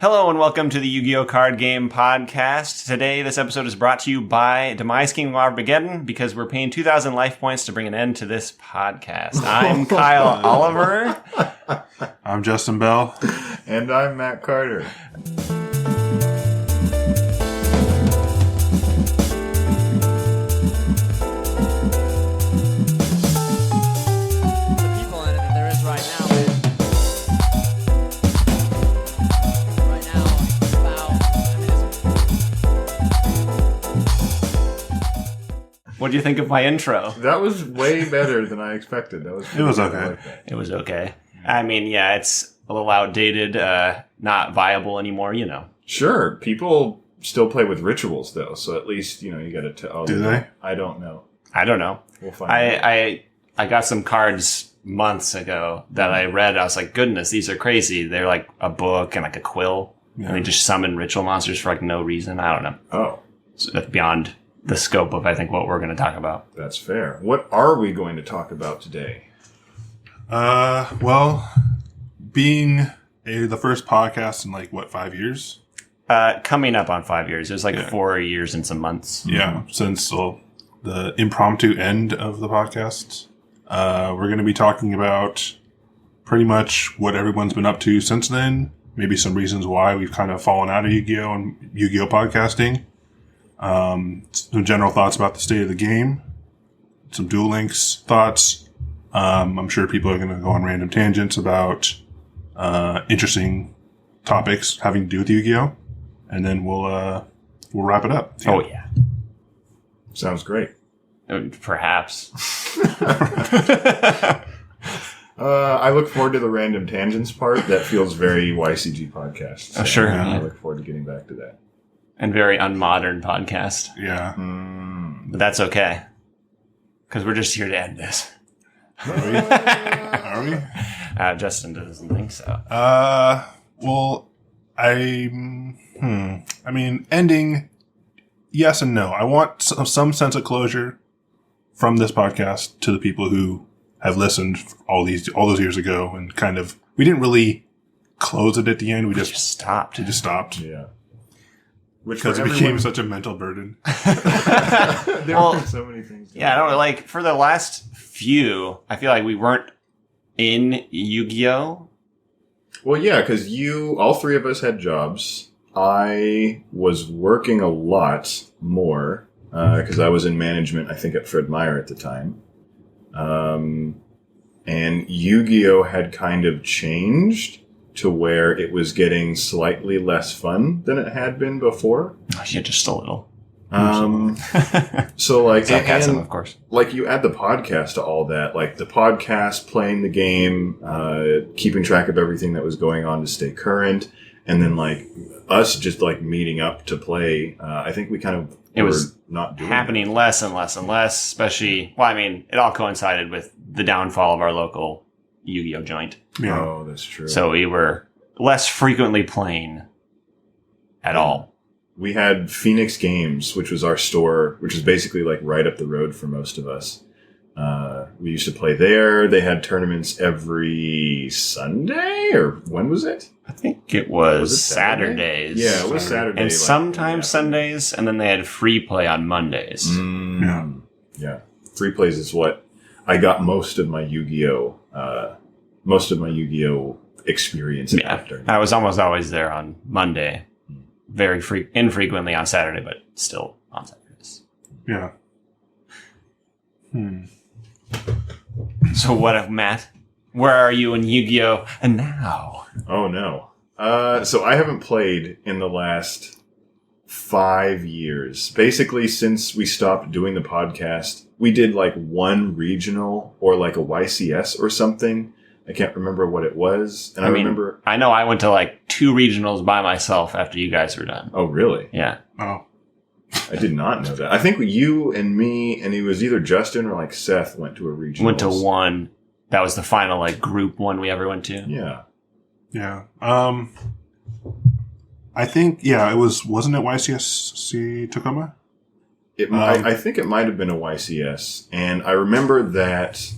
Hello and welcome to the Yu-Gi-Oh! Card Game Podcast. Today, this episode is brought to you by Demise King Armageddon because we're paying 2,000 life points to bring an end to this podcast. I'm Kyle Oliver. I'm Justin Bell. And I'm Matt Carter. What do you think of my intro? That was way better than I expected. It was okay. It was okay. I mean, yeah, it's a little outdated, not viable anymore, you know. Sure. People still play with rituals, though, so at least, you got to tell. Do they? I don't know. I don't know. We'll find out. I got some cards months ago that I read. I was like, goodness, these are crazy. They're like a book and like a quill. Yeah. And they just summon ritual monsters for like no reason. I don't know. Oh. So that's beyond the scope of, I think, what we're going to talk about. That's fair. What are we going to talk about today? Well, being the first podcast in 5 years? Coming up on 5 years. It was 4 years and some months. Yeah, since the impromptu end of the podcast. We're going to be talking about pretty much what everyone's been up to since then. Maybe some reasons why we've kind of fallen out of Yu-Gi-Oh! And Yu-Gi-Oh! Podcasting. Some general thoughts about the state of the game. Some Duel Links thoughts. I'm sure people are going to go on random tangents about interesting topics having to do with Yu-Gi-Oh! And then we'll wrap it up. Oh, yeah. Sounds great. Perhaps. I look forward to the random tangents part. That feels very YCG podcast. So sure. I look forward to getting back to that. And very unmodern podcast. Yeah. But that's okay. Because we're just here to end this. Are we? Justin doesn't think so. Well, I mean, ending, yes and no. I want some sense of closure from this podcast to the people who have listened all those years ago and kind of, we didn't really close it at the end. We just stopped. We just stopped. Yeah. Because it became such a mental burden. There were so many things. Yeah, I don't know. For the last few, I feel like we weren't in Yu-Gi-Oh! Well, yeah, because all three of us had jobs. I was working a lot more because I was in management, I think, at Fred Meyer at the time. And Yu-Gi-Oh! Had kind of changed to where it was getting slightly less fun than it had been before. Yeah, just a little. So sarcasm, of course. You add the podcast to all that, the podcast, playing the game, keeping track of everything that was going on to stay current, and then us just meeting up to play. I think we kind of was not doing happening less and less and less, especially, well, I mean, it all coincided with the downfall of our local Yu-Gi-Oh! Joint. Yeah. Oh, that's true. So we were less frequently playing at all. We had Phoenix Games, which was our store, which is basically right up the road for most of us. We used to play there. They had tournaments every Sunday, or when was it? I think it was Saturday? Saturdays. Yeah, it was Saturday. And sometimes Sundays, and then they had free play on Mondays. Yeah. Free plays is what I got most of my Yu-Gi-Oh! Experience after. I was almost always there on Monday. Very infrequently on Saturday, but still on Saturdays. Yeah. So what, Matt? Where are you in Yu-Gi-Oh! And now? Oh, no. So I haven't played in the last 5 years. Basically, since we stopped doing the podcast, we did one regional or a YCS or something. I can't remember what it was. And I know I went to 2 regionals by myself after you guys were done. Oh, really? Yeah. Oh. I did not know that. I think you and me, and it was either Justin or Seth went to a regional. Went to one. That was the final group one we ever went to. Yeah. Yeah. I think, it wasn't it YCSC Tacoma? I think it might have been a YCS. And I remember that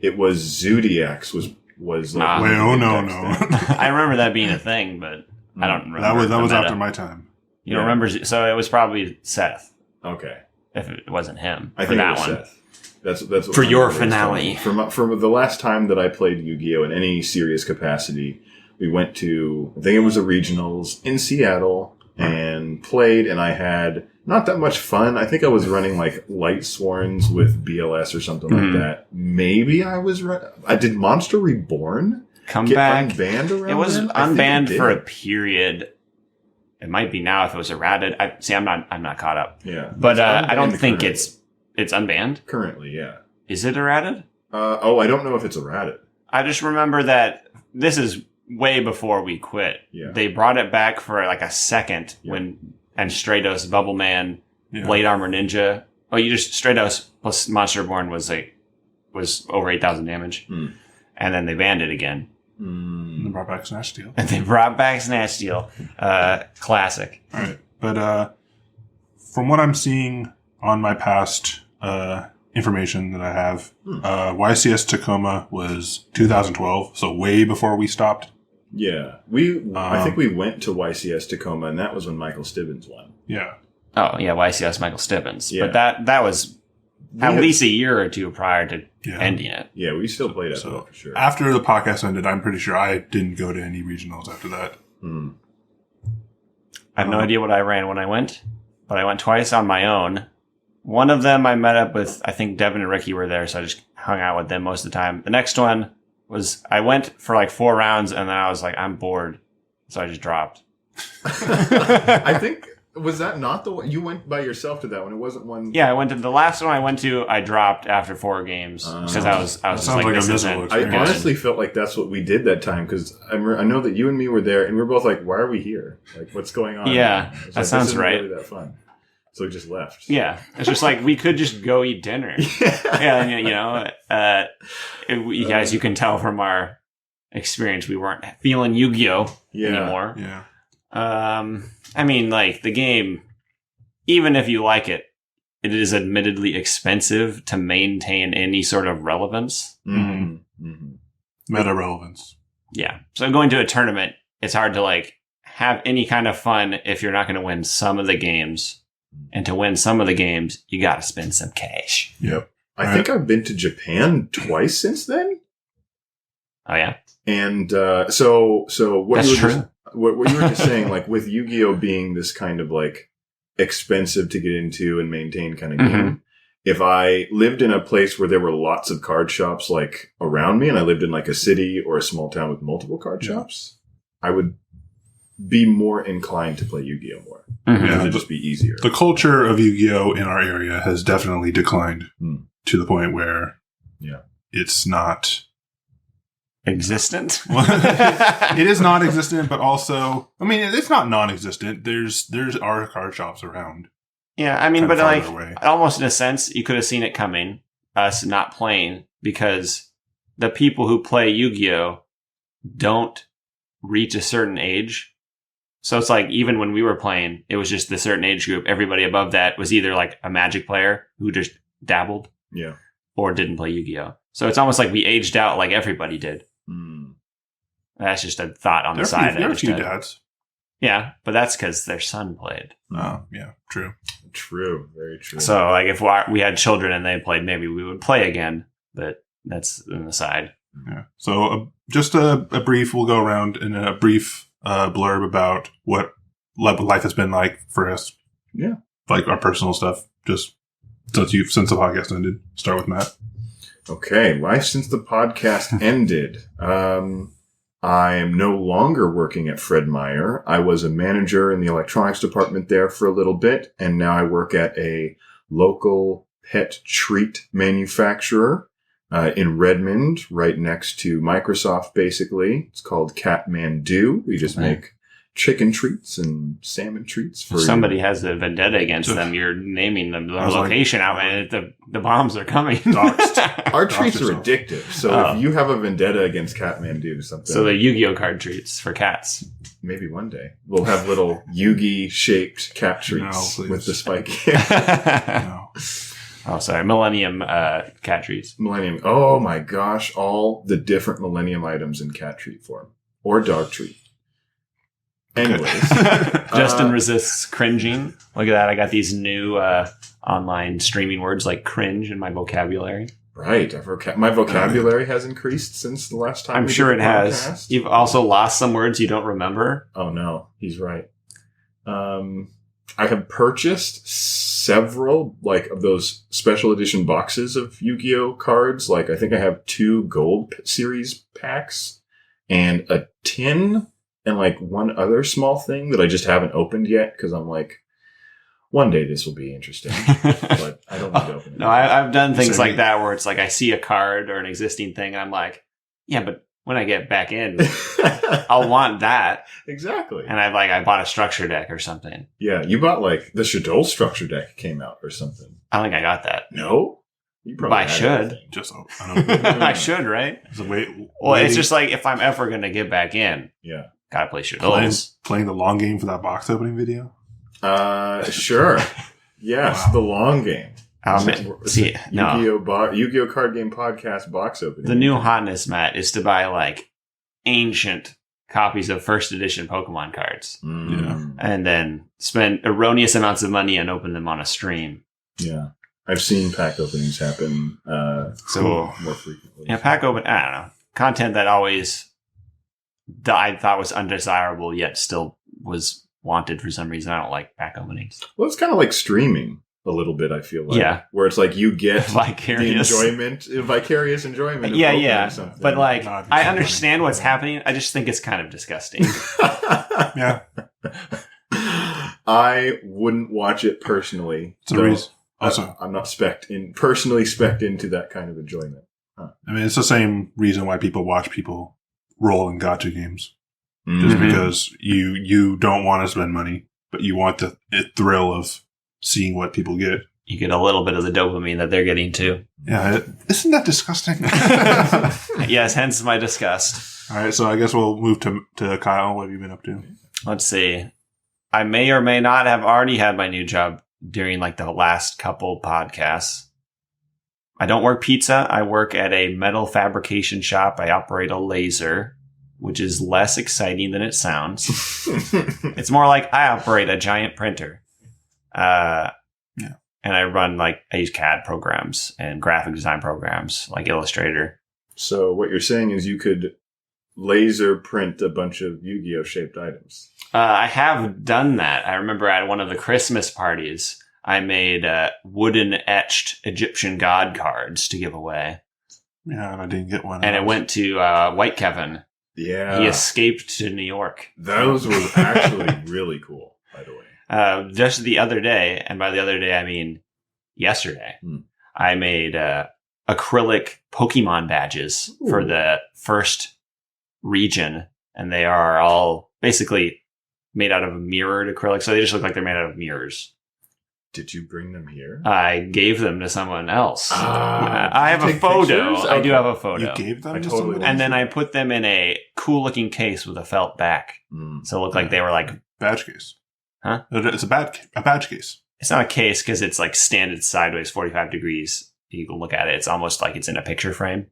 it was Zodiacs was no. I remember that being a thing, but I don't remember. That was the meta. after my time. You don't remember? So it was probably Seth. Okay. If it wasn't him. I for think that it was one. Seth. That's what For my your memory is telling finale. me. From the last time that I played Yu-Gi-Oh! In any serious capacity, we went to, I think it was a regionals in Seattle, and played, and I had not that much fun. I think I was running like Light Sworns with BLS or something like that. Maybe I was I did Monster Reborn Come get back. unbanned around It was then? I think unbanned it for a did. period. It might be now if it was errated. I'm not caught up. Yeah. But It's I don't unbanned think currently. it's unbanned. Currently, yeah. Is it errated? I don't know if it's errated. I just remember that this is way before we quit. Yeah. They brought it back for like a second and Stratos, Bubble Man, Blade Armor Ninja. Oh, you just Stratos plus Monster Born was over 8,000 damage. And then they banned it again. And they brought back Snatch Steel. And they brought back Snatch Steel. Classic. All right. But from what I'm seeing on my past information that I have, YCS Tacoma was 2012, so way before we stopped. Yeah. I think we went to YCS Tacoma, and that was when Michael Stibbins won. Yeah. Oh, yeah, YCS Michael Stibbins. Yeah. But that was at least a year or two prior to ending it. Yeah, we still played it So for sure. after the podcast ended, I'm pretty sure I didn't go to any regionals after that. I have no idea what I ran when I went, but I went twice on my own. One of them I met up with, I think Devin and Ricky were there, so I just hung out with them most of the time. The next one was, I went for like 4 rounds, and then I was like, I'm bored. So I just dropped. I think, was that not the one? You went by yourself to that one. It wasn't one. Yeah, I went to the last one I went to, I dropped after 4 games. Because I was just sounds like a this miserable isn't I experience. good. honestly felt like that's what we did that time, because I know that you and me were there, and we were both like, why are we here? Like, what's going on? Yeah, I was that like, sounds this isn't right. really that fun. So we just left. Yeah, it's just like we could just go eat dinner. Yeah, you know, as you can tell from our experience, we weren't feeling Yu-Gi-Oh anymore. Yeah. I mean, like the game, even if you like it, it is admittedly expensive to maintain any sort of relevance. Meta relevance. Yeah, so going to a tournament, it's hard to like have any kind of fun if you're not going to win some of the games. And to win some of the games, you got to spend some cash. Yep. I think I've been to Japan twice since then. Oh yeah, And so what That's you were true. Just, what you were just saying, like with Yu-Gi-Oh being this kind of like expensive to get into and maintain kind of game. If I lived in a place where there were lots of card shops like around me, and I lived in like a city or a small town with multiple card shops, I would be more inclined to play Yu-Gi-Oh more. It would just be easier. The culture of Yu-Gi-Oh in our area has definitely declined to the point where it's not existent. it is non-existent, but also, I mean, it's not non-existent. There's our card shops around. Yeah, I mean, Kinda but like, farther away. almost in a sense, you could have seen it coming, us not playing, because the people who play Yu-Gi-Oh don't reach a certain age. So it's like, even when we were playing, it was just the certain age group. Everybody above that was either like a Magic player who just dabbled, or didn't play Yu-Gi-Oh. So it's almost like we aged out like everybody did. That's just a thought on the side. There are I a just few had. dads. Yeah, but that's because their son played. Oh, yeah, true. True, very true. So, like, if we had children and they played, maybe we would play again. But that's an aside. Yeah. So, just a brief, we'll go around in a brief blurb about what life has been like for us. Yeah. Like our personal stuff, just since the podcast ended. Start with Matt. Okay, life since the podcast ended. I am no longer working at Fred Meyer. I was a manager in the electronics department there for a little bit, and now I work at a local pet treat manufacturer in Redmond, right next to Microsoft, basically. It's called Catmandu. We just make chicken treats and salmon treats for If somebody has a vendetta against them, you're naming them the location out, and the bombs are coming. Our treats are yourself. addictive, so if you have a vendetta against Catmandu, something. So the Yu-Gi-Oh card treats for cats. Maybe one day we'll have little Yugi shaped cat treats No, with the please. spiky No. Oh, sorry, Millennium cat treats. Millennium. Oh my gosh, all the different Millennium items in cat treat form or dog treat. Anyways, Justin resists cringing. Look at that. I got these new online streaming words like cringe in my vocabulary. right. My vocabulary has increased since the last time. I'm we sure did it the has. podcast. You've also lost some words you don't remember. Oh no, he's right. I have purchased several of those special edition boxes of Yu-Gi-Oh cards. I think I have 2 gold series packs and a tin and one other small thing that I just haven't opened yet because I'm one day this will be interesting, but I don't need to open it. No, I've done things like that where it's I see a card or an existing thing and I'm like, yeah, but when I get back in, I'll want that. Exactly. And I bought a structure deck or something. Yeah, you bought the Shadol structure deck came out or something. I don't think I got that. No? You probably I had should. everything. Just I don't. I should, right? So wait. Well, it's just if I'm ever going to get back in, Yeah. gotta play Shadows. playing the long game for that box opening video. Sure. Yes, Wow. the long game. See, no. Yu-Gi-Oh card game podcast box opening. The new hotness, Matt, is to buy ancient copies of first edition Pokemon cards Mm. and then spend erroneous amounts of money and open them on a stream. Yeah. I've seen pack openings happen So, more frequently. yeah, pack open, I don't know. Content that I thought was undesirable yet still was wanted for some reason. I don't like pack openings. Well, it's kind of like streaming a little bit, I feel like. Yeah. Where it's you get Vicarious. vicarious enjoyment. Of Yeah, opening yeah. something. But Not I something. understand what's happening. I just think it's kind of disgusting. Yeah, I wouldn't watch it personally. it's a reason. Also, I'm not personally spec'd into that kind of enjoyment. I mean, it's the same reason why people watch people roll in gacha games. Just Mhm. because you don't want to spend money, but you want the thrill of seeing what people get. You get a little bit of the dopamine that they're getting too. Yeah, isn't that disgusting? Yes, hence my disgust. All right, so I guess we'll move to Kyle. What have you been up to? Let's see. I may or may not have already had my new job during the last couple podcasts. I don't work pizza. I work at a metal fabrication shop. I operate a laser, which is less exciting than it sounds. It's more like I operate a giant printer. Yeah. And I run I use CAD programs and graphic design programs like Illustrator. So what you're saying is you could laser print a bunch of Yu-Gi-Oh shaped items. I have done that. I remember at one of the Christmas parties, I made wooden etched Egyptian god cards to give away. Yeah, and I didn't get one. And it went to White Kevin. Yeah. He escaped to New York. Those were actually really cool, by the way. Just the other day, and by the other day I mean yesterday, I made acrylic Pokemon badges for the first region, and they are all basically made out of mirrored acrylic, so they just look like they're made out of mirrors. Did you bring them here? I gave them to someone else. Ah, I did have you a take photo. pictures? I do Okay. have a photo. You gave them I to totally someone? And then I put them in a cool looking case with a felt back. So it looked like they were badge case. Huh? It's a badge case. it's not a case because it's standing sideways 45 degrees. You can look at it. It's almost like it's in a picture frame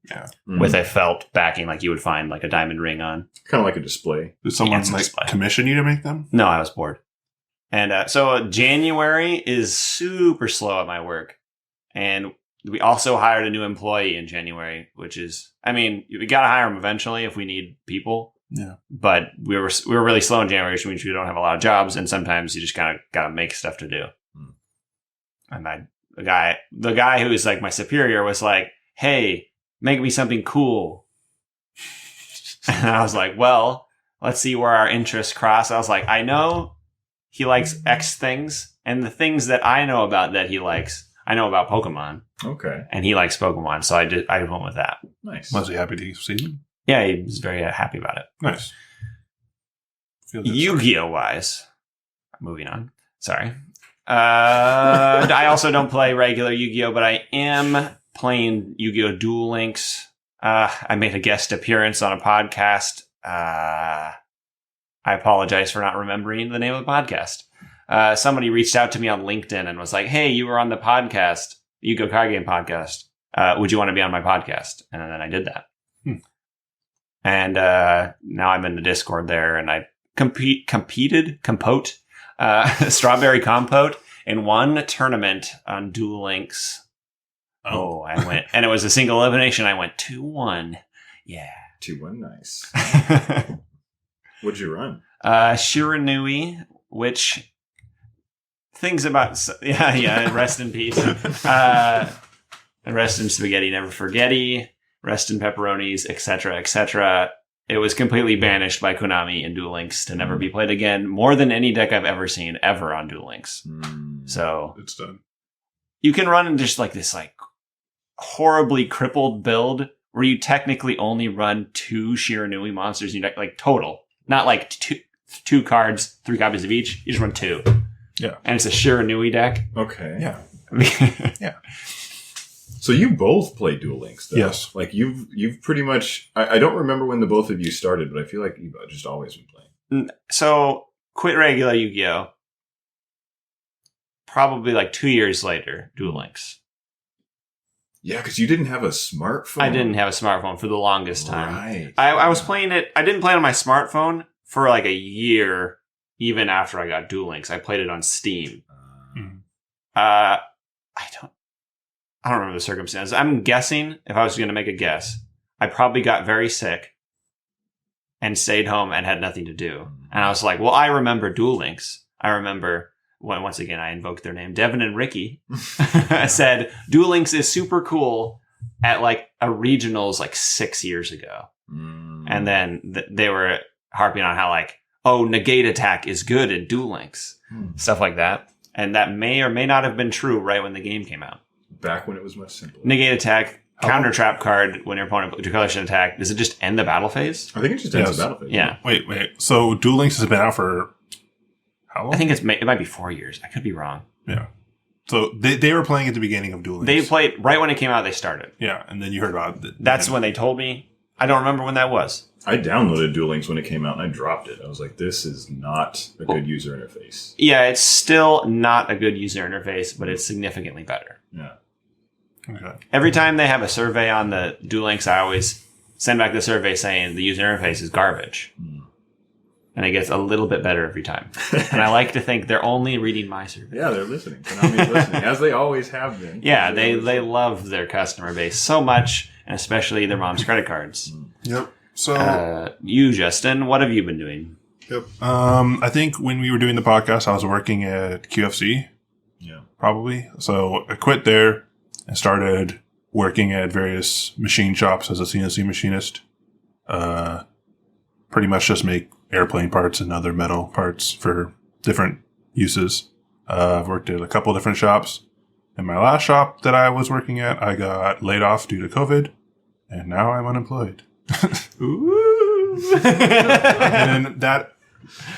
with a felt backing like you would find a diamond ring on. Kind of like a display. Did someone it's a display. commission you to make them? No, I was bored. And so January is super slow at my work. And we also hired a new employee in January, which is, we got to hire him eventually if we need people. Yeah. But we were really slow in January, which means we don't have a lot of jobs. And sometimes you just kind of got to make stuff to do. And the guy who is my superior was like, hey, make me something cool. And I was like, well, let's see where our interests cross. I was like, I know he likes X things, and the things that I know about that he likes, I know about Pokemon. Okay. And he likes Pokemon, so I went with that. Nice. Was he happy to see them? Yeah, he was very happy about it. Nice. Yu-Gi-Oh wise, moving on. Sorry. I also don't play regular Yu-Gi-Oh, but I am playing Yu-Gi-Oh! Duel Links. I made a guest appearance on a podcast. I apologize for not remembering the name of the podcast. Somebody reached out to me on LinkedIn and was like, hey, you were on the podcast, Yu-Gi-Oh! Card Game podcast. Would you want to be on my podcast? And then I did that. And now I'm in the Discord there, and I compote, strawberry compote in one tournament on Duel Links. Oh, I went, and it was a single elimination. I went 2-1. Yeah. 2-1, nice. What'd you run? Shiranui, which things about, rest in peace. And rest in spaghetti, never forgetty, rest in pepperonis, etc., etc. It was completely banished by Konami in Duel Links to never be played again, more than any deck I've ever seen ever on Duel Links. So it's done. You can run just like this like horribly crippled build where you technically only run 2 Shiranui monsters in your deck, like total. Not like two cards, 3 copies of each. You just run 2. Yeah. And it's a Shiranui deck. Okay. Yeah. Yeah. So you both play Duel Links, though. Yes. Like you've pretty much. I don't remember when the both of you started, but I feel like you've just always been playing. So quit regular Yu-Gi-Oh. Probably like 2 years later, Duel Links. Yeah, because you didn't have a smartphone. I didn't have a smartphone for the longest time. Right. I was playing it. I didn't play it on my smartphone for like a year, even after I got Duel Links. I played it on Steam. I don't remember the circumstances. I'm guessing, if I was going to make a guess, I probably got very sick and stayed home and had nothing to do. And I was like, well, I remember Duel Links. I remember when, once again, I invoked their name, Devin and Ricky. I said, Duel Links is super cool at like a regionals like 6 years ago. And then they were harping on how like, oh, negate attack is good in Duel Links. Stuff like that. And that may or may not have been true right when the game came out. Back when it was much simpler. Negate attack, counter trap card when your opponent declares an attack. Does it just end the battle phase? I think it just ends the battle phase. Yeah. Wait. So Duel Links has been out for how long? I think it might be 4 years. I could be wrong. Yeah. So they were playing at the beginning of Duel Links. They played right when it came out. They started. Yeah, and then you heard about it. That's when they told me. I don't remember when that was. I downloaded Duel Links when it came out and I dropped it. I was like, this is not a good user interface. Yeah, it's still not a good user interface, but it's significantly better. Yeah. Okay. Every time they have a survey on the Duel Links, I always send back the survey saying the user interface is garbage. And it gets a little bit better every time. And I like to think they're only reading my survey. Yeah, they're listening. Konami's listening, as they always have been. Yeah, they love their customer base so much, and especially their mom's credit cards. Yep. So you, Justin, what have you been doing? Yep. I think when we were doing the podcast, I was working at QFC. Yeah. Probably. So I quit there and started working at various machine shops as a CNC machinist. Pretty much just make airplane parts and other metal parts for different uses. I've worked at a couple different shops. In my last shop that I was working at, I got laid off due to COVID, and now I'm unemployed. Ooh. And that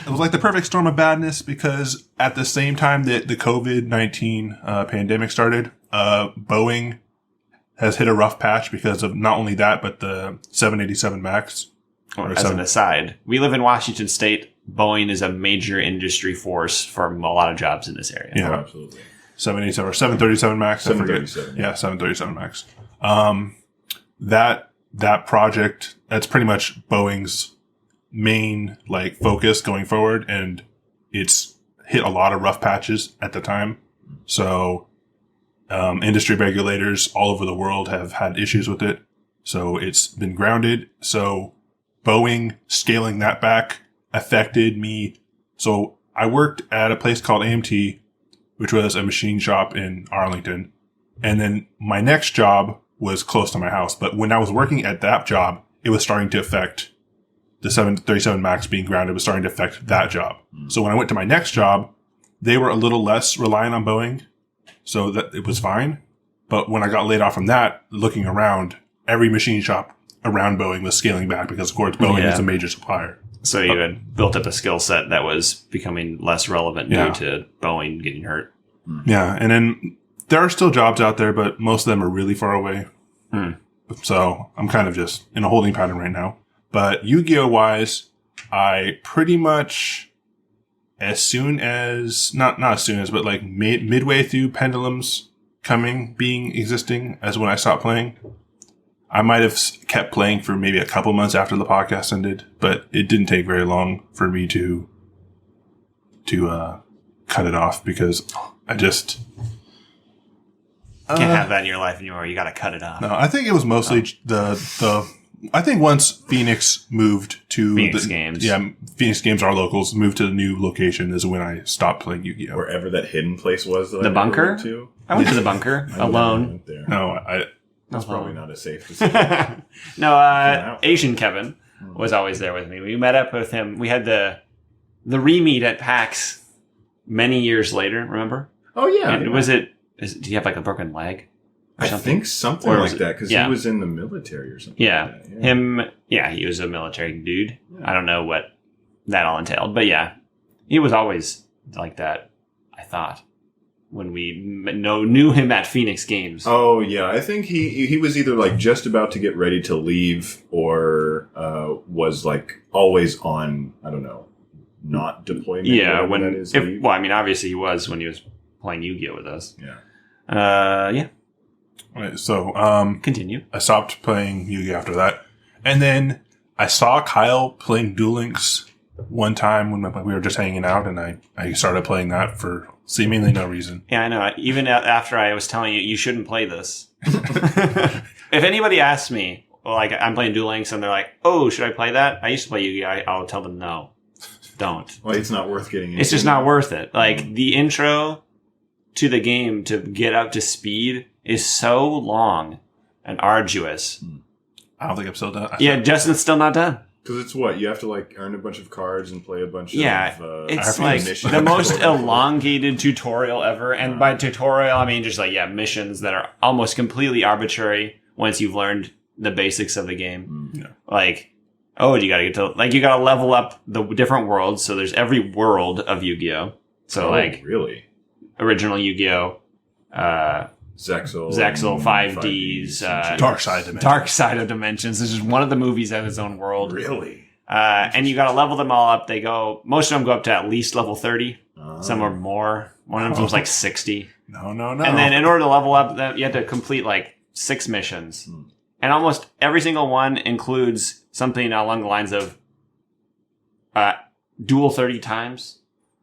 it was like the perfect storm of badness because at the same time that the COVID-19 pandemic started, Boeing has hit a rough patch because of not only that, but the 787 MAX. As an aside, we live in Washington State. Boeing is a major industry force for a lot of jobs in this area. Yeah, absolutely. 787 or 737 MAX. 737. Yeah, 737 MAX. That project, that's pretty much Boeing's main like focus going forward, and it's hit a lot of rough patches at the time. So industry regulators all over the world have had issues with it. So it's been grounded. So Boeing scaling that back affected me. So I worked at a place called AMT, which was a machine shop in Arlington. And then my next job was close to my house. But when I was working at that job, it was starting to affect the 737 MAX being grounded was starting to affect that job. So when I went to my next job, they were a little less reliant on Boeing. So that it was fine. But when I got laid off from that, looking around, every machine shop around Boeing was scaling back because, of course, Boeing is a major supplier. So you had built up a skill set that was becoming less relevant due to Boeing getting hurt. Yeah, and then there are still jobs out there, but most of them are really far away. So I'm kind of just in a holding pattern right now. But Yu-Gi-Oh! Wise, I pretty much, as soon as, not as soon as, but like midway through Pendulum's existing as when I stopped playing, I might have kept playing for maybe a couple months after the podcast ended, but it didn't take very long for me to cut it off because I just Can't have that in your life anymore. You got to cut it off. no. I think it was mostly the. I think once Phoenix moved to Phoenix Games. Yeah, Phoenix Games, our locals, moved to the new location is when I stopped playing Yu-Gi-Oh. Wherever that hidden place was. That The I never bunker? went to. I went to the bunker I never alone. went there. No, That's probably not a safe decision. No, Asian Kevin was always there with me. We met up with him. We had the re-meet at PAX many years later, remember? Oh, yeah. And was it, do you have like a broken leg? Or I something? think something Or like was it- that because yeah. he was in the military or something. Yeah. Like that. Him, yeah, he was a military dude. I don't know what that all entailed, but yeah, he was always like that, I thought, when we knew him at Phoenix Games. Oh yeah, I think he was either like just about to get ready to leave or was like always on. I don't know, not deployment. Yeah, whatever that is, leave. well, I mean, obviously he was when he was playing Yu-Gi-Oh with us. Yeah. Yeah. Right, so Continue. I stopped playing Yu-Gi after that, and then I saw Kyle playing Duel Links one time when we were just hanging out, and I started playing that for seemingly no reason. Yeah, I know. Even after I was telling you shouldn't play this. If anybody asks me, well, like I'm playing Duel Links, and they're like, "Oh, should I play that?" I used to play Yu-Gi-Oh. I'll tell them no, don't. Well, it's not worth getting into. It's just not worth it. Like the intro to the game to get up to speed is so long and arduous. I don't think I'm still done. Yeah, Justin's still not done. Because it's what you have to like earn a bunch of cards and play a bunch Yeah, of. it's I like missions. the most elongated tutorial ever. And by tutorial, I mean just like, missions that are almost completely arbitrary once you've learned the basics of the game. Yeah. Like, oh, you gotta get to, like, you gotta level up the different worlds. So there's every world of Yu-Gi-Oh! So, Oh, like, really, original Yu-Gi-Oh! Zexal, Zexal, 5Ds, Dark Side Dimension. Dark Side of Dimensions. This is one of the movies that has its own world. really. And you got to level them all up. Most of them go up to at least level 30. Oh. Some are more. One of them was like 60. No. And And then in order to level up, you had to complete like 6 missions. And almost every single one includes something along the lines of duel 30 times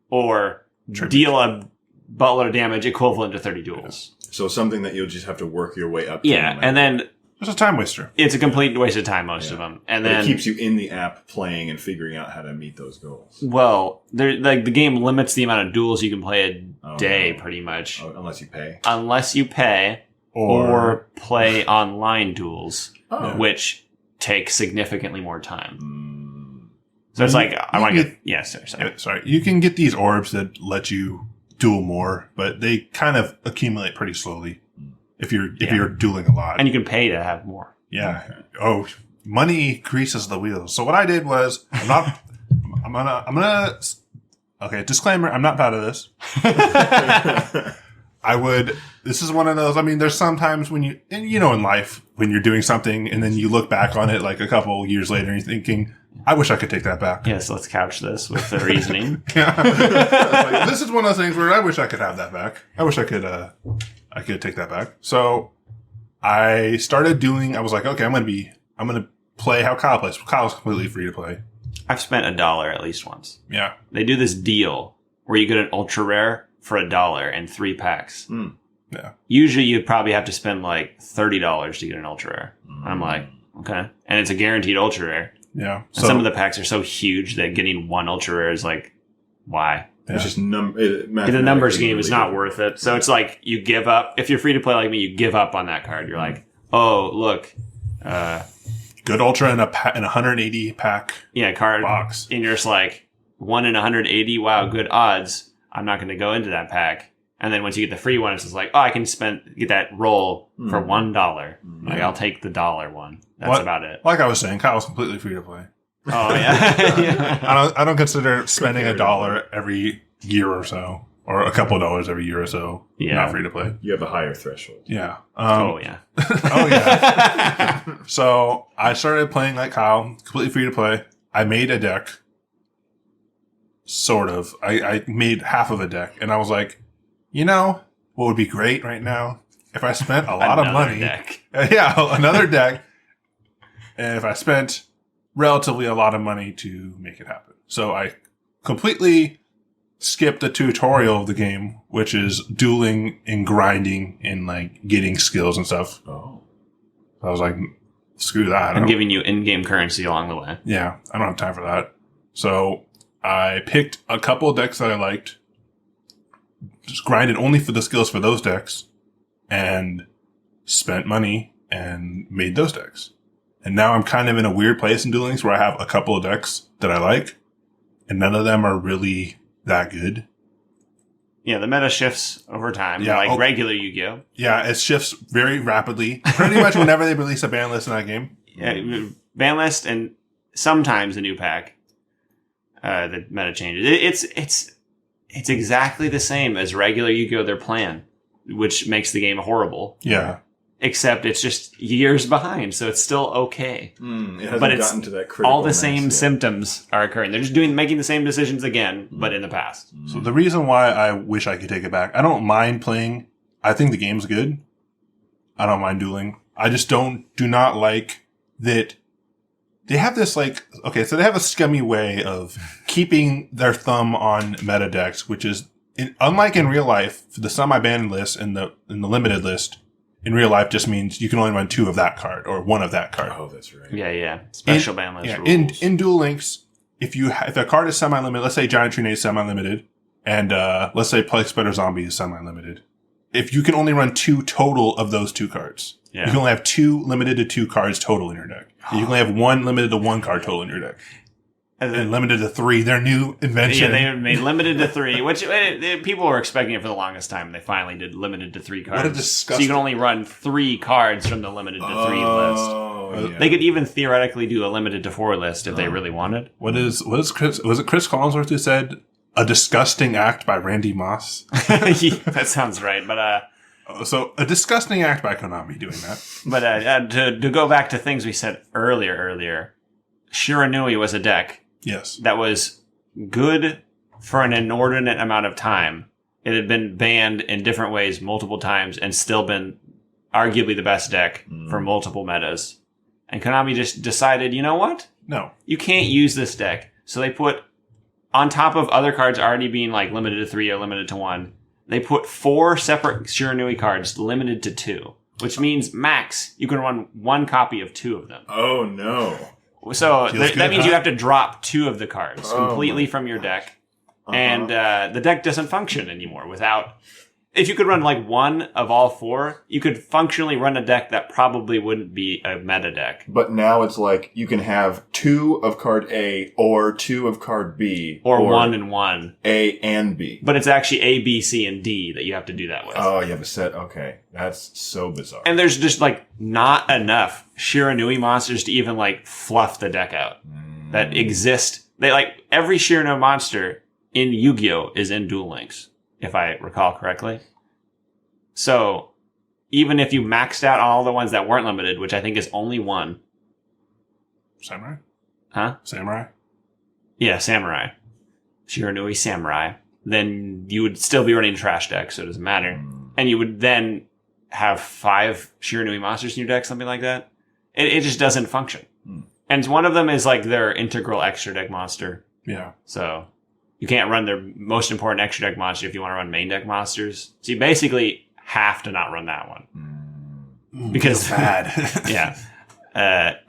or deal a buttload of damage equivalent to 30 duels. So something that you'll just have to work your way up to. Yeah. And then It's a time waster. it's a complete waste of time, most of them. And But then it keeps you in the app playing and figuring out how to meet those goals. well, like the game limits the amount of duels you can play a Oh, day, no. pretty much, Unless you pay. unless you pay or play online duels, Oh. which take significantly more time. Mm. So it's like I want to get- get sorry. Sorry, you can get these orbs that let you duel more, but they kind of accumulate pretty slowly if you're dueling a lot. And you can pay to have more. Yeah. Oh, money greases the wheels. So what I did was I'm gonna. Okay, disclaimer. I'm not proud of this. This is one of those. I mean, there's sometimes when in life when you're doing something and then you look back on it like a couple years later and you're thinking, I wish I could take that back. Yes, let's couch this with the reasoning. Yeah. Like, this is one of those things where I wish I could have that back. I wish I could take that back. So I started doing, I was like, okay, I'm going to play how Kyle plays. Kyle's completely free to play. I've spent $1 at least once. Yeah. They do this deal where you get an ultra rare for $1 and 3 packs. Yeah. Usually you'd probably have to spend like $30 to get an ultra rare. I'm like, okay. And it's a guaranteed ultra rare. Yeah. And some of the packs are so huge that getting one ultra rare is like, why? It's just The numbers game is not worth it. So it's like you give up. If you're free to play like me, you give up on that card. You're like, oh, look. good ultra in a 180 pack. Yeah, card box. And you're just like, 1 in 180. Wow, good odds. I'm not going to go into that pack. And then once you get the free one, it's just like, oh, I can get that roll for $1. Like, I'll take the $1 one. That's about it. Like I was saying, Kyle's completely free to play. Oh, yeah. Yeah. I don't consider spending $1 every year or so, or a couple of dollars every year or so. Yeah. Not free to play. You have a higher threshold. Yeah. Oh, yeah. Oh yeah. So I started playing like Kyle, completely free to play. I made a deck. Sort of. I made half of a deck, and I was like, what would be great right now if I spent a lot of Another money. deck. Yeah, another deck, And if I spent relatively a lot of money to make it happen. So I completely skipped the tutorial of the game, which is dueling and grinding and like getting skills and stuff. Oh. I was like, screw that. And giving you in-game currency along the way. Yeah, I don't have time for that. So I picked a couple of decks that I liked, just grinded only for the skills for those decks, and spent money and made those decks. And now I'm kind of in a weird place in Duel Links where I have a couple of decks that I like, and none of them are really that good. Yeah, the meta shifts over time, Yeah, like regular Yu-Gi-Oh! Yeah, it shifts very rapidly. Pretty much whenever they release a ban list in that game. Yeah, ban list and sometimes a new pack. The meta changes. It's exactly the same as regular Yu-Gi-Oh! Their plan, which makes the game horrible. Yeah. Except it's just years behind, so it's still okay. It hasn't But it's gotten to that critical all the mass same yet. symptoms are occurring. They're just making the same decisions again, but in the past. So the reason why I wish I could take it back, I don't mind playing. I think the game's good. I don't mind dueling. I just do not like that they have this like, okay, so they have a scummy way of keeping their thumb on meta decks, which is unlike in real life, for the semi-banned list and the limited list, in real life just means you can only run 2 of that card or 1 of that card. Oh, that's right. Yeah. Special ban list rules. In Duel Links, if a card is semi-limited, let's say Giant Trinade is semi-limited, and let's say Plague Spreader Zombie is semi-limited. If you can only run 2 total of those 2 cards, you can only have 2 limited to 2 cards total in your deck. You can only have 1 limited to 1 card total in your deck. And limited to 3, their new invention. Yeah, they made limited to 3, which people were expecting it for the longest time. They finally did limited to 3 cards. What a disgusting... So you can only run 3 cards from the limited to 3 list. Yeah. They could even theoretically do a limited to 4 list if they really wanted. What is Chris? Was it Chris Collinsworth who said a disgusting act by Randy Moss? That sounds right, but so a disgusting act by Konami doing that. But to go back to things we said earlier, Shiranui was a deck. Yes. That was good for an inordinate amount of time. It had been banned in different ways multiple times and still been arguably the best deck for multiple metas. And Konami just decided, you know what? No. You can't use this deck. So they put, on top of other cards already being like limited to 3 or limited to 1, they put 4 separate Shiranui cards limited to 2. Which means max, you can run 1 copy of 2 of them. Oh, no. So Feels that good, means huh? you have to drop 2 of the cards completely from your deck. And the deck doesn't function anymore without... If you could run like 1 of all 4, you could functionally run a deck that probably wouldn't be a meta deck. But now it's like you can have 2 of card A or 2 of card B. Or 1 and 1. A and B. But it's actually A, B, C, and D that you have to do that with. Oh, you have a set? Okay. That's so bizarre. And there's just like not enough Shiranui monsters to even like fluff the deck out that exist. They like every Shiranui monster in Yu-Gi-Oh! Is in Duel Links, if I recall correctly. So even if you maxed out on all the ones that weren't limited, which I think is only 1. Samurai? Huh? Samurai? Yeah, Samurai. Shiranui Samurai. Then you would still be running a trash deck, so it doesn't matter. And you would then have 5 Shiranui monsters in your deck, something like that. It just doesn't function. And one of them is like their integral extra deck monster. Yeah. So you can't run their most important extra deck monster if you want to run main deck monsters. So you basically have to not run that one. Because bad. yeah.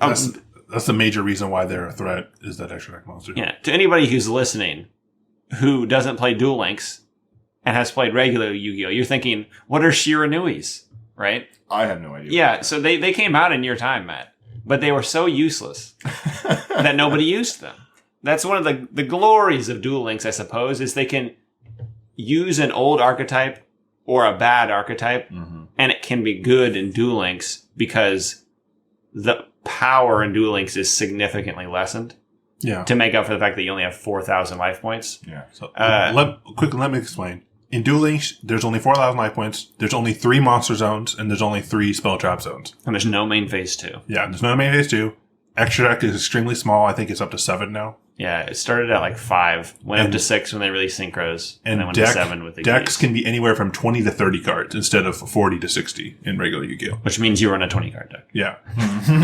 That's the major reason why they're a threat, is that extra deck monster. Yeah. To anybody who's listening who doesn't play Duel Links and has played regular Yu-Gi-Oh! You're thinking, what are Shiranuis? Right? I have no idea. Yeah, so they came out in your time, Matt. But they were so useless that nobody used them. That's one of the glories of Duel Links, I suppose, is they can use an old archetype or a bad archetype, and it can be good in Duel Links because the power in Duel Links is significantly lessened. Yeah. To make up for the fact that you only have 4,000 life points. Yeah. So let me explain. In Duel Links, there's only 4,000 life points. There's only 3 monster zones, and there's only 3 spell trap zones. And there's no main phase 2. Yeah, there's no main phase 2. Extra deck is extremely small. I think it's up to 7 now. Yeah, it started at like 5, went up to 6 when they released Synchros, and then went to 7 with the decks keys. can be anywhere from 20 to 30 cards instead of 40 to 60 in regular Yu-Gi-Oh! Which means you run a 20 card deck. Yeah.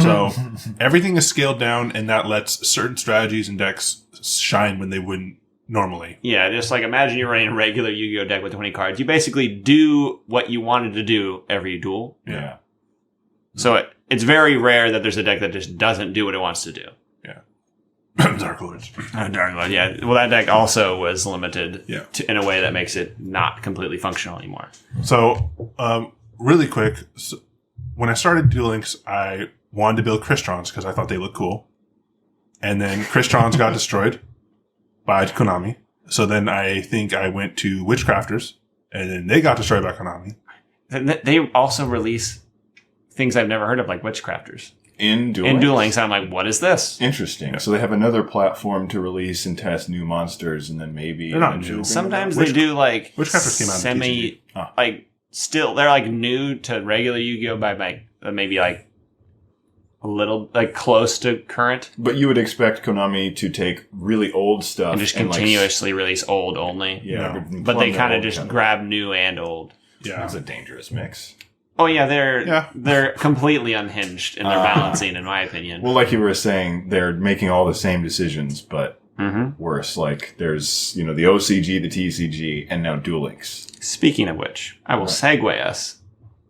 So everything is scaled down, and that lets certain strategies and decks shine when they wouldn't normally. Yeah, just like imagine you're running a regular Yu-Gi-Oh! Deck with 20 cards. You basically do what you wanted to do every duel. Yeah. So it's very rare that there's a deck that just doesn't do what it wants to do. Dark Lords. Dark Lord, yeah. Well, that deck also was limited in a way that makes it not completely functional anymore. So, really quick, when I started Duel Links, I wanted to build Crystons because I thought they looked cool. And then Crystons got destroyed by Konami. So then I think I went to Witchcrafters, and then they got destroyed by Konami. They also release things I've never heard of, like Witchcrafters. In Duel Links, I'm like, what is this? Interesting. So they have another platform to release and test new monsters, and then maybe they're not new. Sometimes they do like Witchcrafters came out in TCG. like still they're like new to regular Yu-Gi-Oh by like maybe like a little like close to current. But you would expect Konami to take really old stuff and just continuously release old only. Yeah, No. But they kind of just grab new and old. Yeah. That's a dangerous mix. Oh yeah, they're completely unhinged in their balancing, in my opinion. Well, like you were saying, they're making all the same decisions, but worse. Like there's the OCG, the TCG, and now Duel Links. Speaking of which, I will segue us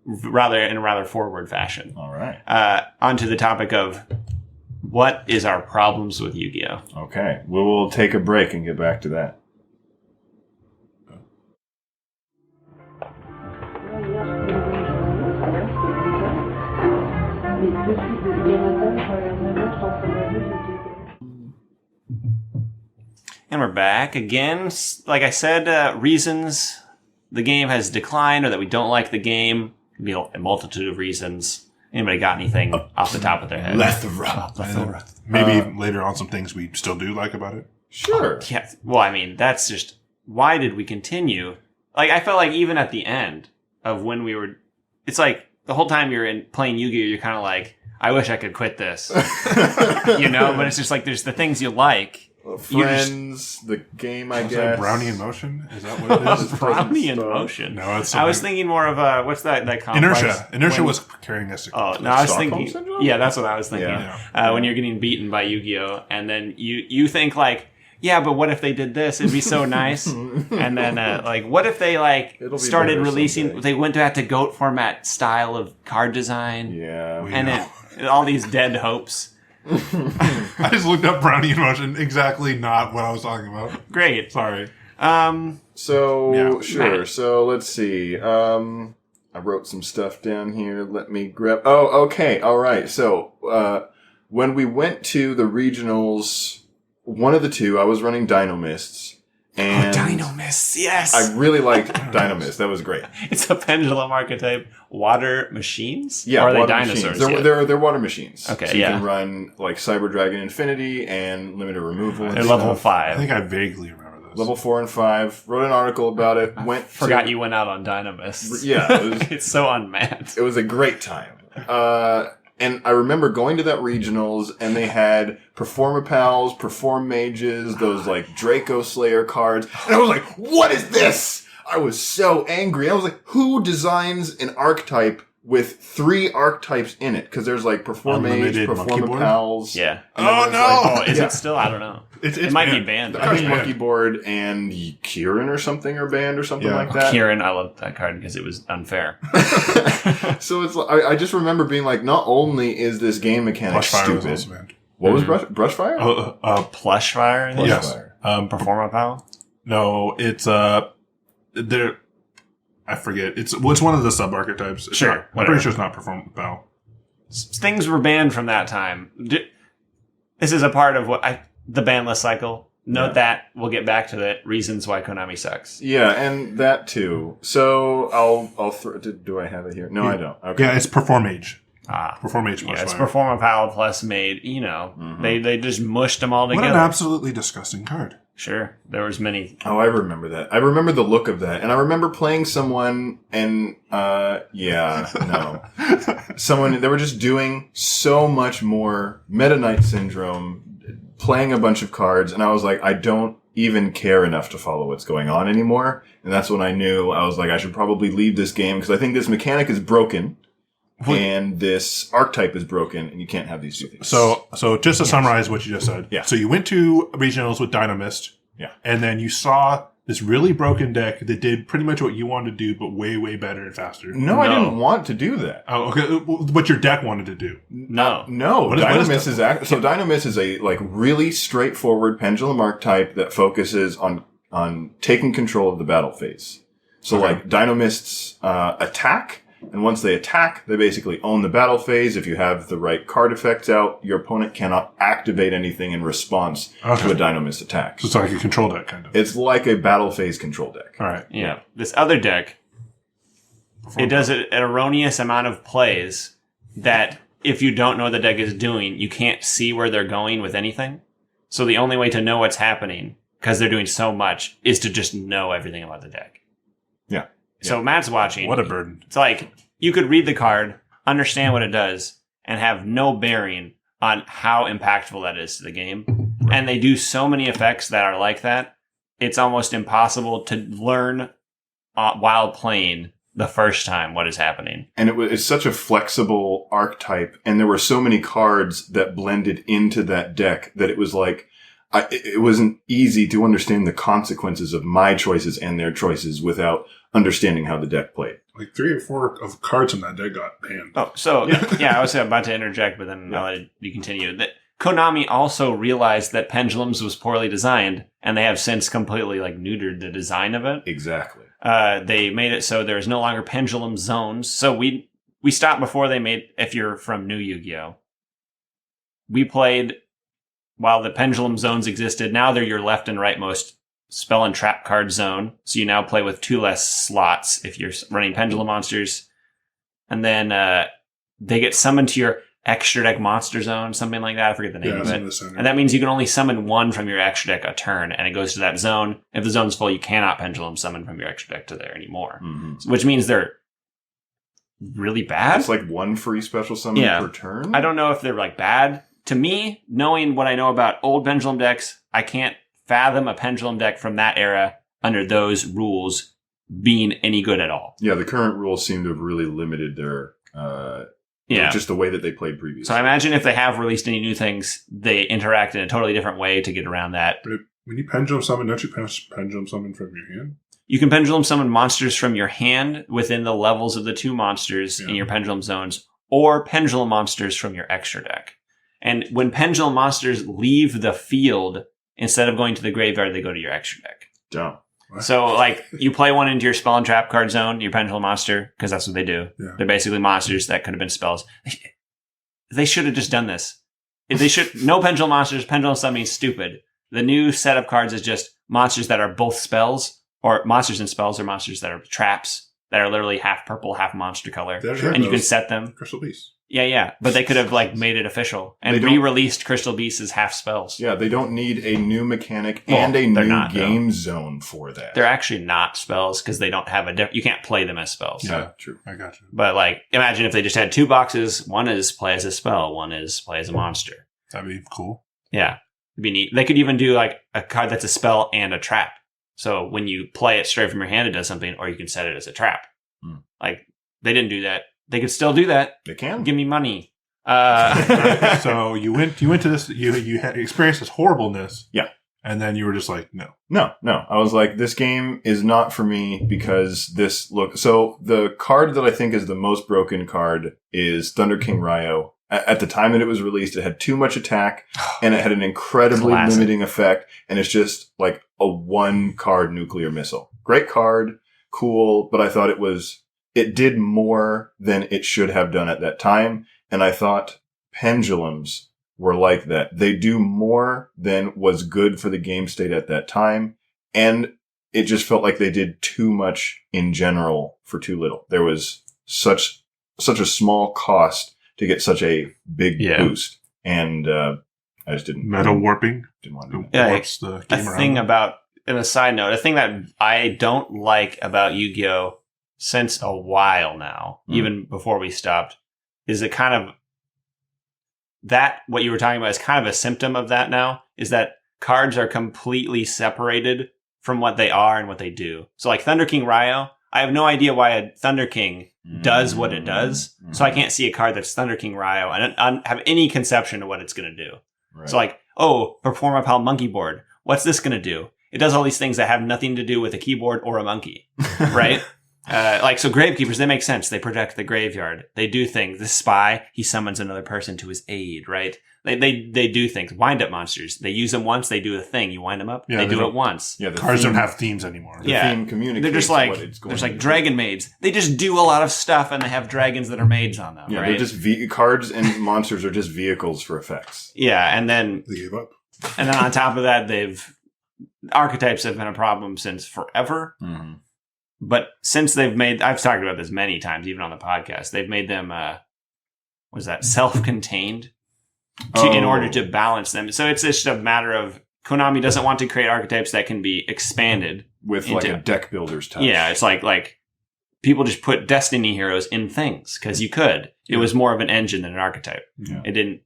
in a rather forward fashion. All right. Onto the topic of what is our problems with Yu-Gi-Oh? Okay, we will take a break and get back to that. And we're back again. Like I said, reasons the game has declined or that we don't like the game. Could be a multitude of reasons. Anybody got anything off the top of their head? Plethora. Maybe later on some things we still do like about it. Sure. Yeah. Well, I mean, that's just why did we continue? Like, I felt like even at the end of when we were, it's like the whole time you're playing Yu-Gi-Oh, you're kind of like, I wish I could quit this, But it's just like there's the things you like. Friends, the game, I guess. That Brownie in Motion? Is that what it is? Brownie in Motion. No, it's I was thinking more of what's that complex? Inertia. Inertia was carrying us. Oh no, I was Stockholm thinking. Syndrome? Yeah, that's what I was thinking. Yeah. When you're getting beaten by Yu-Gi-Oh, and then you think like, yeah, but what if they did this? It'd be so nice. And then like, what if they started releasing? Someday. They went to goat format style of card design. Yeah. And all these dead hopes. I just looked up Brownie in Motion. Exactly not what I was talking about. Great. Sorry. So, sure. Matt. So, let's see. I wrote some stuff down here. Let me grab... Oh, okay. All right. So, when we went to the regionals, one of the two, I was running Dino Mists. And Dino Mists, yes! I really liked Dino Mist. That was great. It's a pendulum archetype. Water machines? Yeah, or are they water dinosaurs? machines. They're water machines. Okay, so you can run like Cyber Dragon Infinity and Limited Removal. And They're level stuff. 5. I think I vaguely remember this. Level 4 and 5. Wrote an article about it. Forgot you went out on Dino Mists. Yeah. It's so unmanned. It was a great time. And I remember going to that regionals, and they had Performa Pals, Perform Mages, those like Draco Slayer cards. And I was like, what is this? I was so angry. I was like, who designs an archetype with 3 archetypes in it? Because there's like Perform Mage, Unlimited Monkey Performa Board? Pals. Yeah. And then Oh, there's, no! like- Is yeah. it still? I don't know. It's It might be banned. I think Yeah. Monkey Board and Kieran or something are banned or something Yeah. like that. Kieran, I love that card because it was unfair. So it's I just remember being like, not only is this game mechanic Plush Fire was stupid. also banned. What was Brushfire? Plush Fire? I think? Yes. Fire. Performa Pal? No, it's there. I forget. It's one of the sub archetypes. Sure, I'm whatever. pretty sure it's not Perform Bow. Things were banned from that time. This is a part of the ban list cycle. Note that. We'll get back to the reasons why Konami sucks. Yeah, and that too. So I'll throw. Do I have it here? No, I don't. Okay. Yeah, it's Perform Age. Ah. Perform Age Plush Yeah, it's Fire. Performa Pal plus made, they just mushed them all What together. an absolutely disgusting card. Sure. There was many. Oh, I remember that. I remember the look of that, and I remember playing someone, and someone. They were just doing so much more Meta Knight Syndrome, playing a bunch of cards, and I was like, I don't even care enough to follow what's going on anymore. And that's when I knew I was like, I should probably leave this game because I think this mechanic is broken. And this archetype is broken, and you can't have these two things. So just to summarize what you just said. Yeah. So you went to regionals with Dynamist. Yeah. And then you saw this really broken deck that did pretty much what you wanted to do, but way, way better and faster. No, I didn't want to do that. Oh, okay. What your deck wanted to do. No. Dynamist is Dynamist is a like really straightforward pendulum archetype that focuses on taking control of the battle phase. So like Dynamists attack. And once they attack, they basically own the battle phase. If you have the right card effects out, your opponent cannot activate anything in response to a Dynamist attack. So it's like a control deck, kind of. It's like a battle phase control deck. All right. Yeah. This other deck, it does an erroneous amount of plays that if you don't know what the deck is doing, you can't see where they're going with anything. So the only way to know what's happening, because they're doing so much, is to just know everything about the deck. Yeah. So Matt's watching. What a burden. It's like you could read the card, understand what it does, and have no bearing on how impactful that is to the game. Right. And they do so many effects that are like that, it's almost impossible to learn while playing the first time what is happening. And it's such a flexible archetype, and there were so many cards that blended into that deck that it was like, it wasn't easy to understand the consequences of my choices and their choices without understanding how the deck played. Like 3 or 4 of cards in that deck got banned. Oh, so yeah, I was about to interject, but then I'll let you continue. That Konami also realized that Pendulums was poorly designed, and they have since completely like neutered the design of it. Exactly. They made it so there's no longer pendulum zones. So we stopped before they made. If you're from New Yu-Gi-Oh, we played while the pendulum zones existed. Now they're your left and rightmost spell and trap card zone. So you now play with 2 less slots if you're running pendulum monsters. And then they get summoned to your extra deck monster zone, something like that. I forget the name of it. And that means you can only summon 1 from your extra deck a turn, and it goes to that zone. If the zone's full, you cannot pendulum summon from your extra deck to there anymore. Mm-hmm. Which means they're really bad. It's like 1 free special summon per turn? I don't know if they're like bad. To me, knowing what I know about old pendulum decks, I can't fathom a pendulum deck from that era under those rules being any good at all. Yeah, the current rules seem to have really limited their just the way that they played previously. So I imagine if they have released any new things, they interact in a totally different way to get around that. But when you pendulum summon, don't you pendulum summon from your hand? You can pendulum summon monsters from your hand within the levels of the 2 monsters in your pendulum zones, or pendulum monsters from your extra deck. And when pendulum monsters leave the field, instead of going to the graveyard, they go to your extra deck. Dumb. So, like, you play one into your spell and trap card zone, your pendulum monster, because that's what they do. Yeah. They're basically monsters that could have been spells. They should have just done this. No pendulum monsters, pendulum summoning is stupid. The new set of cards is just monsters that are both spells, or monsters and spells, or monsters that are traps, that are literally half purple, half monster color. And you can set them. Crystal Beast. Yeah. But they could have like made it official and re-released Crystal Beasts as half spells. Yeah, they don't need a new mechanic and a new game zone for that. They're actually not spells because they don't have you can't play them as spells. Yeah, true. I got you. But like, imagine if they just had 2 boxes. One is play as a spell. One is play as a monster. That'd be cool. Yeah. It'd be neat. They could even do like a card that's a spell and a trap. So when you play it straight from your hand, it does something, or you can set it as a trap. Like, they didn't do that. They could still do that. They can. Give me money. So you went to this, you had experienced this horribleness. Yeah. And then you were just like, no. No. I was like, this game is not for me because so the card that I think is the most broken card is Thunder King Ryo. At the time that it was released, it had too much attack and it had an incredibly limiting effect. And it's just like a 1-card nuclear missile. Great card. Cool. But I thought it did more than it should have done at that time. And I thought pendulums were like that. They do more than was good for the game state at that time. And it just felt like they did too much in general for too little. There was such a small cost to get such a big boost. And I just didn't. Metal warping? Didn't want to do that. Warps the game around. Thing about, in a side note, a thing that I don't like about Yu-Gi-Oh! Since a while now, even before we stopped, is it kind of that, what you were talking about, is kind of a symptom of that now, is that cards are completely separated from what they are and what they do. So like Thunder King Ryo, I have no idea why a Thunder King does what it does. So I can't see a card that's Thunder King Ryo and I have any conception of what it's going to do. Right. So like, perform a pal monkey board. What's this going to do? It does all these things that have nothing to do with a keyboard or a monkey, right? So Gravekeepers, they make sense. They protect the graveyard. They do things. The spy, he summons another person to his aid, right? They do things. Wind-up monsters. They use them once, they do a thing. You wind them up, they do it once. Yeah, the cards don't have themes anymore. The theme communicates. They're just like, there's like dragon maids. They just do a lot of stuff and they have dragons that are maids on them, right? They're just cards and monsters are just vehicles for effects. Yeah, and then... They gave up. And then on top of that, archetypes have been a problem since forever. Mm-hmm. But since I've talked about this many times, even on the podcast, they've made them, self-contained in order to balance them. So it's just a matter of Konami doesn't want to create archetypes that can be expanded with like a deck builder's touch. Yeah, it's like people just put Destiny heroes in things because you could. It was more of an engine than an archetype. Yeah. It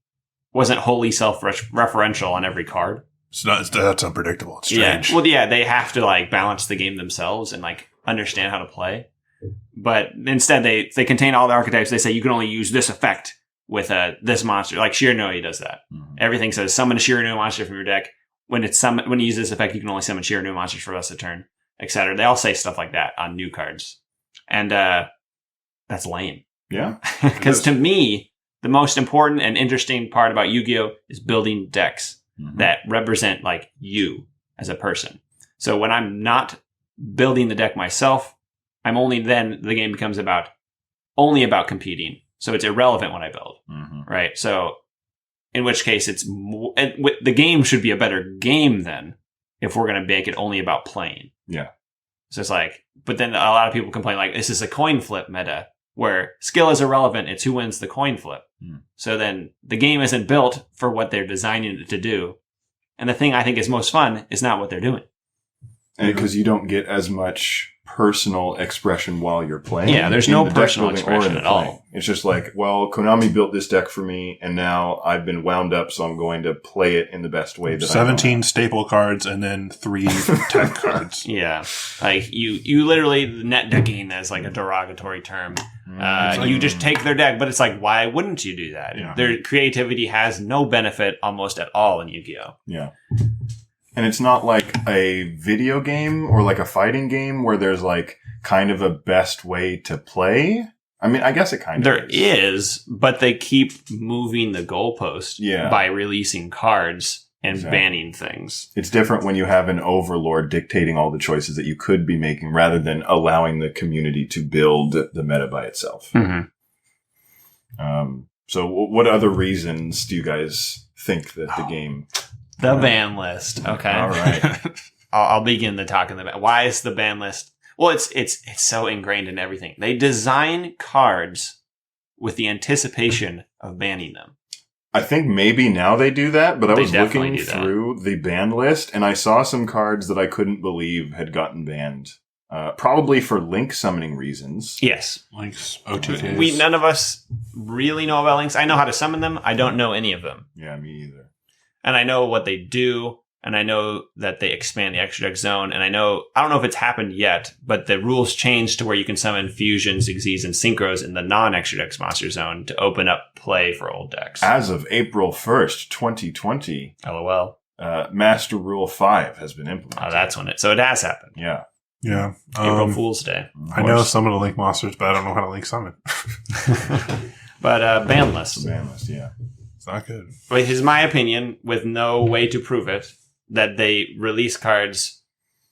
wasn't wholly self-referential on every card. That's unpredictable. It's strange. Yeah. Well, they have to like balance the game themselves and like understand how to play. But instead, they contain all the archetypes. They say you can only use this effect with this monster. Like Shiranui does that. Mm-hmm. Everything says summon a Shiranui monster from your deck. When you use this effect, you can only summon Shiranui monsters for the rest of the turn, etc. They all say stuff like that on new cards, and that's lame. Yeah, because to me, the most important and interesting part about Yu-Gi-Oh is building decks that represent like you as a person. So when I'm not building the deck myself, the game becomes only about competing. So it's irrelevant when I build, right? So in which case the game should be a better game then if we're going to make it only about playing. Yeah. So it's like, but then a lot of people complain like this is a coin flip meta where skill is irrelevant. It's who wins the coin flip. So then the game isn't built for what they're designing it to do. And the thing I think is most fun is not what they're doing. And because you don't get as much personal expression while you're playing. Yeah, there's no personal expression at all. It's just like, well, Konami built this deck for me, and now I've been wound up, so I'm going to play it in the best way that 17 staple cards and then 3 tech cards. Yeah. Like, you literally, net decking as like a derogatory term. You just take their deck, but it's like, why wouldn't you do that? Yeah. Their creativity has no benefit almost at all in Yu-Gi-Oh! Yeah. And it's not like a video game or like a fighting game where there's like kind of a best way to play. I mean, I guess it kind of There is, but they keep moving the goalpost by releasing cards and banning things. It's different when you have an overlord dictating all the choices that you could be making rather than allowing the community to build the meta by itself. Mm-hmm. So what other reasons do you guys think that the game... The ban list. Okay. All right. I'll begin the talk in the ban. Why is the ban list? Well, it's so ingrained in everything. They design cards with the anticipation of banning them. I think maybe now they do that, but I was looking through the ban list and I saw some cards that I couldn't believe had gotten banned. Probably for link summoning reasons. Yes. Links, OTKs. None of us really know about links. I know how to summon them. I don't know any of them. Yeah, me either. And I know what they do, and I know that they expand the extra deck zone, and I don't know if it's happened yet, but the rules changed to where you can summon fusions, Xyzs, and synchros in the non-extra deck monster zone to open up play for old decks. As of April 1st, 2020. LOL. Master Rule 5 has been implemented. Oh, that's when so it has happened. Yeah. Yeah. April Fool's Day. I know some of the link monsters, but I don't know how to link summon. But ban list. The ban list, yeah. Not good. But it is my opinion, with no way to prove it, that they release cards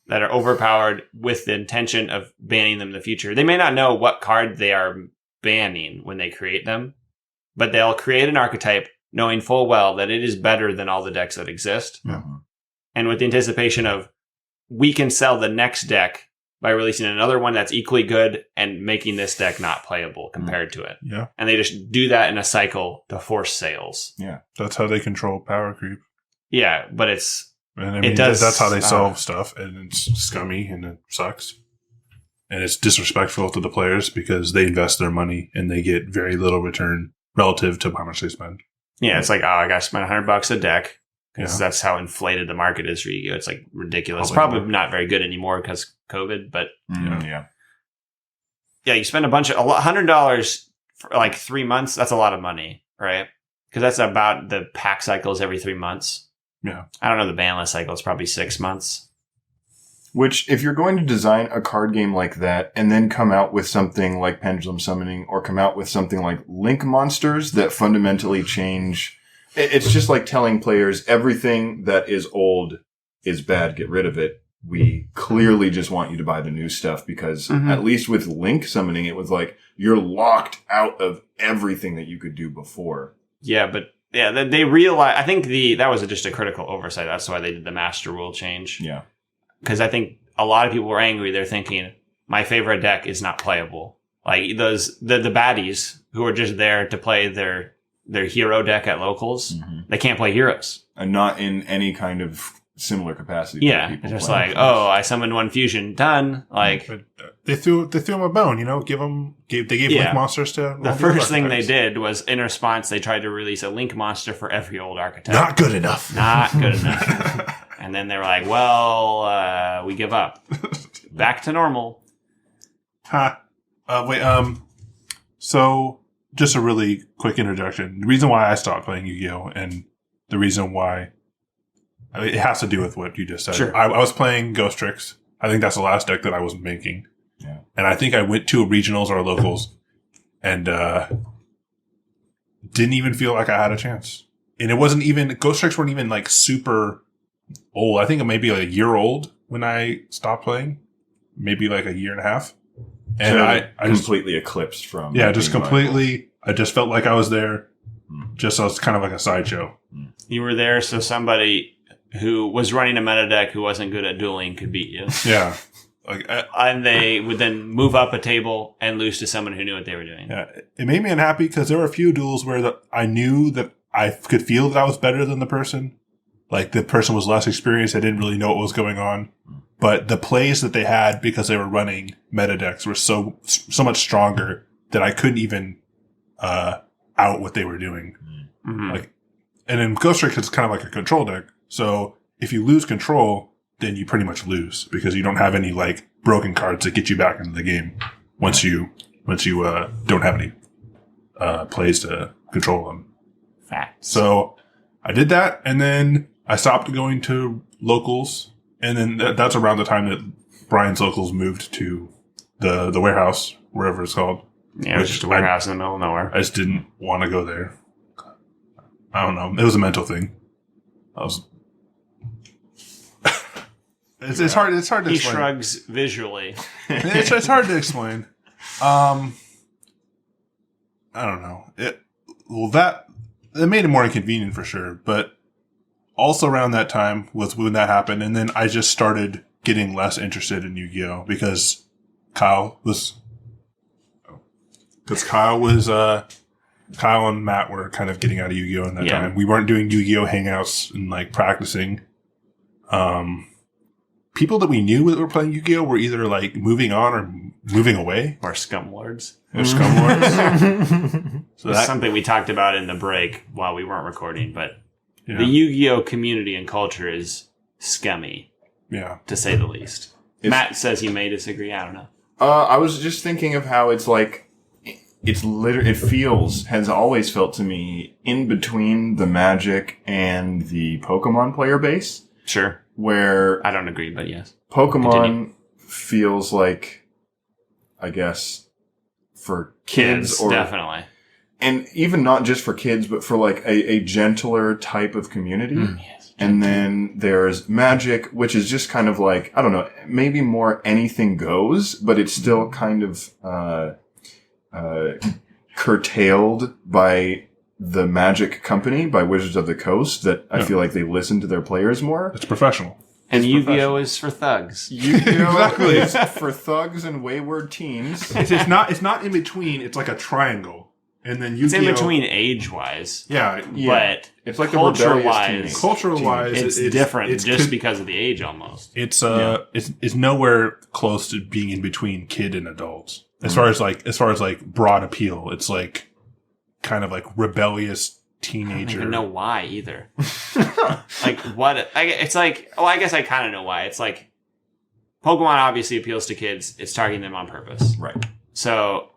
that are overpowered with the intention of banning them in the future. They may not know what card they are banning when they create them, but they'll create an archetype knowing full well that it is better than all the decks that exist. Mm-hmm. And with the anticipation of, we can sell the next deck by releasing another one that's equally good and making this deck not playable compared to it. Yeah. And they just do that in a cycle to force sales. Yeah. That's how they control power creep. Yeah, but it's... And I mean, that's how they solve stuff, and it's scummy, and it sucks. And it's disrespectful to the players because they invest their money, and they get very little return relative to how much they spend. Yeah, it's like, oh, I got to spend $100 a deck because Yeah. that's how inflated the market is for Yu-Gi-Oh. It's like ridiculous. Probably Probably not very good anymore because COVID, but Yeah. yeah, you spend $100 for like 3 months. That's a lot of money, right? Because that's about the pack cycles every 3 months. Yeah. I don't know the ban list cycle. It's probably 6 months. Which, if you're going to design a card game like that and then come out with something like Pendulum Summoning or come out with something like Link Monsters that fundamentally change, it's just like telling players everything that is old is bad, get rid of it. We clearly just want you to buy the new stuff because at least with Link Summoning, it was like you're locked out of everything that you could do before. Yeah, but yeah, they realize. I think that was just a critical oversight. That's why they did the master rule change. Yeah. Because I think a lot of people were angry. They're thinking, my favorite deck is not playable. Like the baddies who are just there to play their hero deck at locals, they can't play heroes. And not in any kind of similar capacity. Yeah, it's just like, oh, I summoned one fusion, done. Like, But they threw him a bone, you know. They gave Yeah. Link monsters to the all first thing they archetypes. did was, in response, they tried to release a Link monster for every old archetype. Not good enough. Not good enough. And then they were like, well, we give up. Back to normal. Ha. So, just a really quick introduction. The reason why I stopped playing Yu-Gi-Oh! And the reason why it has to do with what you just said. Sure. I was playing Ghost Tricks. I think that's the last deck that I was making. Yeah. And I think I went to regionals or locals and didn't even feel like I had a chance. And it wasn't even, Ghost Tricks weren't even like super old. I think it may be like a year old when I stopped playing. Maybe like a year and a half. And So I just completely eclipsed from. yeah, just being completely. I just felt like I was there, just as kind of like a sideshow. You were there so somebody who was running a meta deck who wasn't good at dueling could beat you. Yeah, like And they would then move up a table and lose to someone who knew what they were doing. yeah, it made me unhappy because there were a few duels where I knew that I could feel that I was better than the person. Like the person was less experienced. I didn't really know what was going on, but the plays that they had because they were running meta decks were so much stronger that I couldn't even out what they were doing. Mm-hmm. Like, and in Ghost Trick, it's kind of like a control deck. So if you lose control, then you pretty much lose because you don't have any like broken cards that get you back into the game once you don't have any plays to control them. Facts. So I did that, and then I stopped going to locals, and then that's around the time that Brian's locals moved to the warehouse, wherever it's called. Yeah, it was just a warehouse in the middle of nowhere. I just didn't want to go there. I don't know. It was a mental thing. It's hard. It's hard to He explain. shrugs visually. It's hard to explain. I don't know. That made it more inconvenient for sure. But also around that time was when that happened, and then I just started getting less interested in Yu-Gi-Oh because Kyle and Matt were kind of getting out of Yu-Gi-Oh in that Yeah. time. We weren't doing Yu-Gi-Oh hangouts and like practicing. People that we knew that were playing Yu-Gi-Oh were either like moving on or moving away. Or scumlords. Or scumlords. So That's that, something we talked about in the break while we weren't recording, but yeah. the Yu-Gi-Oh community and culture is scummy, Yeah. to say the least. Matt says he may disagree. I don't know. I was just thinking of how it's like, has always felt to me in between the Magic and the Pokemon player base, Sure. where I don't agree, but yes. Pokemon Continue. feels like, I guess, for kids or definitely. and even not just for kids, but for like a gentler type of community. Yes. And then there's Magic, which is just kind of like, I don't know, maybe more anything goes, but it's still kind of curtailed by the Magic company, by Wizards of the Coast, that I feel like they listen to their players more. It's professional. And Yu-Gi-Oh is for thugs. Yu-Gi-Oh! Exactly. is for thugs and wayward teens. It's not in between. It's like a triangle. And then Yu-Gi-Oh! It's in between age-wise, Yeah. but It's like a rebellious culture-wise, teenage. Cultural-wise, it's different just because of the age almost. It's nowhere close to being in between kid and adults. As far as like broad appeal, it's like kind of like rebellious teenager. I don't even know why either. Like what? It's like, oh, I guess I kind of know why. It's like Pokemon obviously appeals to kids. It's targeting them on purpose. Right. So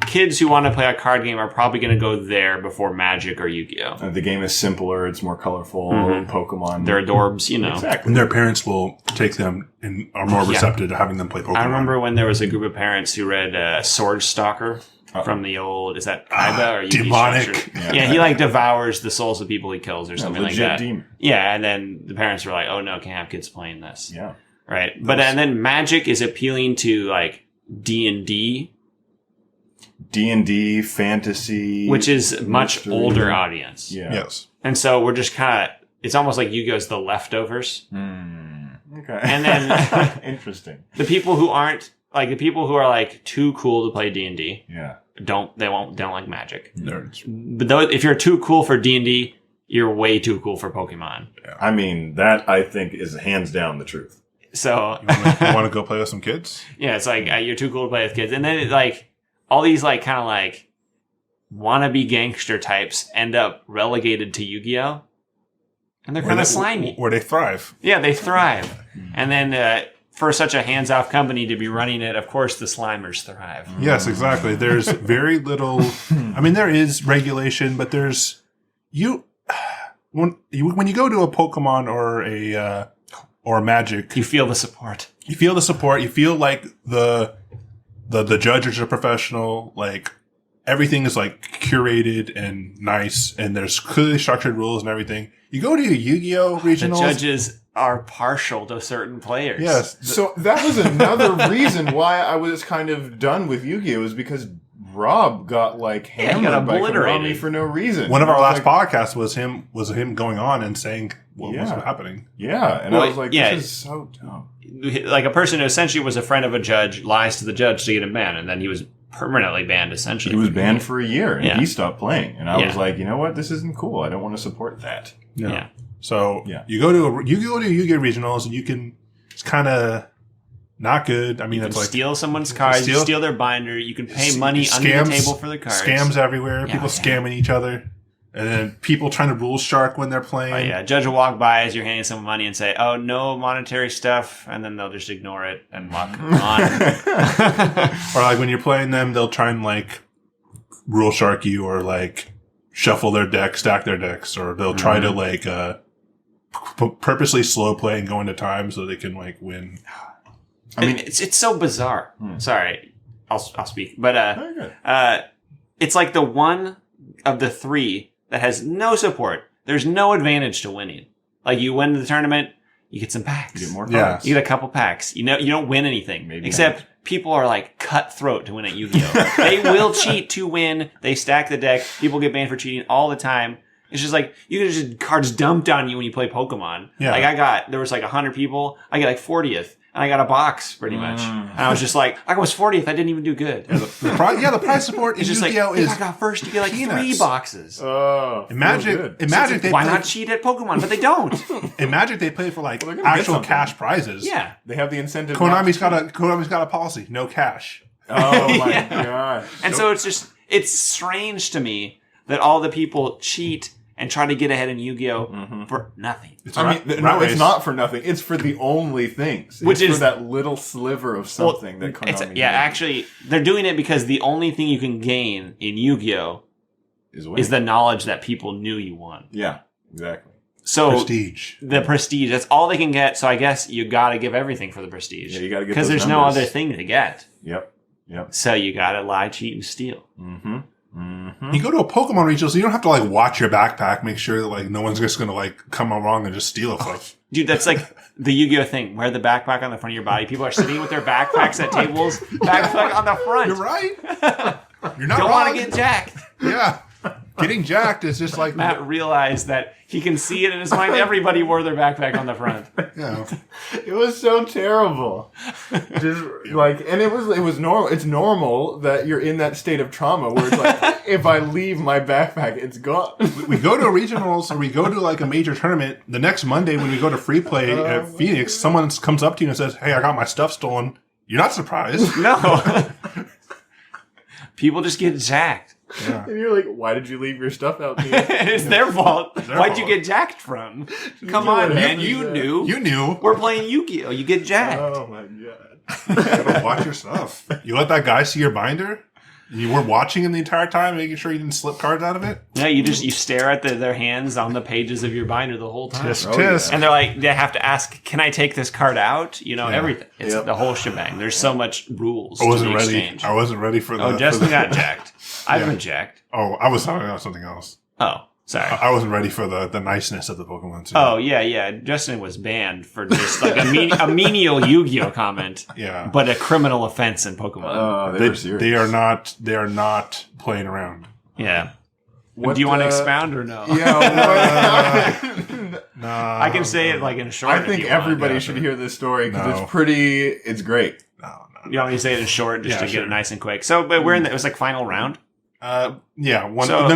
kids who want to play a card game are probably going to go there before Magic or Yu-Gi-Oh. The game is simpler. It's more colorful. Pokemon. They're adorbs, you know. Exactly. And their parents will take them and are more receptive to having them play Pokemon. I remember when there was a group of parents who read Sword Stalker from the old, is that Kaiba or Yu-Gi demonic. Yeah, he like devours the souls of people he kills or something like legit that. demon. Yeah, and then the parents were like, oh no, can't have kids playing this. Yeah. Right. But and then Magic is appealing to like D&D, D&D, fantasy. which is a much mystery. older audience. Yeah. Yes. And so we're just kind of, it's almost like Yu-Gi-Oh's the leftovers. Okay. And then Interesting. the people who aren't, like the people who are like too cool to play D&D, Yeah. don't like Magic. Nerds. But though, if you're too cool for D&D, you're way too cool for Pokemon. I mean, that I think is hands down the truth. So, You want to go play with some kids? yeah, it's like, you're too cool to play with kids. And then it, like, all these like kind of like wannabe gangster types end up relegated to Yu-Gi-Oh! And they're kind of slimy. Where they thrive. Yeah, they thrive. And then for such a hands-off company to be running it, of course the Slimers thrive. Yes, exactly. There's very little. I mean, there is regulation, but there's when you go to a Pokemon or a Magic, You feel the support. you feel the support. You feel like the judges are professional. Like everything is like curated and nice, and there's clearly structured rules and everything. You go to Yu-Gi-Oh! The regionals. judges are partial to certain players. Yes. So that was another reason why I was kind of done with Yu-Gi-Oh! Is because Rob got like he hammered got by obliterated. Konami for no reason. One of our I was last like, podcasts was him going on and saying what was happening. Yeah, and Well, I was like, yeah. this is so dumb. Like a person who essentially was a friend of a judge lies to the judge to get him banned, and then he was permanently banned essentially. He was banned for a year, and Yeah. he stopped playing. And I Yeah. was like, you know what? This isn't cool. I don't want to support that. Yeah. So Yeah. you go to Yu-Gi-Oh! Regionals and you can. It's kind of not good. I mean, You it's can like steal someone's cards, you steal- steal their binder, you can pay money under the table for their cards. Scams everywhere. Yeah, People yeah. scamming each other, and then people trying to rule shark when they're playing. Oh, yeah. Judge will walk by as you're handing someone money and say, oh, no monetary stuff, and then they'll just ignore it and walk on. Or like when you're playing them, they'll try and like rule shark you, or like shuffle their deck, stack their decks, or they'll try to like purposely slow play and go into time so they can like win. I mean, it's so bizarre. Sorry, I'll speak. But Very good. it's like the one of the three that has no support. There's no advantage to winning. Like you win the tournament, you get some packs. You get more Yeah. cards. You get a couple packs. You know, you don't win anything. Maybe Except people are like cutthroat to win at Yu-Gi-Oh! They will cheat to win. They stack the deck. People get banned for cheating all the time. It's just like, you get just cards dumped on you when you play Pokemon. Yeah. Like there was like 100 people. I get like 40th. And I got a box pretty much. And I was just like, I was 40th. I didn't even do good. The prize support in It's just like, Yu-Gi-Oh! if is I got first, you get like 3 peanuts. boxes. Oh, in Magic. good. In Magic, they Why play, not cheat at Pokemon? But they don't. in Magic they play for like Well, they're gonna get actual something. cash prizes. Yeah. They have the incentive. Konami's got a policy, no cash. Oh my Yeah. god! And so it's strange to me that all the people cheat and try to get ahead in Yu-Gi-Oh! For nothing. It's I a mean, rat no, race. it's not for nothing. It's for the only things. Which It's is- for that little sliver of something that Konami. Yeah, made. actually, they're doing it because the only thing you can gain in Yu-Gi-Oh! is winning. is the knowledge that people knew you won. Yeah, exactly. So prestige. the prestige, that's all they can get. So I guess you got to give everything for the prestige. Yeah, you gotta get because those there's no numbers. other thing to get. Yep. So you got to lie, cheat, and steal. You go to a Pokemon regional, so you don't have to like watch your backpack, make sure that like no one's just gonna like come along and just steal it. Like, Dude, that's like the Yu-Gi-Oh thing. Wear the backpack on the front of your body. People are sitting with their backpacks at tables. Backpack on the front. you're right. You're not Don't wrong. want to get jacked. Yeah, getting jacked is just like Matt realized that he can see it in his mind. Everybody wore their backpack on the front. Yeah. It was so terrible. Just like, and it was normal. It's normal that you're in that state of trauma where it's like, if I leave my backpack, it's gone. We go to a regionals or we go to like a major tournament. The next Monday when we go to free play at Phoenix, someone comes up to you and says, "Hey, I got my stuff stolen." You're not surprised. No. People just get jacked. Yeah. And you're like, why did you leave your stuff out here? It's their fault. their Why'd you fault. get jacked from? Come You on, were man. happy You that- knew. You knew. We're playing Yu-Gi-Oh! You get jacked. Oh my god. You gotta watch your stuff. You let that guy see your binder? You were watching him the entire time, making sure you didn't slip cards out of it? Yeah, you stare at their hands on the pages of your binder the whole time. Tisk, Oh, tisk. yeah. And they're like, they have to ask, can I take this card out? You know, Yeah. everything. It's Yep. the whole shebang. There's so much rules I wasn't to the ready. exchange. I wasn't ready for the. Oh, for Justin the- got jacked. I've Yeah. been jacked. Oh, I was talking about something else. Oh, sorry. I wasn't ready for the niceness of the Pokemon too. Oh, yeah. Justin was banned for just like a menial Yu-Gi-Oh comment, yeah. but a criminal offense in Pokemon. They were serious. They are not. They are not playing around. Yeah. What, Do you want to uh, expound or no? Yeah, what? Nah, I can say it like in short. I if think you want. everybody Yeah, should sure. hear this story because No. it's great. No. You want me to say it in short just Yeah, to get sure. it nice and quick? So, but we're in it was like final round. Yeah. One. So-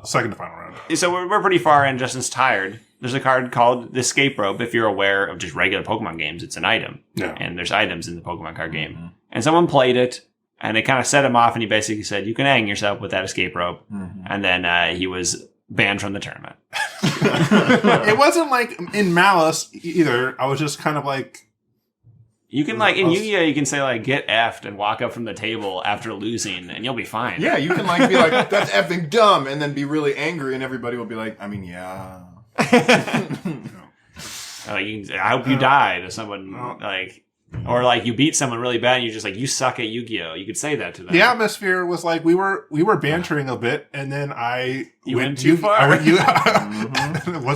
Second to final round. So we're pretty far in. Justin's tired. There's a card called the Escape Rope. If you're aware of just regular Pokemon games, it's an item. Yeah. And there's items in the Pokemon card game. And someone played it, and it kind of set him off, and he basically said, you can hang yourself with that escape rope. And then he was banned from the tournament. It wasn't like in malice either. I was just kind of like, You can, like, in Yu-Gi-Oh! You can say, like, get effed and walk up from the table after losing, and you'll be fine. Yeah, you can like be like, that's effing dumb, and then be really angry, and everybody will be like, I mean, yeah. Like, I hope you die to someone, like... Or, like, you beat someone really bad, and you're just like, you suck at Yu-Gi-Oh! You could say that to them. the atmosphere was like we were bantering a bit, and then You went too far? I went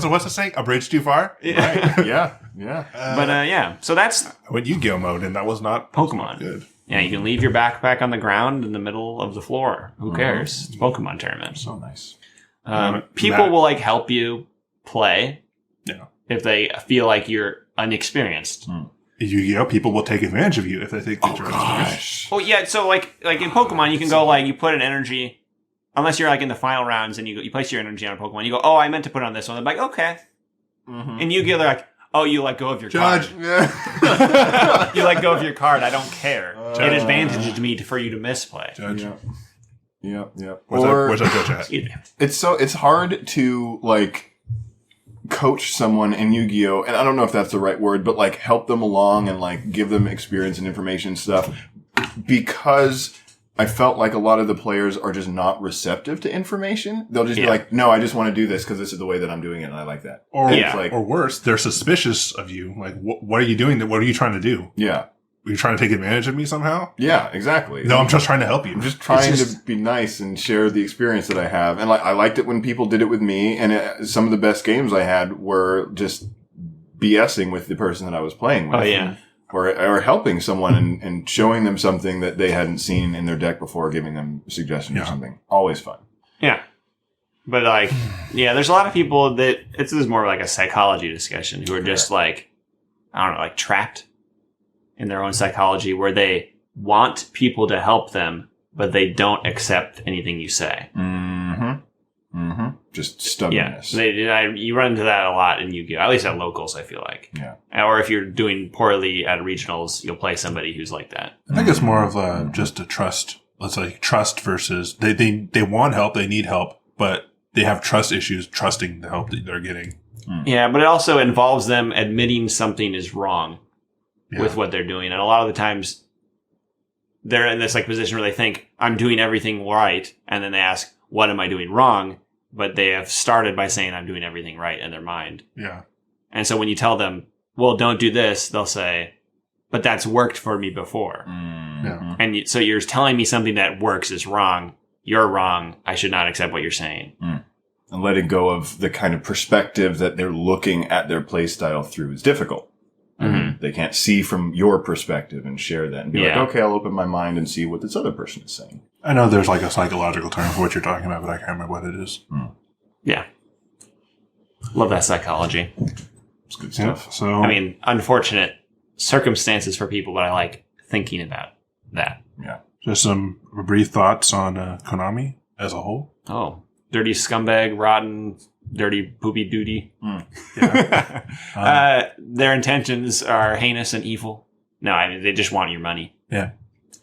what's the saying? A bridge too far. Yeah. Yeah. But, yeah. So that's I went Yu-Gi-Oh mode, and that was not Pokemon. good. Yeah, you can leave your backpack on the ground in the middle of the floor. Who cares? It's a Pokemon tournament. So nice. People will like help you play Yeah. if they feel like you're unexperienced. Yu-Gi-Oh, people will take advantage of you if they think that you're Gosh. Oh yeah, so like in Pokemon, you can go like you put an energy, unless you're like in the final rounds and you place your energy on a Pokemon. You go, oh, I meant to put it on this one. They're like, okay. And Yu-Gi-Oh, they're like, oh, you let go of your Judge. card. Yeah. You let go of your card. I don't care. Judge. It advantages me for you to misplay. Judge. Yeah. Where's that judge at? Excuse me. It's hard to like coach someone in Yu-Gi-Oh, and I don't know if that's the right word, but like help them along and like give them experience and information and stuff, because I felt like a lot of the players are just not receptive to information. They'll just be Yeah. like, no, I just want to do this because this is the way that I'm doing it and I like that. Or And Yeah. it's like, or worse, they're suspicious of you. Like, what are you doing? What are you trying to do? yeah, Are you trying to take advantage of me somehow? yeah, exactly. No, I'm just trying to help you. I'm just trying It's just- to be nice and share the experience that I have. And like, I liked it when people did it with me. And some of the best games I had were just BSing with the person that I was playing with. Oh yeah. Or helping someone and showing them something that they hadn't seen in their deck before, giving them suggestions or Yeah. something. Always fun. Yeah. But like, yeah, there's a lot of people that this is more like a psychology discussion who are just like, I don't know, like trapped in their own psychology where they want people to help them, but they don't accept anything you say. Just Yeah. stubbornness. You run into that a lot in Yu-Gi-Oh! At least at locals, I feel like. Yeah. Or if you're doing poorly at regionals, you'll play somebody who's like that. I think it's more of just a trust. Let's say trust versus they want help, they need help, but they have trust issues trusting the help that they're getting. Yeah, but it also involves them admitting something is wrong Yeah. with what they're doing. And a lot of the times they're in this like position where they think I'm doing everything right. And then they ask, what am I doing wrong? But they have started by saying I'm doing everything right in their mind. Yeah. And so when you tell them, well, don't do this, they'll say, but that's worked for me before. Yeah. And so you're telling me something that works is wrong. You're wrong. I should not accept what you're saying. And letting go of the kind of perspective that they're looking at their play style through is difficult. Mhm. They can't see from your perspective and share that and be Yeah. like, okay, I'll open my mind and see what this other person is saying. I know there's like a psychological term for what you're talking about, but I can't remember what it is. Yeah. Love that psychology. It's good Yeah. stuff. So I mean, unfortunate circumstances for people, but I like thinking about that. Yeah. just some brief thoughts on Konami as a whole. Oh, dirty scumbag, rotten, dirty poopy duty. Yeah. Their intentions are heinous and evil. No, I mean, they just want your money. Yeah.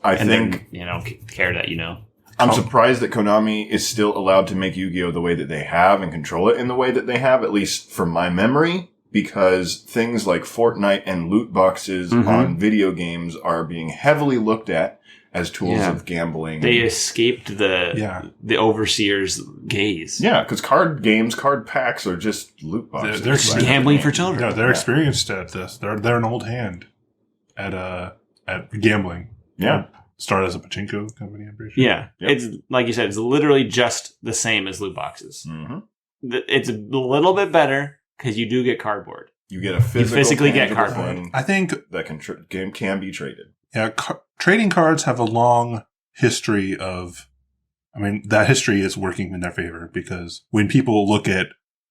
I And think then, you know, care that you know. I'm surprised that Konami is still allowed to make Yu-Gi-Oh the way that they have and control it in the way that they have, at least from my memory, because things like Fortnite and loot boxes on video games are being heavily looked at as tools of gambling. They escaped the overseer's gaze. Yeah, because card games, card packs are just loot boxes. They're gambling for children. No, they're experienced at this. They're an old hand at gambling. Yeah. Started as a pachinko company, I'm pretty sure. Yeah. Yep. It's, like you said, it's literally just the same as loot boxes. Mm-hmm. It's a little bit better because you do get cardboard. You get a physically get cardboard. I think that can be traded. Yeah, trading cards have a long history of... I mean, that history is working in their favor because when people look at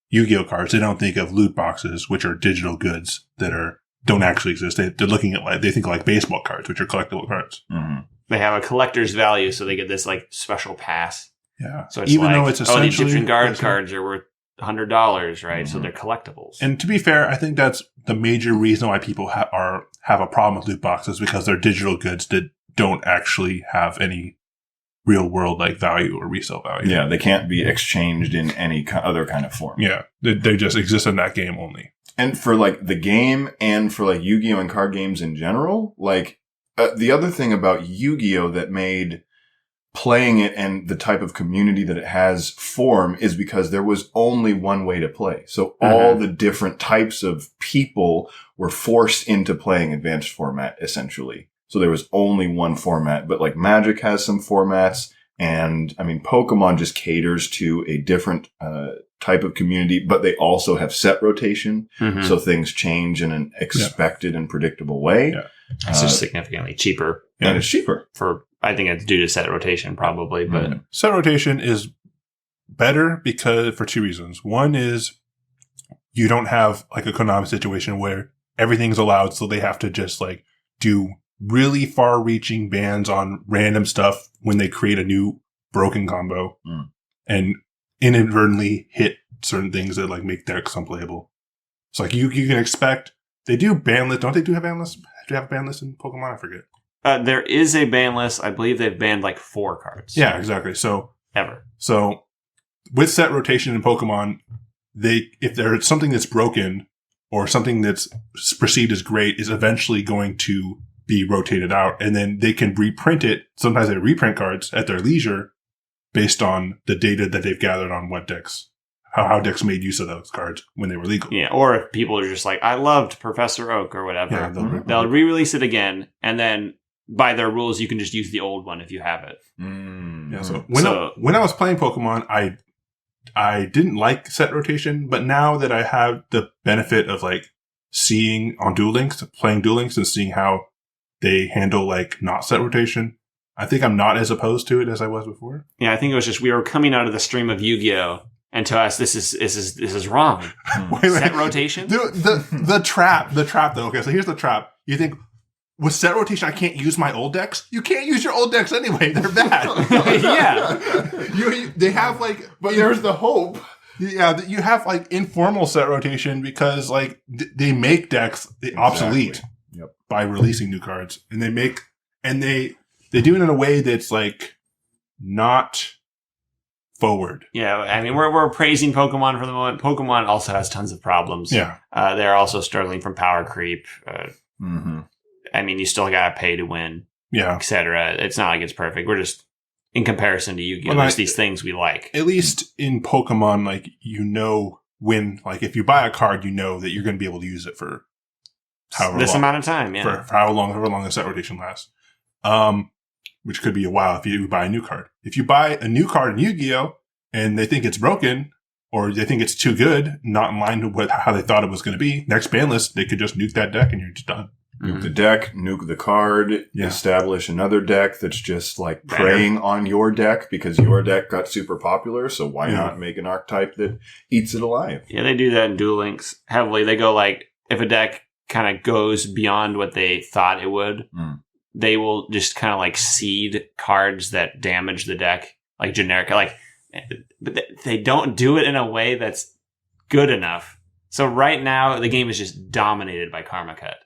Yu-Gi-Oh cards, they don't think of loot boxes, which are digital goods that don't actually exist. They're looking at they think like baseball cards, which are collectible cards. Mm-hmm. They have a collector's value, so they get this like special pass. Yeah, so it's even though it's essentially the Egyptian guard cards are worth $100, right? Mm-hmm. So they're collectibles. And to be fair, I think that's the major reason why people have a problem with loot boxes because they're digital goods that don't actually have any real world like value or resale value. Yeah, they can't be exchanged in any other kind of form. Yeah, they just exist in that game only. And for like the game and for like Yu-Gi-Oh and card games in general, like the other thing about Yu-Gi-Oh that made playing it and the type of community that it has form is because there was only one way to play. So all the different types of people were forced into playing advanced format, essentially. So there was only one format, but like Magic has some formats. And I mean, Pokemon just caters to a different, type of community, but they also have set rotation. Mm-hmm. So things change in an expected and predictable way. Yeah. It's just significantly cheaper. And it's cheaper I think it's due to set rotation probably, but set rotation is better because for two reasons. One is you don't have like a Konami situation where everything's allowed. So they have to just like do really far reaching bans on random stuff when they create a new broken combo and inadvertently hit certain things that like make decks unplayable. So like you can expect they do ban list. Don't they have ban lists? Do you have a ban list in Pokemon? I forget. There is a ban list. I believe they've banned like 4 cards. Yeah, exactly. So with set rotation in Pokemon, if there's something that's broken or something that's perceived as great is eventually going to be rotated out, and then they can reprint it. Sometimes they reprint cards at their leisure based on the data that they've gathered on what decks, how decks made use of those cards when they were legal. Yeah, or if people are just like, I loved Professor Oak or whatever, they'll re-release it again, and then by their rules, you can just use the old one if you have it. Yeah. So when I was playing Pokemon, I didn't like set rotation, but now that I have the benefit of like seeing on Duel Links, playing Duel Links, and seeing how they handle like not set rotation, I think I'm not as opposed to it as I was before. Yeah, I think it was just we were coming out of the stream of Yu-Gi-Oh, and to us this is wrong. Set rotation. The trap though. Okay, so here's the trap. You think with set rotation I can't use my old decks? You can't use your old decks anyway. They're bad. Yeah. They have like, but there's the hope. Yeah, you have like informal set rotation because like they make decks obsolete by releasing new cards, and they do it in a way that's like not forward. Yeah, I mean we're praising Pokemon for the moment. Pokemon also has tons of problems. Yeah, they're also struggling from power creep. I mean, you still gotta pay to win. Yeah, etc. It's not like it's perfect. We're just in comparison to Yu-Gi-Oh, there's these things we like. At least in Pokemon, like when like if you buy a card, you know that you're going to be able to use it for amount of time. Yeah, for however long the set rotation lasts. Which could be a while if you buy a new card. If you buy a new card in Yu-Gi-Oh and they think it's broken or they think it's too good, not in line with how they thought it was going to be, next ban list, they could just nuke that deck and you're just done. Nuke the deck, nuke the card, establish another deck that's just like preying on your deck because your deck got super popular. So why not make an archetype that eats it alive? Yeah, they do that in Duel Links heavily. They go like, if a deck kind of goes beyond what they thought it would, they will just kind of like seed cards that damage the deck, like generic, but they don't do it in a way that's good enough. So right now the game is just dominated by Karma Cut.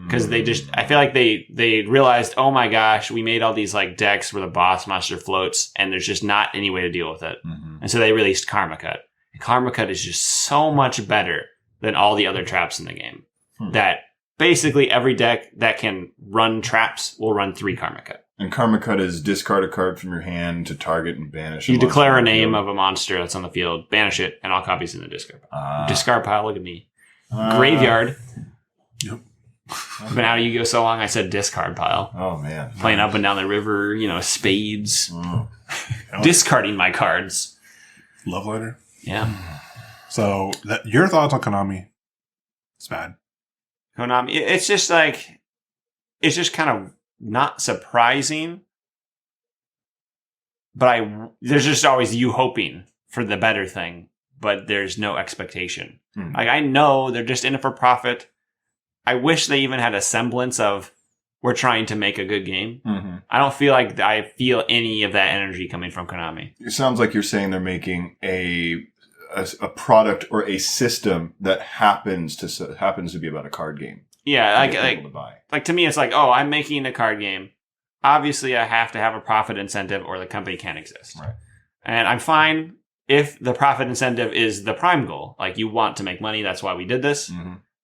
because I feel like they realized, oh my gosh, we made all these like decks where the boss monster floats, and there's just not any way to deal with it, and so they released Karma Cut. And Karma Cut is just so much better than all the other traps in the game. That basically every deck that can run traps will run 3 Karma Cut. And Karma Cut is discard a card from your hand to target and banish. You declare a name of a monster that's on the field, banish it, and all copies in the discard pile. Discard pile, look at me. Graveyard. Yep. I've been out of Yu-Gi-Oh so long, I said discard pile. Oh, man. Playing up and down the river, spades. Discarding my cards. Love letter. Yeah. So, your thoughts on Konami? It's bad. Konami, it's just like, it's just kind of not surprising, but there's just always you hoping for the better thing, but there's no expectation. Like, I know they're just in it for profit. I wish they even had a semblance of, we're trying to make a good game. I don't feel like I feel any of that energy coming from Konami. It sounds like you're saying they're making a product or a system that happens to be about a card game. Yeah, like to me, it's like, oh, I'm making a card game. Obviously, I have to have a profit incentive, or the company can't exist. Right. And I'm fine if the profit incentive is the prime goal. Like, you want to make money, that's why we did this.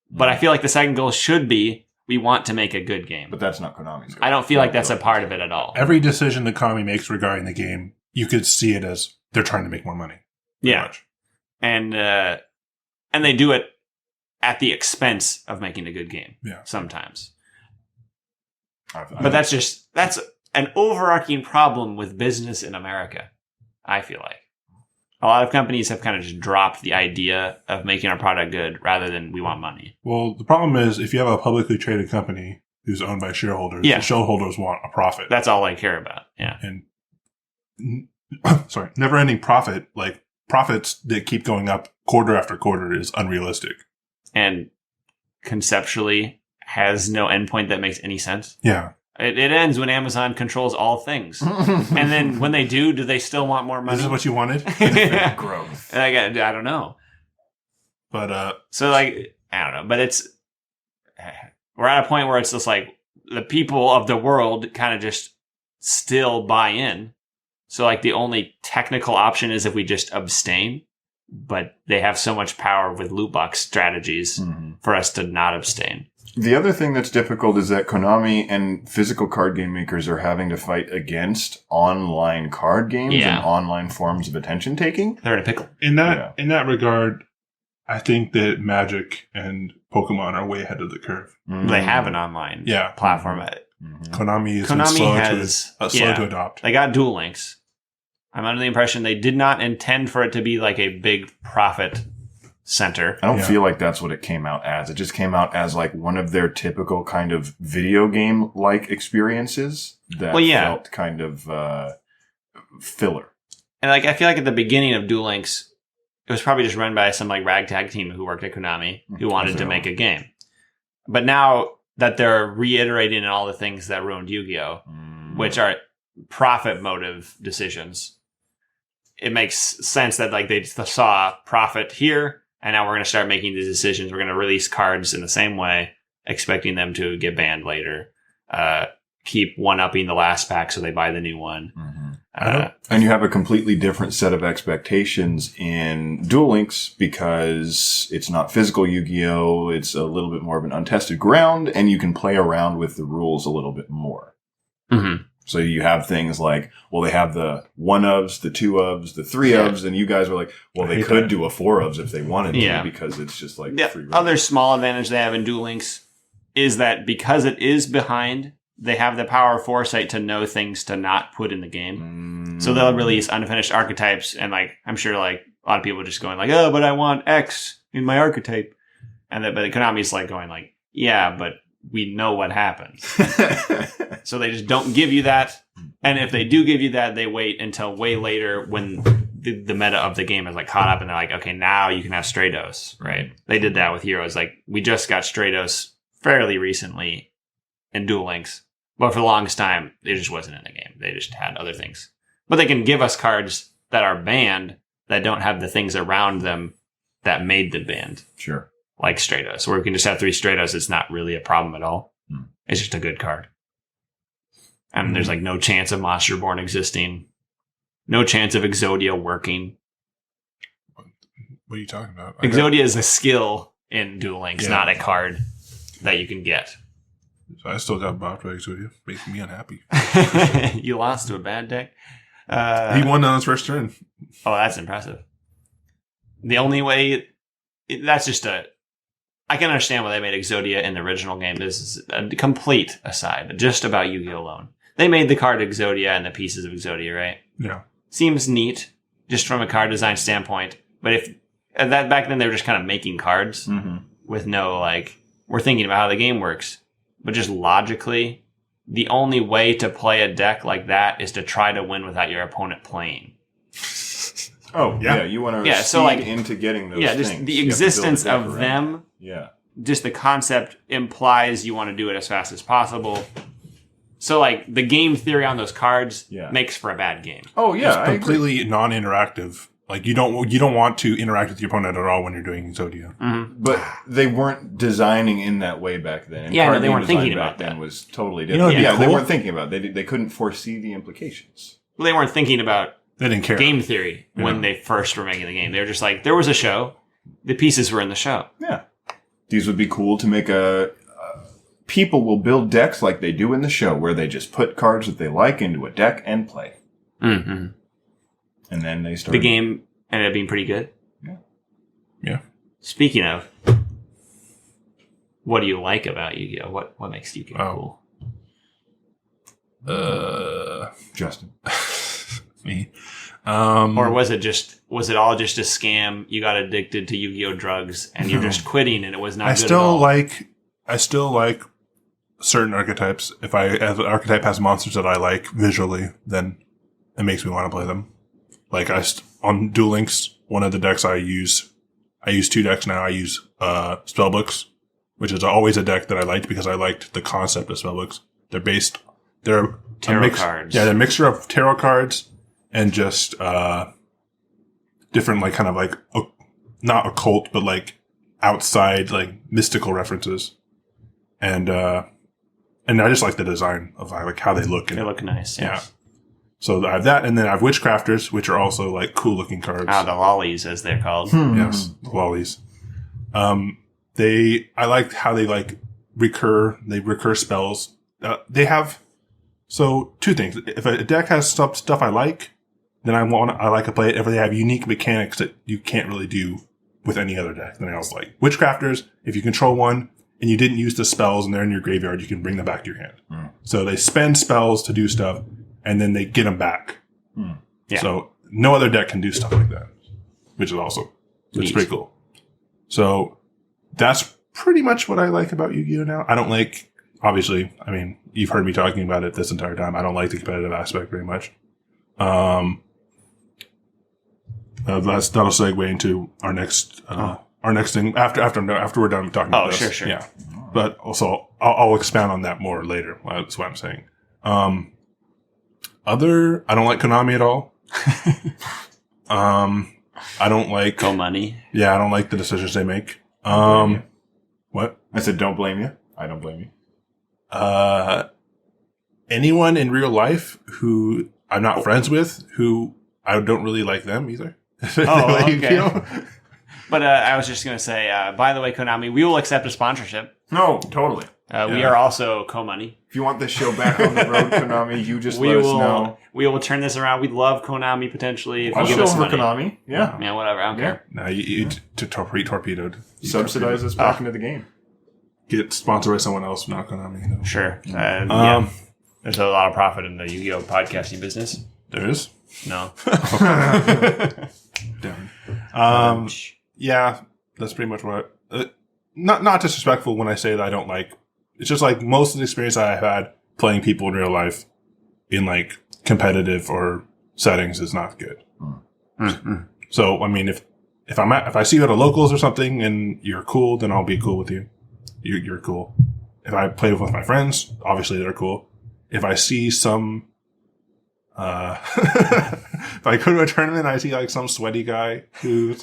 But I feel like the second goal should be, we want to make a good game. But that's not Konami's goal. I don't feel like that's a part of it at all. Every decision that Konami makes regarding the game, you could see it as they're trying to make more money. Yeah. Much. And they do it at the expense of making a good game. Yeah. Sometimes. But that's an overarching problem with business in America, I feel like. A lot of companies have kind of just dropped the idea of making our product good rather than we want money. Well, the problem is, if you have a publicly traded company who's owned by shareholders, the shareholders want a profit. That's all I care about. Yeah. And never ending profit, like profits that keep going up quarter after quarter, is unrealistic. And conceptually has no endpoint that makes any sense. Yeah. It ends when Amazon controls all things. And then when they do they still want more money? This is what you wanted? Growth. And I don't know. But, so like, I don't know, but we're at a point where it's just like the people of the world kind of just still buy in. So like the only technical option is if we just abstain, but they have so much power with loot box strategies for us to not abstain. The other thing that's difficult is that Konami and physical card game makers are having to fight against online card games and online forms of attention taking. They're in a pickle. In that regard, I think that Magic and Pokemon are way ahead of the curve. They have an online platform. Konami is slow to adopt. They got Duel Links. I'm under the impression they did not intend for it to be like a big profit center. I don't feel like that's what it came out as. It just came out as like one of their typical kind of video game like experiences that felt kind of filler. And like, I feel like at the beginning of Duel Links, it was probably just run by some like ragtag team who worked at Konami who wanted to make a game. But now that they're reiterating all the things that ruined Yu-Gi-Oh, which are profit motive decisions, it makes sense that like they saw profit here. And now we're going to start making these decisions. We're going to release cards in the same way, expecting them to get banned later. Keep one-upping the last pack so they buy the new one. And you have a completely different set of expectations in Duel Links because it's not physical Yu-Gi-Oh! It's a little bit more of an untested ground, and you can play around with the rules a little bit more. So you have things like, well, they have the 1-ofs, the 2-ofs, the 3-ofs, and you guys were like, well, they could do a 4-ofs if they wanted to because it's just like free. The other small advantage they have in Duel Links is that because it is behind, they have the power of foresight to know things to not put in the game. So they'll release unfinished archetypes, and like I'm sure like a lot of people are just going like, oh, but I want X in my archetype. But Konami's like going like, yeah, but we know what happens. So they just don't give you that. And if they do give you that, they wait until way later when the meta of the game is like caught up and they're like, okay, now you can have Stratos, right? They did that with Heroes. Like, we just got Stratos fairly recently in Duel Links. But for the longest time, it just wasn't in the game. They just had other things. But they can give us cards that are banned that don't have the things around them that made them banned. Sure. Like Stratos, where we can just have 3 Stratos. It's not really a problem at all. is just a good card. And there's like no chance of Monsterborn existing. No chance of Yugioh working. What are you talking about? Yugioh is a skill in Duel Links, not a card that you can get. I still got bought by Exodia. Making me unhappy. You lost to a bad deck? He won on his first turn. Oh, that's impressive. The only way... That's just a... I can understand why they made Exodia in the original game. This is a complete aside, just about Yu-Gi-Oh! Alone. They made the card Exodia and the pieces of Exodia, right? Yeah. Seems neat, just from a card design standpoint. But if that back then they were just kind of making cards with no, like, we're thinking about how the game works. But just logically, the only way to play a deck like that is to try to win without your opponent playing. Oh, yeah. You want to so like into getting those just things. the existence of them. Yeah. Just the concept implies you want to do it as fast as possible. So, like, the game theory on those cards makes for a bad game. Oh, yeah. It's completely non-interactive. Like, you don't want to interact with your opponent at all when you're doing Exodia. But they weren't designing in that way back then. And no, they weren't thinking about that. Was totally different. They weren't thinking about it. They couldn't foresee the implications. Well, they weren't thinking about They didn't care. game theory when they first were making the game. They were just like, there was a show. The pieces were in the show. Yeah. These would be cool to make people will build decks like they do in the show, where they just put cards that they like into a deck and play. Mm-hmm. And then they started. The game ended up being pretty good. Yeah. Speaking of, what do you like about Yu-Gi-Oh? What makes Yu-Gi-Oh cool? Justin. Me. Mm-hmm. Or was it all just a scam? You got addicted to Yu-Gi-Oh drugs and you're just quitting, and it was not good at all? I still like certain archetypes. If an archetype has monsters that I like visually, then it makes me want to play them. Like on Duel Links, one of the decks I use 2 decks now. I use spellbooks, which is always a deck that I liked because I liked the concept of spellbooks. They're tarot cards. Yeah, they're a mixture of tarot cards and just different, like, kind of like not occult, but like outside, like mystical references. And I just like the design of like how they look. They look nice. Yes. Yeah. So I have that, and then I have Witchcrafters, which are also like cool looking cards. Ah, the lollies, as they're called. Yes, the lollies. I like how they like recur spells. They have, so 2 things. If a deck has stuff I like, then I like to play it if they have unique mechanics that you can't really do with any other deck. Then I also like Witchcrafters. If you control one and you didn't use the spells and they're in your graveyard, you can bring them back to your hand. So they spend spells to do stuff, and then they get them back. Yeah. So no other deck can do stuff like that, which is awesome. It's pretty cool. So that's pretty much what I like about Yu-Gi-Oh! Now. I don't like, obviously, I mean, you've heard me talking about it this entire time. I don't like the competitive aspect very much. That'll segue into our next thing after we're done talking about this. Sure. Yeah. But also, I'll expand on that more later. That's what I'm saying. I don't like Konami at all. I don't like Money. Yeah, I don't like the decisions they make. What? I said, don't blame you. I don't blame you. Anyone in real life who I'm not friends with, who I don't really like them either. Oh, okay. But I was just going to say, by the way, Konami, we will accept a sponsorship. No, totally. We are also Co-Money. If you want this show back on the road, Konami, you just let us know. We will turn this around. We'd love Konami potentially. If I'll you give show us over money. Konami. Yeah. Yeah, whatever. I don't care. No, you torpedoed. Subsidize us back into the game. Get sponsored by someone else, not Konami. No. Sure. Yeah. There's a lot of profit in the Yu-Gi-Oh! Podcasting business. There is? No. Damn. Yeah, that's pretty much what. Not disrespectful when I say that I don't like. It's just like most of the experience I've had playing people in real life in like competitive or settings is not good. Mm-hmm. So I mean, if I see you at a locals or something and you're cool, then I'll be cool with you. You're cool. If I play with my friends, obviously they're cool. If I see some, if I go to a tournament, I see like some sweaty guy who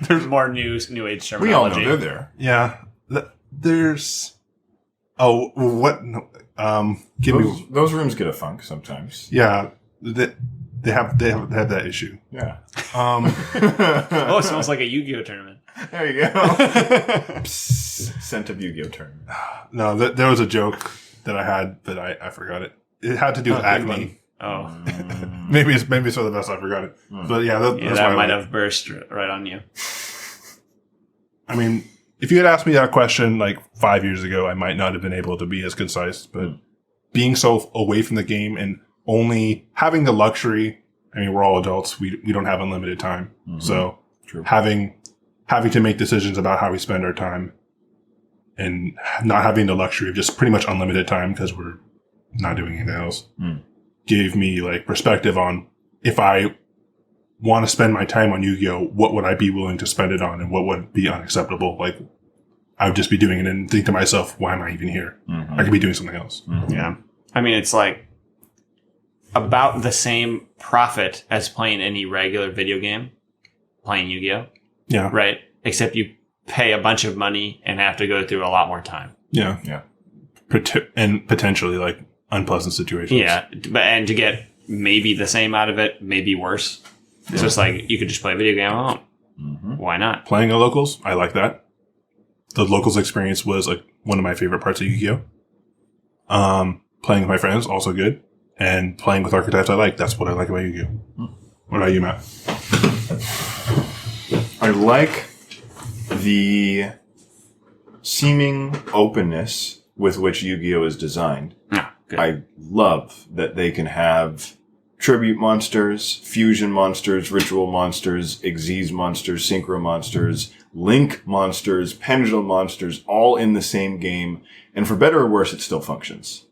There's more new age terminology. We all know they're there. Yeah. There's... Oh, what? No, give me. Those rooms get a funk sometimes. Yeah, they have that issue. Yeah. Oh, it smells like a Yu-Gi-Oh tournament. There you go. Psst, scent of Yu-Gi-Oh tournament. No, there was a joke that I had, but I forgot it. It had to do with acne. Oh, Maybe it's for the best. I forgot it. But yeah, that's that why might have burst right on you. I mean, if you had asked me that question like 5 years ago, I might not have been able to be as concise. But being so away from the game and only having the luxury, I mean, we're all adults. We don't have unlimited time. So True. having to make decisions about how we spend our time and not having the luxury of just pretty much unlimited time because we're not doing anything else gave me like perspective on if I want to spend my time on Yu-Gi-Oh, what would I be willing to spend it on and what would be unacceptable? Like I would just be doing it and think to myself, why am I even here? I could be doing something else. Yeah. I mean, it's like about the same profit as playing any regular video game, playing Yu-Gi-Oh. Yeah. Right? Except you pay a bunch of money and have to go through a lot more time. Yeah. Yeah. And potentially like unpleasant situations. Yeah. And to get maybe the same out of it, maybe worse. It's just like you could just play a video game alone. Why not? Playing at locals, I like that. The locals experience was like one of my favorite parts of Yu-Gi-Oh. Playing with my friends, also good. And playing with archetypes I like. That's what I like about Yu-Gi-Oh. What about you, Matt? I like the seeming openness with which Yu-Gi-Oh is designed. Yeah, good. I love that they can have tribute monsters, fusion monsters, ritual monsters, Xyz monsters, synchro monsters, link monsters, pendulum monsters, all in the same game. And for better or worse, it still functions.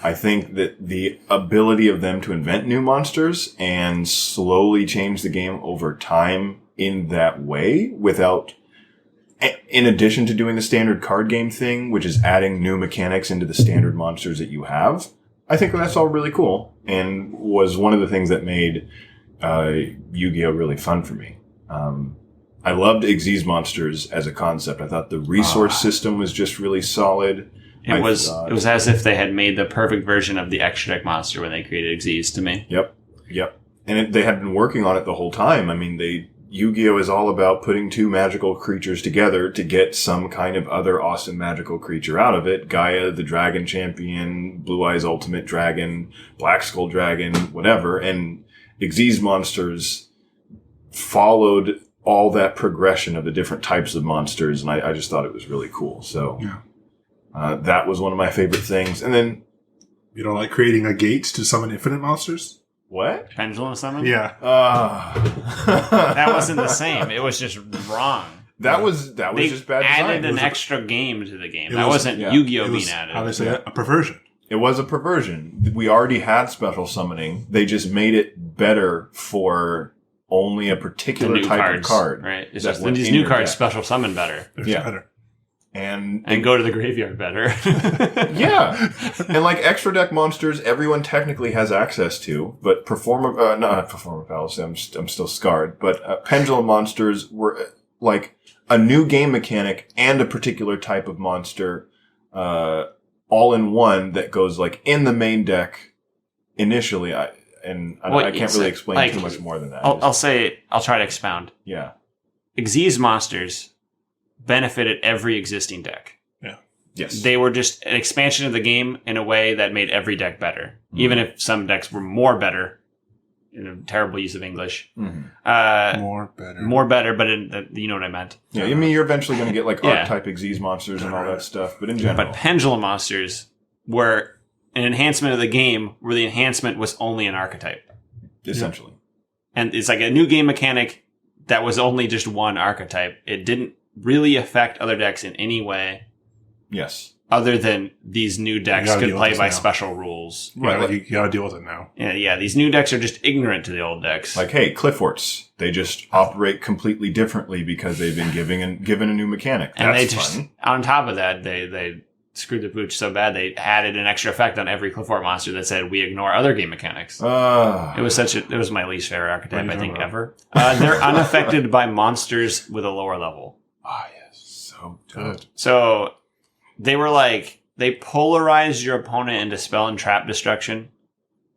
I think that the ability of them to invent new monsters and slowly change the game over time in that way without, in addition to doing the standard card game thing, which is adding new mechanics into the standard monsters that you have, I think that's all really cool and was one of the things that made Yu-Gi-Oh really fun for me. I loved Xyz monsters as a concept. I thought the resource system was just really solid. It was as if they had made the perfect version of the extra deck monster when they created Xyz to me. Yep. And they had been working on it the whole time. I mean, Yu-Gi-Oh is all about putting two magical creatures together to get some kind of other awesome magical creature out of it. Gaia, the Dragon Champion, Blue Eyes Ultimate Dragon, Black Skull Dragon, whatever. And Xyz monsters followed all that progression of the different types of monsters. And I just thought it was really cool. So that was one of my favorite things. And then... You don't like creating a gate to summon infinite monsters? What? Pendulum summon? Yeah. That wasn't the same. It was just wrong. That was just bad design. Added an extra game to the game. That wasn't Yu-Gi-Oh being added. How do they say it? A perversion. It was a perversion. We already had special summoning. They just made it better for only a particular type of card. Right. It's just these new cards special summon better. They're better. And go to the graveyard better. Yeah. And like extra deck monsters, everyone technically has access to, but not Performer Palace, I'm still scarred, but pendulum monsters were like a new game mechanic and a particular type of monster, all in one that goes like in the main deck initially. I can't really explain too much more than that. I'll try to expound. Yeah. Xyz monsters benefited every existing deck. Yeah. Yes. They were just an expansion of the game in a way that made every deck better. Even if some decks were more better, in a terrible use of English. More better, but you know what I meant. Yeah, I mean, you're eventually going to get like archetype Xyz monsters and all that stuff, but in general. But pendulum monsters were an enhancement of the game where the enhancement was only an archetype. Essentially. And it's like a new game mechanic that was only just one archetype. It didn't really affect other decks in any way. Yes. Other than these new decks could play by special rules. Right, like you gotta deal with it now. Yeah, these new decks are just ignorant to the old decks. Like, hey, Clifforts. They just operate completely differently because they've been given a new mechanic. And That's they just, fun. on top of that, they screwed the pooch so bad they added an extra effect on every Cliffort monster that said we ignore other game mechanics. It was my least favorite archetype, I think, ever. They're unaffected by monsters with a lower level. Ah, yes. So good. So they were like they polarized your opponent into spell and trap destruction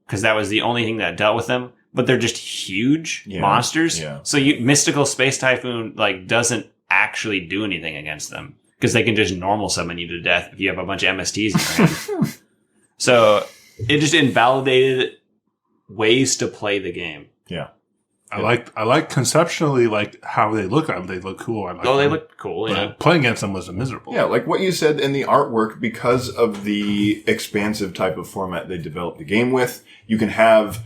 because that was the only thing that dealt with them. But they're just huge monsters. Yeah. So Mystical Space Typhoon like doesn't actually do anything against them because they can just normal summon you to death if you have a bunch of MSTs in your hand. So it just invalidated ways to play the game. Yeah. I like conceptually like how they look. They look cool. I like They them. look cool. But Yeah. playing against them was miserable. Yeah, like what you said in the artwork, because of the expansive type of format they developed the game with, you can have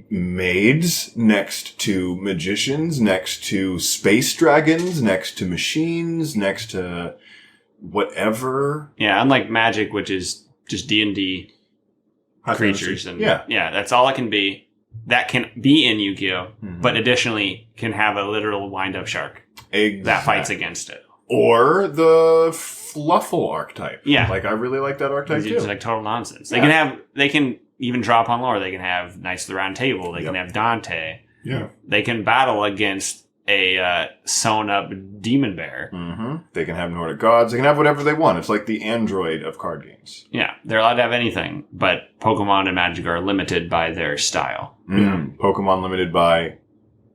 maids next to magicians, next to space dragons, next to machines, next to whatever. Yeah, unlike Magic, which is just D&D High creatures. fantasy. And Yeah. that's all it can be. That can be in Yu-Gi-Oh! Mhm. But additionally can have a literal wind-up shark that fights against it. Or the Fluffle archetype. Yeah. Like, I really like that archetype It's too. like total nonsense. Yeah. They can even drop on lore. They can have Knights of the Round Table. They can have Dante. Yeah. They can battle against a sewn up demon bear. They can have Nordic gods. They can have whatever they want. It's like the Android of card games. Yeah, they're allowed to have anything, but Pokemon and Magic are limited by their style. Pokemon limited by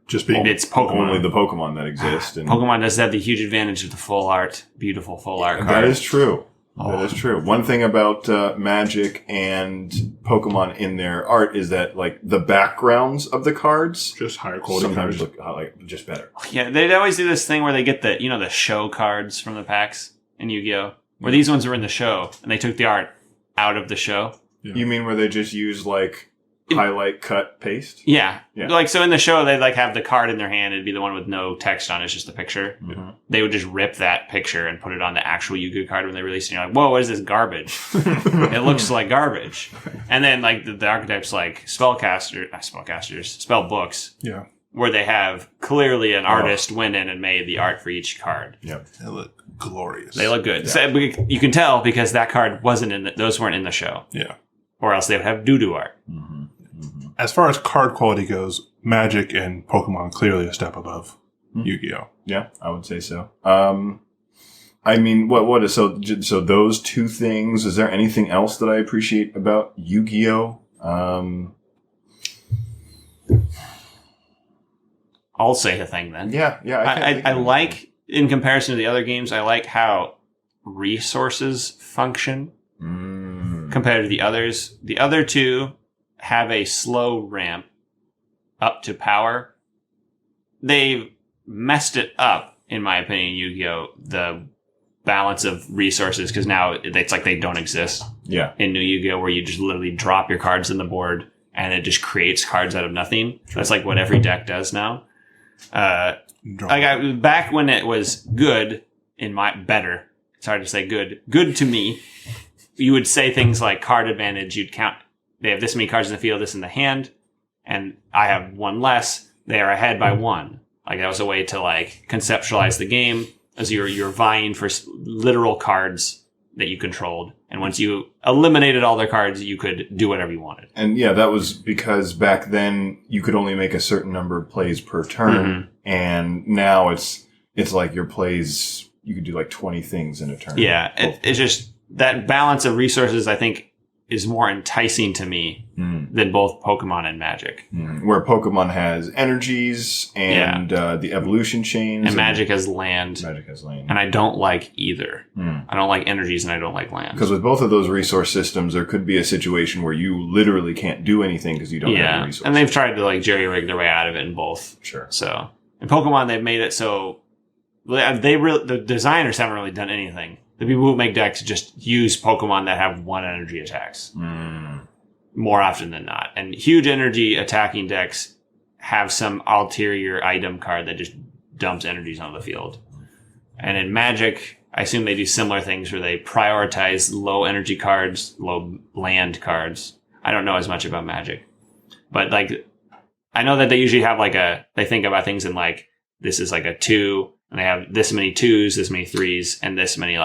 Just being It's Pokemon. only the Pokemon that exist. And Pokemon does have the huge advantage of the full art, beautiful full art that card. is true. Oh. That is true. One thing about Magic and Pokemon in their art is that, like, the backgrounds of the cards just higher quality sometimes cards. look like just better. Yeah, they always do this thing where they get the show cards from the packs in Yu-Gi-Oh! Where these ones were in the show, and they took the art out of the show. Yeah. You mean where they just use, like, highlight, cut, paste? Yeah. Yeah. Like, so in the show, they'd, like, have the card in their hand. It'd be the one with no text on it. It's just a picture. They would just rip that picture and put it on the actual Yu-Gi-Oh! Card when they released it. And you're like, whoa, what is this garbage? It looks like garbage. And then, like, the archetypes like spell books, Yeah. where they have clearly an artist went in and made the art for each card. Yep. They look glorious. They look good. So you can tell because that card wasn't those weren't in the show. Yeah. Or else they would have doo-doo art. As far as card quality goes, Magic and Pokemon clearly a step above Yu-Gi-Oh! Yeah, I would say so. I mean, so those two things, is there anything else that I appreciate about Yu-Gi-Oh? I'll say the thing then. Yeah. I like, in comparison to the other games, I like how resources function compared to the others. The other two have a slow ramp up to power. They've messed it up, in my opinion, Yu-Gi-Oh! The balance of resources, because now it's like they don't exist in New Yu-Gi-Oh! Where you just literally drop your cards in the board and it just creates cards out of nothing. That's like what every deck does now. Back when it was good, better, it's hard to say good to me, you would say things like card advantage. You'd count, they have this many cards in the field, this in the hand, and I have one less. They are ahead by one. Like, that was a way to, like, conceptualize the game as you're vying for literal cards that you controlled. And once you eliminated all their cards, you could do whatever you wanted. And yeah, that was because back then you could only make a certain number of plays per turn. And now it's like your plays, you could do like 20 things in a turn. Yeah. It's just that balance of resources, I think, is more enticing to me than both Pokemon and Magic. Where Pokemon has energies and the evolution chains. And Magic has land. Magic has land. And I don't like either. I don't like energies and I don't like land. Because with both of those resource systems, there could be a situation where you literally can't do anything because you don't have the resources. And they've tried to, like, jerry-rig their way out of it in both. Sure. So, in Pokemon, they've made it so the designers haven't really done anything. The people who make decks just use Pokemon that have one energy attacks more often than not. And huge energy attacking decks have some ulterior item card that just dumps energies onto the field. And in Magic, I assume they do similar things where they prioritize low energy cards, low land cards. I don't know as much about Magic. But, like, I know that they usually have, like, they think about things in, like, this is like a 2, and they have this many 2s, this many 3s, and this many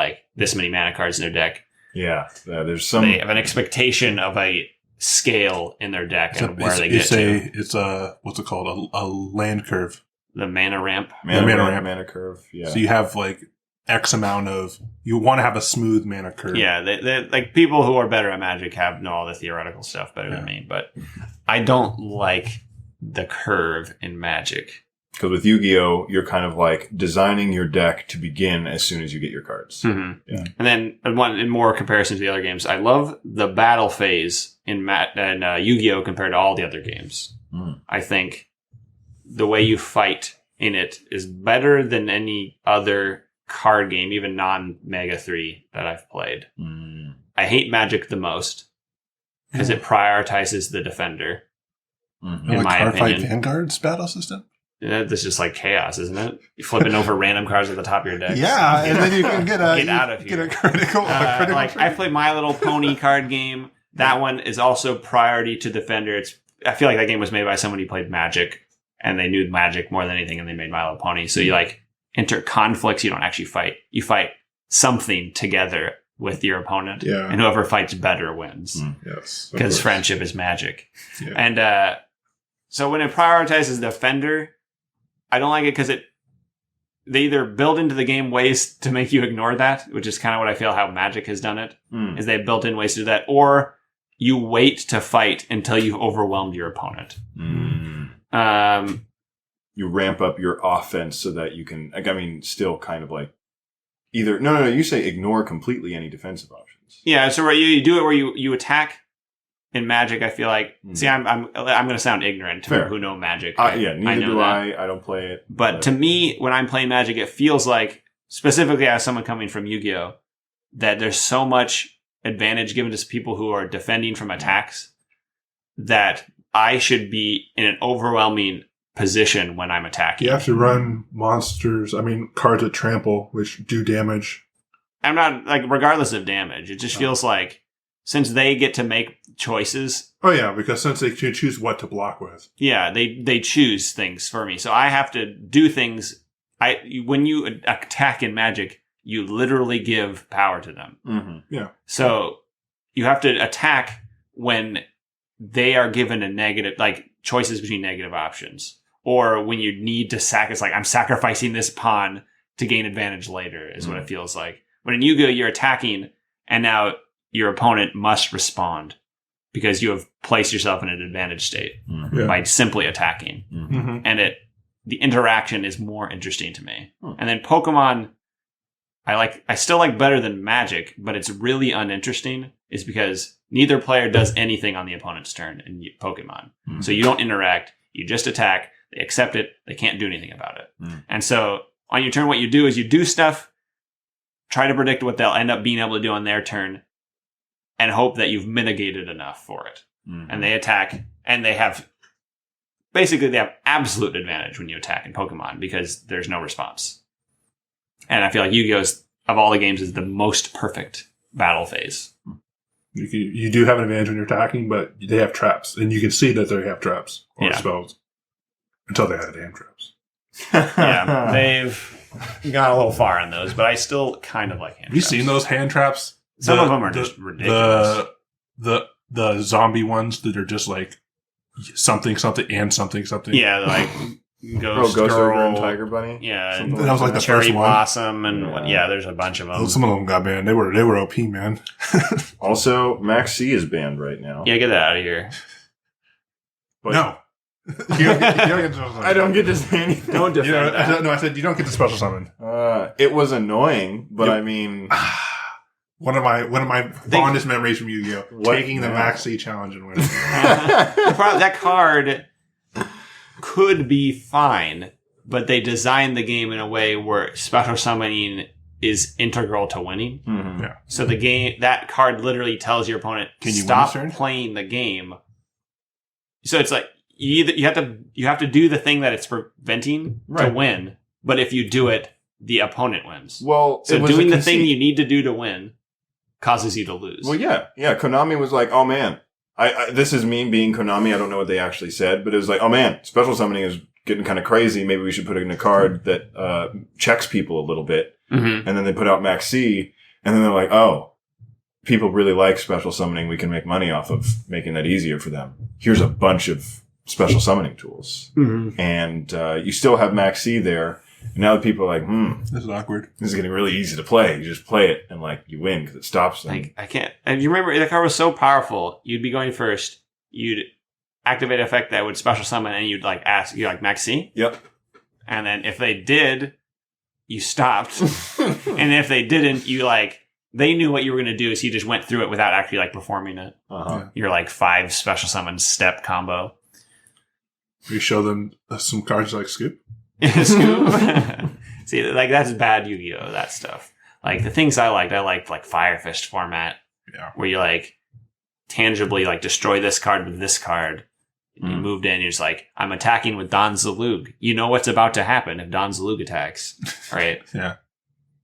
mana cards in their deck. Yeah, there's some. They have an expectation of a scale in their deck and where they get to. It's what's it called? A land curve. The mana ramp. Mana curve, yeah. So you have, like, X amount of, you want to have a smooth mana curve. Yeah, they like people who are better at Magic know all the theoretical stuff better than me, but I don't like the curve in Magic. Because with Yu-Gi-Oh, you're kind of like designing your deck to begin as soon as you get your cards. Mm-hmm. Yeah. And then in more comparison to the other games, I love the battle phase in Yu-Gi-Oh compared to all the other games. Mm. I think the way you fight in it is better than any other card game, even non-Mega 3 that I've played. Mm. I hate Magic the most because it prioritizes the defender. Mm-hmm. In my Card Fight opinion. Vanguard's battle system? This is just like chaos, isn't it? You're flipping over random cards at the top of your deck. Yeah, and then you can get a, Get out of here. Get a critical. Like I play My Little Pony card game. That one is also priority to defender. I feel like that game was made by someone who played Magic, and they knew Magic more than anything, and they made My Little Pony. So you like enter conflicts. You don't actually fight. You fight something together with your opponent, Yeah. and whoever fights better wins. Yes. Because friendship is magic. Yeah. And so when it prioritizes defender, I don't like it because they either build into the game ways to make you ignore that, which is kind of what I feel how Magic has done it, is they've built in ways to do that, or you wait to fight until you've overwhelmed your opponent. You ramp up your offense so that you can, like, I mean, still kind of like either, no, you say ignore completely any defensive options. Yeah, so where you do it where you attack. In Magic, I feel like, see, I'm going to sound ignorant to Fair. people who know Magic. Yeah, neither know do that. I don't play it. But to me, when I'm playing Magic, it feels like, specifically as someone coming from Yu-Gi-Oh, that there's so much advantage given to people who are defending from attacks that I should be in an overwhelming position when I'm attacking. You have to run monsters, cards that trample, which do damage. I'm not, like, regardless of damage, it just feels like, since they get to make choices. Oh yeah, because since they can choose what to block with. Yeah, they choose things for me. So I have to do things. When you attack in Magic, you literally give power to them. Mm-hmm. Yeah. So you have to attack when they are given a negative, like choices between negative options. Or when you need to it's like, I'm sacrificing this pawn to gain advantage later, is what it feels like. When in Yu-Gi-Oh, you're attacking, and now your opponent must respond because you have placed yourself in an advantage state by simply attacking. Mm-hmm. And the interaction is more interesting to me. And then Pokemon, I still like better than Magic, but it's really uninteresting is because neither player does anything on the opponent's turn in Pokemon. So you don't interact, you just attack, they accept it, they can't do anything about it. And so on your turn, what you do is you do stuff, try to predict what they'll end up being able to do on their turn, and hope that you've mitigated enough for it. And they attack, and they have absolute advantage when you attack in Pokemon because there's no response. And I feel like Yu-Gi-Oh! Of all the games is the most perfect battle phase. You do have an advantage when you're attacking, but they have traps, and you can see that they have traps or spells until they add damn traps. Yeah, they've gone a little far on those, but I still kind of like hand Have you traps. seen those hand traps? Some of them are just ridiculous. The zombie ones that are just like something and something. Yeah, like Ghost Ghost Girl, River and Tiger Bunny. Yeah, Something That was like the Cherry first one. Blossom, and there's a bunch of them. Some of them got banned. They were OP, man. Also, Max C is banned right now. Yeah, get that out of here. But No. You don't get special summon. I don't get to say anything. Don't defend that. I said you don't get the special summon. It was annoying, but Yep. I mean, One of my fondest memories from Yu-Gi-Oh! What? Taking the Yeah. Max C challenge and winning. That card could be fine, but they designed the game in a way where special summoning is integral to winning. mhm. Yeah. So that card literally tells your opponent, Can you win stop this turn? playing the game. So it's like you have to do the thing that it's preventing to Right. win, but if you do it, the opponent wins. Well, So it was doing a the thing conceit. you need to do to win causes you to lose. Well, yeah. Konami was like, "Oh man, I this is me being Konami. I don't know what they actually said, but it was like, oh man, special summoning is getting kind of crazy. Maybe we should put in a card that checks people a little bit." Mhm. And then they put out Max C, and then they're like, "Oh, people really like special summoning. We can make money off of making that easier for them. Here's a bunch of special summoning tools." Mhm. And you still have Max C there, And now the people are like, This is awkward. this is getting really easy to play. You just play it and like you win because it stops them. Like, I can't. And you remember the card was so powerful. You'd be going first. You'd activate an effect that would special summon, and you'd like ask, you like Maxi. Yep. And then if they did, you stopped. And if they didn't, you like they knew what you were going to do, so you just went through it without actually like performing it. Uh-huh. Your like 5 special summon step combo. We show them some cards like Scoop. Scoop. See, like that's bad Yu-Gi-Oh! That stuff. Like the things I liked like Fire Fist format. Yeah. Where you like tangibly like destroy this card with this card. You moved in, you're just like, I'm attacking with Don Zalug. You know what's about to happen if Don Zalug attacks. Right? Yeah.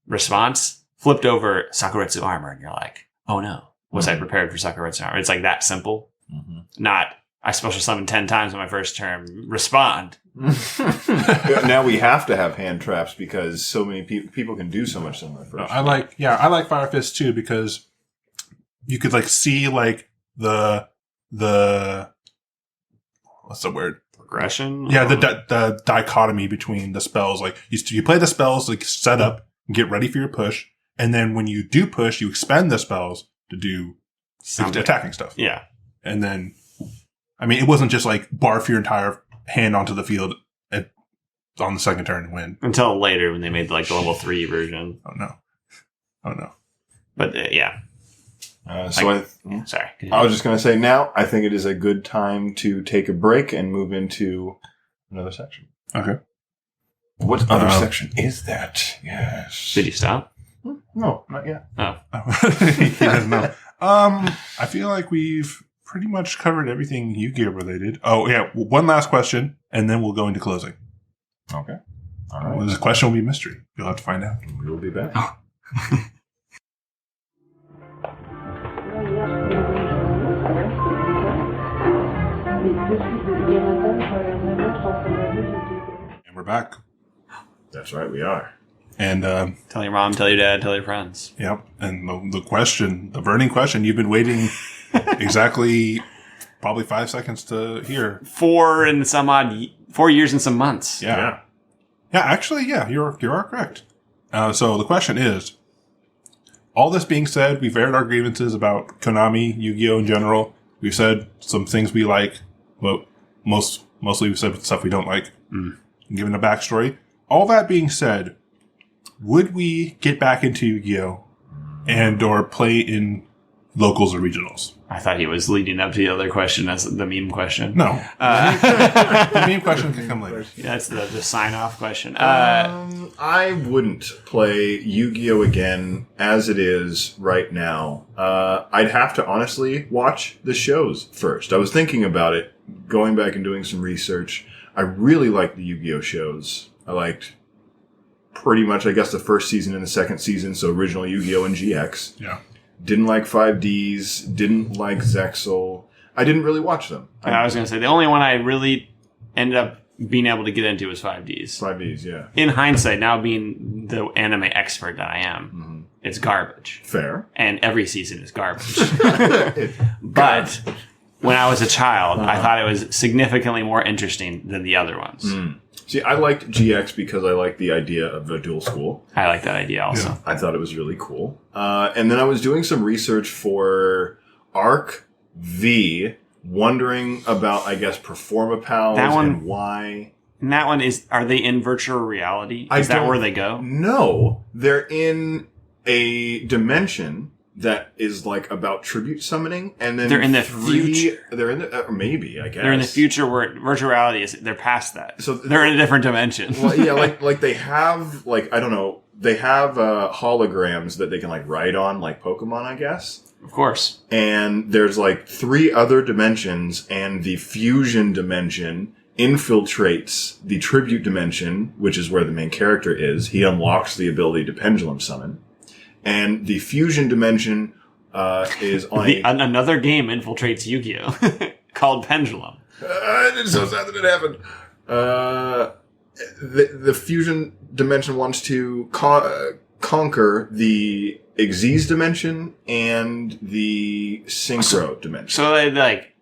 Response, flipped over Sakuretsu armor, and you're like, oh no. Was I prepared for Sakuretsu armor? It's like that simple. Not, I special summon 10 times on my first turn. Respond. Now we have to have hand traps because so many people can do so much in the first. I like Fire Fist too because you could like see like the what's the word? Progression? Yeah, the dichotomy between the spells. Like you play the spells like set up, get ready for your push, and then when you do push, you expend the spells to do attacking stuff. Yeah. And then, I mean, it wasn't just like barf your entire hand onto the field on the second turn and win. Until later when they made like the level 3 version. Oh no. But yeah. Sorry. I was just going to say now, I think it is a good time to take a break and move into another section. Okay. What other section is that? Yes. Did you stop? No, not yet. Oh. He doesn't know. I feel like we've pretty much covered everything Yu-Gi-Oh related. Oh yeah, one last question, and then we'll go into closing. Okay. All right. This question will be a mystery. You'll have to find out. We will be back. And we're back. That's right, we are. And Tell your mom, tell your dad, tell your friends. yep. And the question, the burning question, you've been waiting exactly probably 5 seconds to hear. 4 years and some months. Yeah. Yeah, actually, yeah, you are correct. So the question is, all this being said, we've aired our grievances about Konami, Yu-Gi-Oh! In general. We've said some things we like, but mostly we've said stuff we don't like. Given a backstory. All that being said, would we get back into Yu-Gi-Oh! And or play in locals or regionals? I thought he was leading up to the other question as the meme question. No. The main question can come later. That's the sign-off question. I wouldn't play Yu-Gi-Oh! Again as it is right now. I'd have to honestly watch the shows first. I was thinking about it, going back and doing some research. I really liked the Yu-Gi-Oh! Shows. I liked pretty much, I guess, the first season and the second season, so original Yu-Gi-Oh! And GX. Yeah. Didn't like 5Ds, didn't like Zexal. I didn't really watch them. I was going to say, the only one I really ended up being able to get into was 5Ds. 5Ds, yeah. In hindsight, now being the anime expert that I am, it's garbage. Fair. And every season is garbage. But when I was a child, I thought it was significantly more interesting than the other ones. See, I liked GX because I liked the idea of a dual school. I like that idea also. Yeah. I thought it was really cool. And then I was doing some research for Arc V, wondering about, I guess, Performapals and why. And that one are they in virtual reality? Is that where they go? No, they're in a dimension that is like about tribute summoning, and then They're in the future. They're in the maybe I guess They're in the future where virtual reality is. They're past that. So they're in a different dimension. Well, yeah, like they have like I don't know. They have holograms that they can like write on, like Pokemon, I guess. Of course. And there's like 3 other dimensions, and the fusion dimension infiltrates the tribute dimension, which is where the main character is. He unlocks the ability to pendulum summon. And the fusion dimension is on another game infiltrates Yu-Gi-Oh! Called Pendulum. It's so sad that it happened. The fusion dimension wants to conquer the Xyz dimension and the Synchro dimension. So they like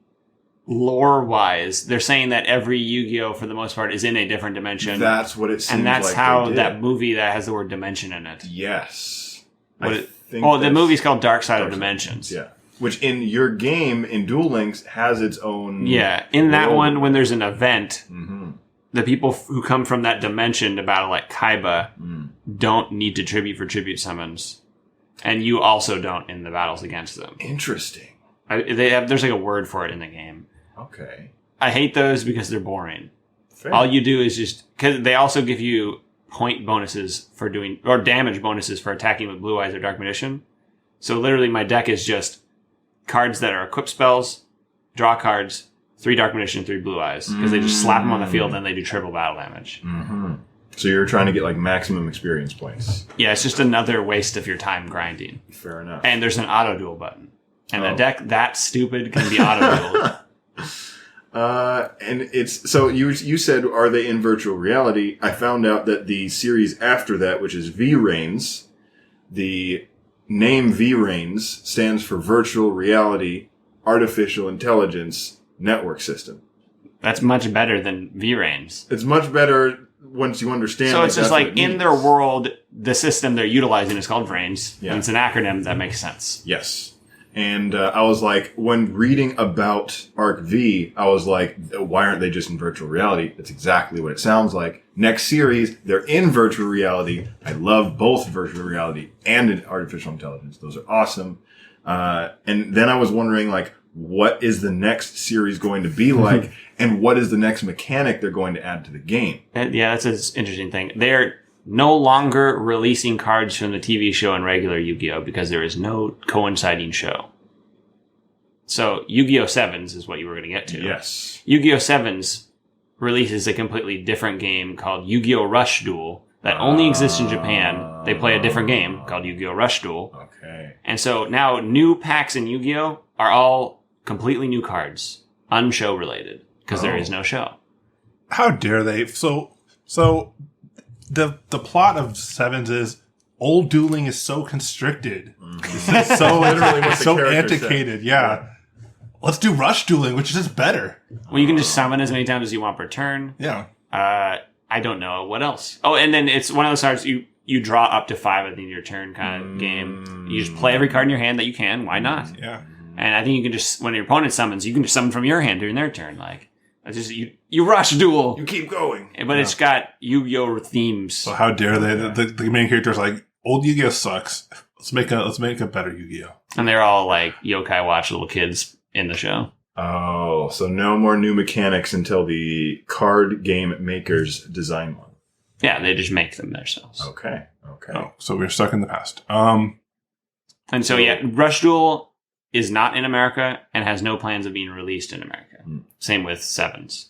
lore-wise, they're saying that every Yu-Gi-Oh! For the most part is in a different dimension. That's what it seems like. And that's they how did. that movie that has the word dimension in it. Yes. The that's movie's called Dark Side of Dimensions. Yeah. Which in your game, in Duel Links, has its own... Yeah. In that world. one, when there's an event, Mm-hmm. the people who come from that dimension to battle like Kaiba don't need to tribute for tribute summons. And you also don't in the battles against them. Interesting. There's like a word for it in the game. Okay. I hate those because they're boring. Fair. All you do is just... Because they also give you point bonuses for doing... Or damage bonuses for attacking with Blue Eyes or Dark Magician. So literally my deck is just cards that are equip spells, draw cards, 3 Dark Magician, 3 Blue Eyes. Because they just slap them on the field and they do triple battle damage. Mm-hmm. So you're trying to get like maximum experience points. Yeah, it's just another waste of your time grinding. Fair enough. And there's an auto duel button. And a deck that stupid can be auto dueled. And it's so you said, are they in virtual reality? I found out that the series after that, which is V-Reigns, the name V-Reigns stands for Virtual Reality Artificial Intelligence Network System. That's much better than V-Reigns. It's much better once you understand. So it's just that's like what it in means. their world, the system they're utilizing is called Vrains. Yeah. And it's an acronym that makes sense. Yes. And I was like, when reading about Arc V, I was like, why aren't they just in virtual reality? That's exactly what it sounds like. Next series, they're in virtual reality. I love both virtual reality and artificial intelligence. Those are awesome. And then I was wondering, like, what is the next series going to be like? And what is the next mechanic they're going to add to the game? Yeah, that's an interesting thing. They're no longer releasing cards from the TV show and regular Yu-Gi-Oh! Because there is no coinciding show. So Yu-Gi-Oh! 7s is what you were going to get to. Yes. Yu-Gi-Oh! 7s releases a completely different game called Yu-Gi-Oh! Rush Duel that only exists in Japan. They play a different game called Yu-Gi-Oh! Rush Duel. Okay. And so now new packs in Yu-Gi-Oh! Are all completely new cards, unshow related, because there is no show. How dare they? So the plot of Sevens is old dueling is so constricted. It's so Literally what the so character antiquated. said. Yeah. Let's do rush dueling, which is just better. Well, you can just summon as many times as you want per turn. Yeah. I don't know what else. Oh, and then it's one of those cards you draw up to 5 at the end of your turn kind of game. You just play every card in your hand that you can. Why not? Yeah. And I think you can just, when your opponent summons, you can just summon from your hand during their turn. Like, it's just you rush duel, You keep going. but it's got Yu-Gi-Oh themes. So how dare they? The main character is like, old Yu-Gi-Oh sucks. Let's make a better Yu-Gi-Oh. And they're all like yokai watch little kids in the show. Oh, so no more new mechanics until the card game makers design one. Yeah, they just make them themselves. Okay. Oh, so we're stuck in the past. And so yeah, Rush Duel is not in America and has no plans of being released in America. Same with Sevens.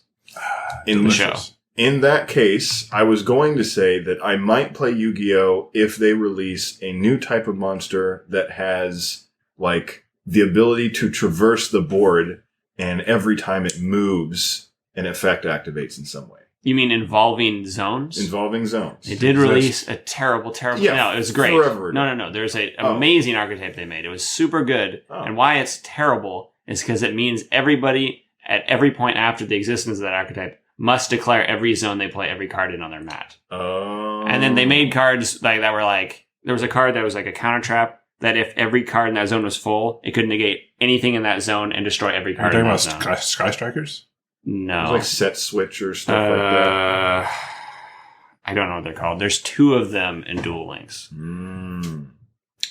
In the show. In that case, I was going to say that I might play Yu-Gi-Oh! If they release a new type of monster that has, like, the ability to traverse the board, and every time it moves, an effect activates in some way. You mean involving zones? Involving zones. They did release a terrible... Yeah, no, it was great. forever ago. No. There's an amazing archetype they made. It was super good. Oh. And why it's terrible is because it means everybody at every point after the existence of that archetype must declare every zone they play every card in on their mat. Oh. And then they made cards like that were like... There was a card that was like a counter trap that if every card in that zone was full, it could negate anything in that zone and destroy every Are you card talking in that about zone. Sky Strikers? No. It was like set switch or stuff like that. I don't know what they're called. There's 2 of them in Duel Links. Mm.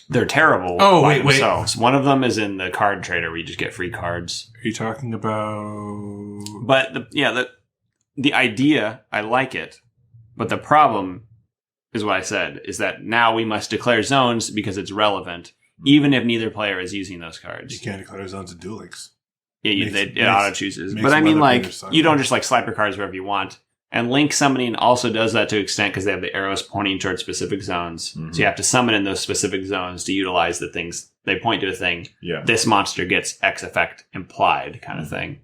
They're terrible Oh, by wait. themselves. One of them is in the card trader where you just get free cards. Are you talking about... But the idea, I like it. But the problem is what I said, is that now we must declare zones because it's relevant, even if neither player is using those cards. You can't declare zones of Duel Links. Yeah, it auto chooses. makes But I mean, other like, players suck. you don't just like slap your cards wherever you want. And Link Summoning also does that to an extent because they have the arrows pointing towards specific zones. Mm-hmm. So you have to summon in those specific zones to utilize the things. They point to a thing. Yeah. This monster gets X effect implied kind of thing.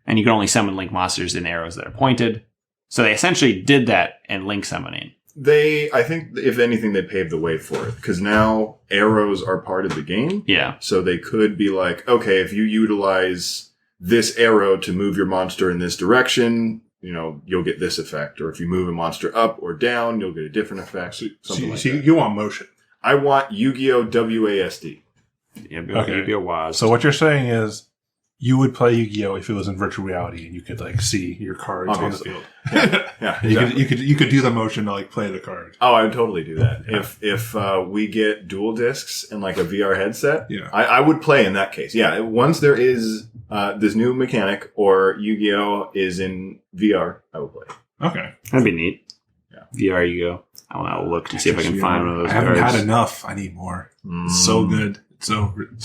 And you can only summon Link monsters in arrows that are pointed. So they essentially did that in Link Summoning. I think, if anything, they paved the way for it. Because now arrows are part of the game. Yeah. So they could be like, okay, if you utilize this arrow to move your monster in this direction, you'll get this effect. Or if you move a monster up or down, you'll get a different effect. So you want motion. I want Yu-Gi-Oh! WASD. Yeah, Okay. Yu-Gi-Oh! Was. So what you're saying is you would play Yu-Gi-Oh! If it was in virtual reality and you could see your cards on the field. Yeah, exactly. you could do the motion to play the card. Oh, I would totally do that. Yeah. If we get dual discs and a VR headset, Yeah. I would play in that case. Yeah, once there is this new mechanic or Yu-Gi-Oh! Is in VR, I will play. Okay. That'd be neat. Yeah. VR Yu-Gi-Oh! I want to look to see if I can find one of those I haven't cards. had enough. I need more. It's so good. It's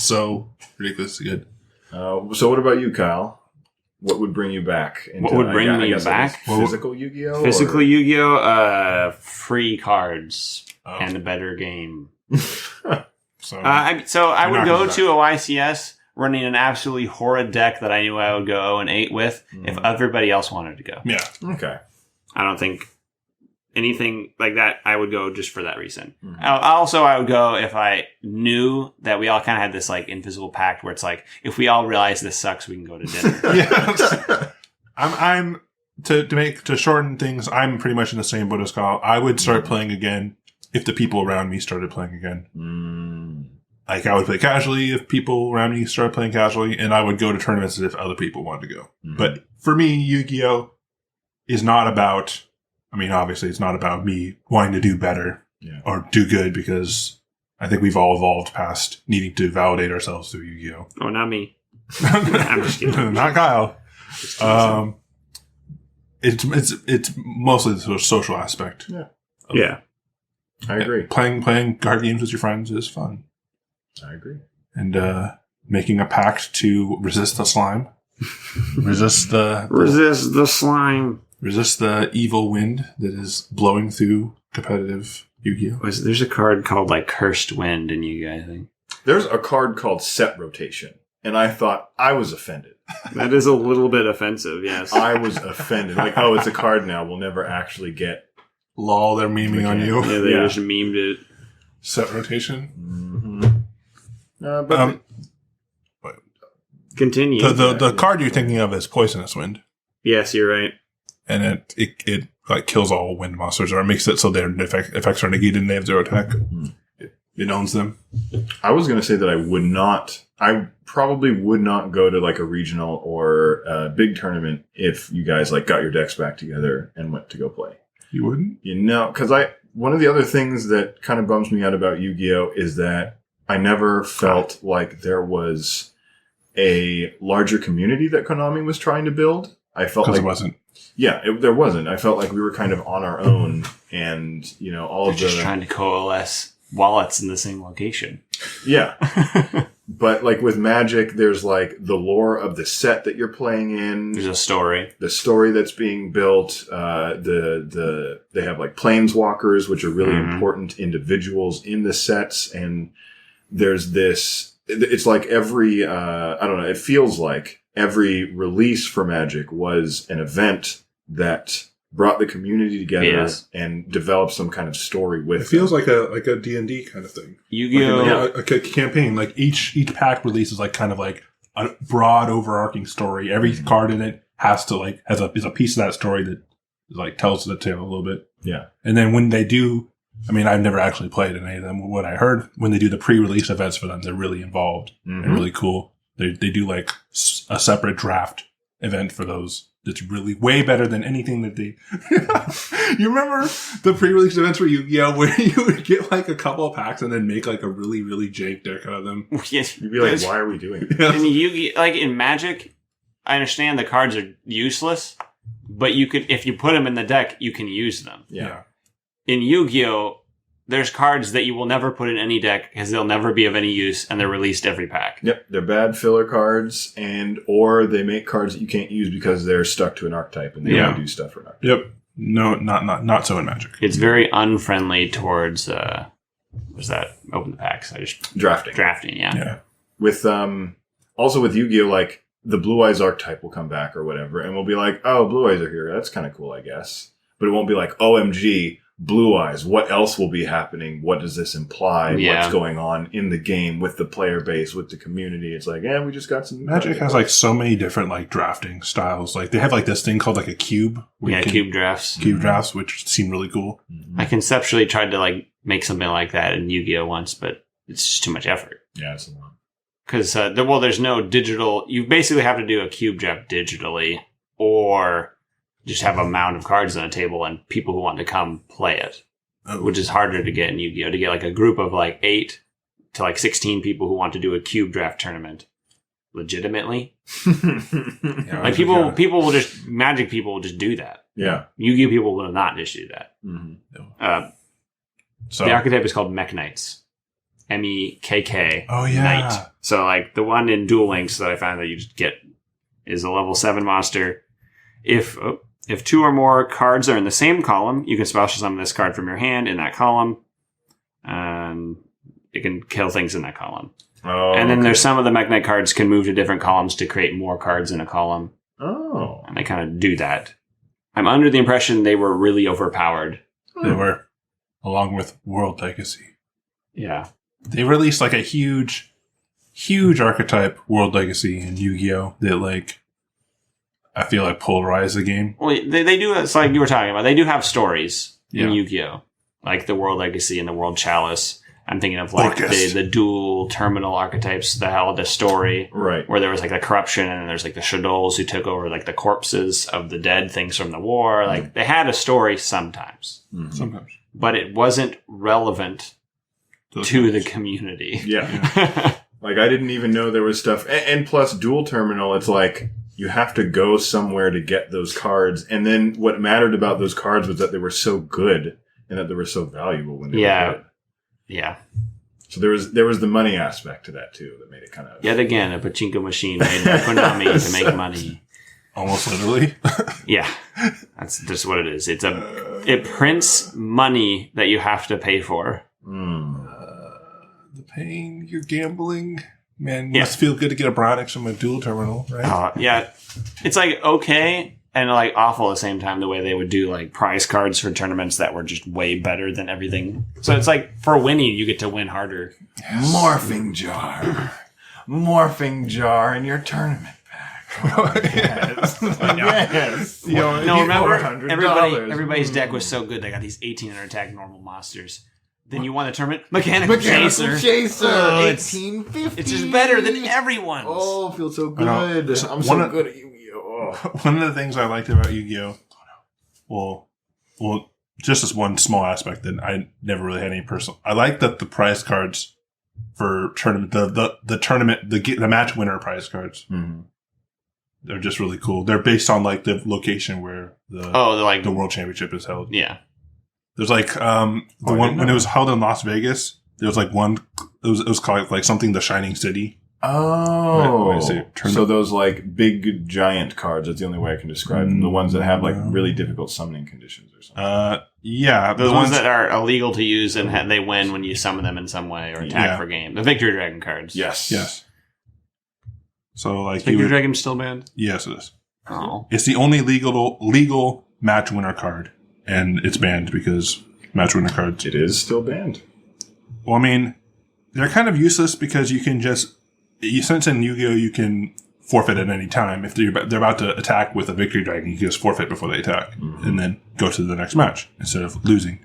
so ridiculously good. So what about you, Kyle? What would bring you back? What would bring me back? Physical Yu-Gi-Oh? Physical Yu-Gi-Oh! Free cards Oh. and a better game. So I would not go gonna to a YCS running an absolutely horrid deck that I knew I would go 0-8 with if everybody else wanted to go. yeah. Okay. I don't think anything like that. I would go just for that reason. Mhm. I would go if I knew that we all kind of had this invisible pact where it's if we all realize this sucks, we can go to dinner. Yes. I'm to shorten things. I'm pretty much in the same boat as Kyle. I would start playing again if the people around me started playing again. I would play casually if people around me started playing casually, and I would go to tournaments if other people wanted to go. Mhm. But for me, Yu-Gi-Oh! Is not about. I mean, obviously, it's not about me wanting to do better or do good, because I think we've all evolved past needing to validate ourselves through Yu-Gi-Oh! Oh, not me. I'm just kidding. Not Kyle. It's mostly the social aspect. Yeah. I agree. Playing card games with your friends is fun, I agree. and making a pact to resist the slime, resist the slime. resist the evil wind that is blowing through competitive Yu-Gi-Oh. There's a card called Cursed Wind in Yu-Gi-Oh! I think. There's a card called Set Rotation, and I thought I was offended. That is a little bit offensive, yes. I was offended. It's a card now. We'll never actually get. Lol, they're memeing on you. Yeah, they just memed it. Set rotation. But Continue. The card you're thinking of is Poisonous Wind, Yes, you're right. and it kills all wind monsters, or it makes it so their effects are negated and they have 0 attack. It owns them. I was going to say that I probably would not go to a regional or a big tournament if you guys got your decks back together and went to go play. You wouldn't? Because one of the other things that kind of bums me out about Yu-Gi-Oh! Is that I never felt like there was a larger community that Konami was trying to build. I felt like it wasn't. Yeah, there wasn't. I felt like we were kind of on our own, and all of just trying to coalesce wallets in the same location. Yeah. But with Magic, there's the lore of the set that you're playing in. There's a story. The story that's being built. They have planeswalkers, which are really important individuals in the sets. And there's this, it's every, I don't know, it feels like every release for Magic was an event that brought the community together and developed some kind of story with it. Feels like a D&D kind of thing. Yu-Gi-Oh! A campaign. Each pack releases kind of a broad overarching story. Every card in it has to is a piece of that story that tells the tale a little bit. Yeah. And then when they do, I mean, I've never actually played any of them. What I heard, when they do the pre-release events for them, they're really involved and really cool. They do a separate draft event for those. That's really way better than anything that they. You remember the pre-release events for Yu-Gi-Oh! Where you would get a couple of packs and then make a really, really jank deck out of them? Yes. You'd be like, why are we doing this? Yes. In Yu-Gi, in Magic, I understand the cards are useless, but if you put them in the deck, you can use them. Yeah. In Yu-Gi-Oh! There's cards that you will never put in any deck because they'll never be of any use, and they're released every pack. Yep, they're bad filler cards, or they make cards that you can't use because they're stuck to an archetype and they want to do stuff for an archetype. Yep. No, not so in Magic. It's very unfriendly towards what's that? Open the packs. Drafting, yeah. Yeah. With also with Yu-Gi-Oh, the Blue Eyes archetype will come back or whatever, and we'll be like, oh, Blue Eyes are here. That's kind of cool, I guess. But it won't be like, OMG, Blue Eyes. What else will be happening? What does this imply? Yeah. What's going on in the game with the player base, with the community? It's like, we just got some... Magic has like so many different like drafting styles. Like they have like this thing called like a cube. Yeah, cube drafts. Cube drafts, which seem really cool. Mm-hmm. I conceptually tried to like make something like that in Yu-Gi-Oh once, but it's just too much effort. Yeah, it's a lot. Because, there's no digital... You basically have to do a cube draft digitally, or just have a mound of cards on a table and people who want to come play it, which is harder to get in Yu-Gi-Oh! To get like a group of like 8 to like 16 people who want to do a cube draft tournament legitimately. Yeah, Like people will just... Magic people will just do that. Yeah. Yu-Gi-Oh! People will not just do that. Mm-hmm. So The archetype is called Mech Knights. MEKK. Oh, yeah. Knight. So like the one in Duel Links that I found that you just get is a level 7 monster. If 2 or more cards are in the same column, you can special summon this card from your hand in that column. And it can kill things in that column. Oh, and then there's some of the Mech Knight cards can move to different columns to create more cards in a column. Oh. And they kind of do that. I'm under the impression they were really overpowered. They were, along with World Legacy. Yeah. They released like a huge archetype World Legacy in Yu-Gi-Oh! That like I feel like polarized the game. Well, they do. It's like you were talking about. They do have stories in Yeah. Yu-Gi-Oh, like the World Legacy and the World Chalice. I'm thinking of like Orcus. the dual terminal archetypes that held a story Right. where there was like the corruption, and then there's like the Shadows who took over like the corpses of the dead things from the war. Like they had a story sometimes, Mhm. Sometimes. but it wasn't relevant to the community. Yeah. Like, I didn't even know there was stuff. And plus, dual terminal, it's like, you have to go somewhere to get those cards. And then what mattered about those cards was that they were so good and that they were so valuable when they were good. Yeah. So there was the money aspect to that, too, that made it kind of... Yet again, a pachinko machine made by Konami to make money. Almost literally. Yeah, that's just what it is. It prints money that you have to pay for. The pain, you're gambling. Man, Yeah. must feel good to get a Bronix from a dual terminal, right? Yeah, it's like okay and like awful at the same time. The way they would do like prize cards for tournaments that were just way better than everything. So it's like for winning, you get to win harder. Morphing jar in your tournament pack. Yes. Yes. No, remember $400. everybody's deck was so good. They got these 1800 attack normal monsters. Then you won the tournament. Mechanical Chaser. Oh, 1850. It's just better than everyone's. Oh, I feel so I know. good. So I'm one so of- good at Yu-Gi-Oh! One of the things I liked about Yu-Gi-Oh! Well, just as one small aspect that I never really had any personal. I like that the prize cards for tournament, the tournament, the match winner prize cards. Mm-hmm. They're just really cool. They're based on like the location where they're like the World Championship is held. yeah. There's like the one when it was held in Las Vegas. There was like one. It was called like something the Shining City. Oh, What is it? so those like big giant cards. That's the only way I can describe them. The ones that have like really difficult summoning conditions or something. Yeah, Those ones that are illegal to use and they win when you summon them in some way or attack Yeah. for game. The Victory Dragon cards. Yes. So like Victory Dragon still banned? yes, it is. Oh. It's the only legal match winner card, and it's banned because match winner cards. It is still banned. Well, I mean, they're kind of useless because you can since in Yu-Gi-Oh you can forfeit at any time. If they're about to attack with a Victory Dragon, you can just forfeit before they attack, and then go to the next match instead of losing.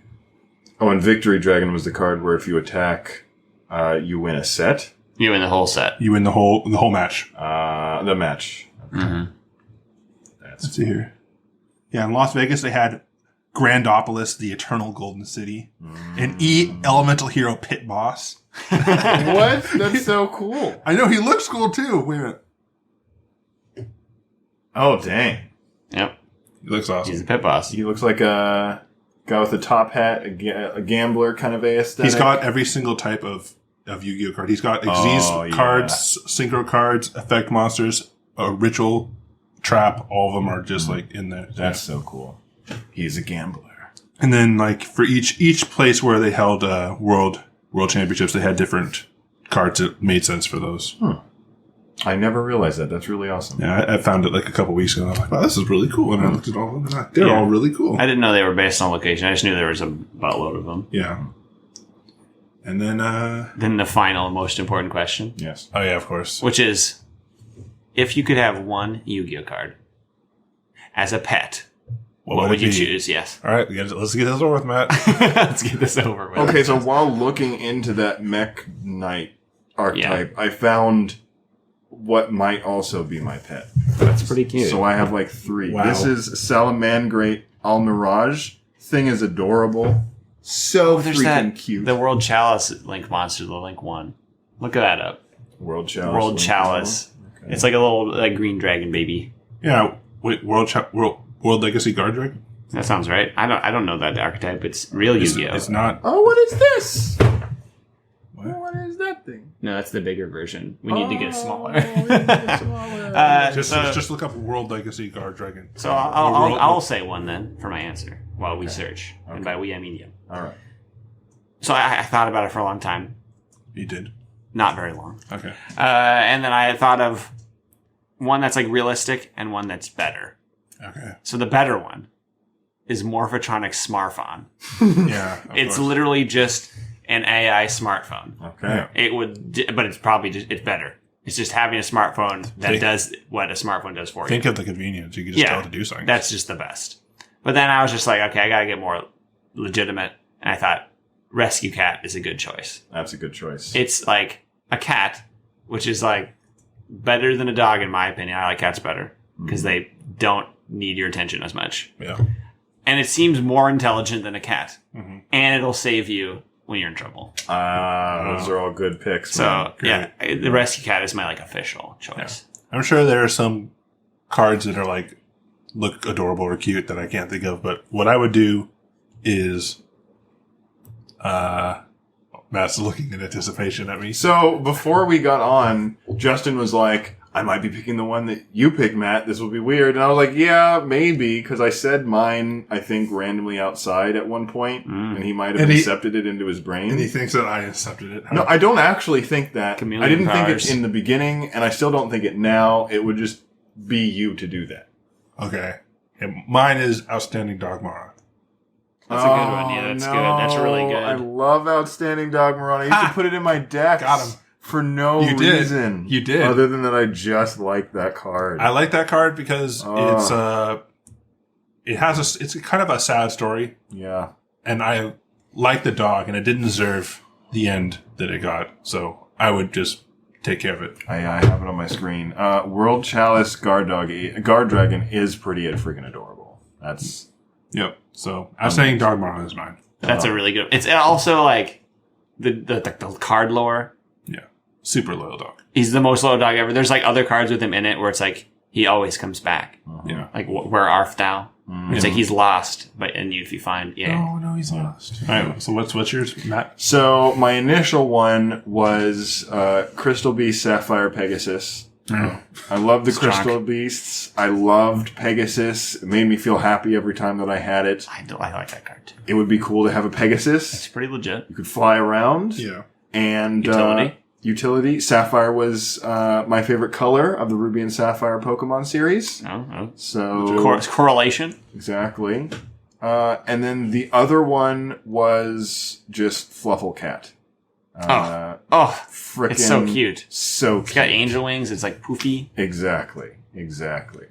Oh, and Victory Dragon was the card where if you attack, you win a set. You win the whole set. You win the whole match. The match. Mm-hmm. Let's see here. Yeah, in Las Vegas they had Grandopolis, the Eternal Golden City, an Elemental Hero Pit Boss. What? That's so cool. I know, he looks cool too. Wait a minute. Oh, dang. Yep. He looks awesome. He's a pit boss. He looks like a guy with a top hat, a gambler kind of aesthetic. He's got every single type of Yu-Gi-Oh card. He's got Xyz cards, Synchro cards, Effect Monsters, Ritual, Trap. All of them are just like in there. That's so cool. He's a gambler. And then like for each place where they held World Championships, they had different cards that made sense for those. I never realized that. That's really awesome. Yeah, I found it like a couple weeks ago. And I was like, wow, this is really cool. And I looked at all of them. They're all really cool. I didn't know they were based on location. I just knew there was a buttload of them. Yeah. And then... Then the final, most important question. Yes. Oh, yeah, of course. Which is, if you could have one Yu-Gi-Oh card as a pet, what would you choose? Yes. All right, let's get this over with, Matt. Let's get this over with. Okay, so while looking into that Mech Knight archetype, I found what might also be my pet. That's pretty cute. So I have like 3. Wow. This is Salamandrate Almirage. Thing is adorable. So there's freaking that cute. The World Chalice Link monster, the Link 1. Look that up. World Chalice. World Chalice. Okay. It's like a little green dragon baby. Yeah, wait, World Legacy Guard Dragon? That sounds right. I don't know that archetype. It's real Yu-Gi-Oh. It's not. Oh, what is this? What is that thing? No, that's the bigger version. We need to get smaller. Just look up World Legacy Guard Dragon. So I'll say one then for my answer while we search. Okay. And by we, I mean you. All right. So I thought about it for a long time. You did? Not very long. Okay. And then I had thought of one that's like realistic and one that's better. Okay. So the better one is Morphotronic Smartphone. Yeah. It's literally just an AI smartphone. Okay. It would, but it's probably it's better. It's just having a smartphone that does what a smartphone does for you. Think of the convenience. You can just tell it to do something. That's just the best. But then I was just like, okay, I got to get more legitimate. And I thought Rescue Cat is a good choice. That's a good choice. It's like a cat, which is like better than a dog in my opinion. I like cats better because they don't need your attention as much. Yeah. And it seems more intelligent than a cat. Mm-hmm. And it'll save you when you're in trouble. Those are all good picks. So, the Rescue Cat is my like official choice. Yeah. I'm sure there are some cards that are like look adorable or cute that I can't think of, but what I would do is Matt's looking in anticipation at me. So before we got on, Justin was like, I might be picking the one that you picked, Matt. This will be weird. And I was like, yeah, maybe, because I said mine, I think, randomly outside at one point, and he might have accepted it into his brain. And he thinks that I accepted it. No, I don't actually think that. Chameleon I didn't powers. think it in the beginning, and I still don't think it now. It would just be you to do that. Okay. And mine is Outstanding Dogmara. That's a good one. Yeah, that's good. That's really good. I love Outstanding Dogmara. I used to put it in my decks. Got him. For no reason. You did. Other than that, I just like that card. I like that card because it's kind of a sad story. Yeah. And I like the dog, and it didn't deserve the end that it got. So I would just take care of it. I have it on my screen. World Chalice Guard Dragon is pretty freaking adorable. That's... Yep. So I'm saying Dogmara is mine. That's a really good. It's also like the card lore. Yeah. Super loyal dog. He's the most loyal dog ever. There's like other cards with him in it where it's like he always comes back. Yeah. Like where art thou? It's like he's lost, but if you find No, he's lost. All right. So what's yours, Matt? So my initial one was Crystal Beast Sapphire Pegasus. I love the Crystal Beasts. I loved Pegasus. It made me feel happy every time that I had it. I like that card too. It would be cool to have a Pegasus. It's pretty legit. You could fly around. Yeah. And utility. Sapphire was my favorite color of the Ruby and Sapphire Pokemon series. So correlation. Exactly. And then the other one was just Flufflecat. Frickin' it's so cute. So cute. It's got angel wings. It's like poofy. Exactly.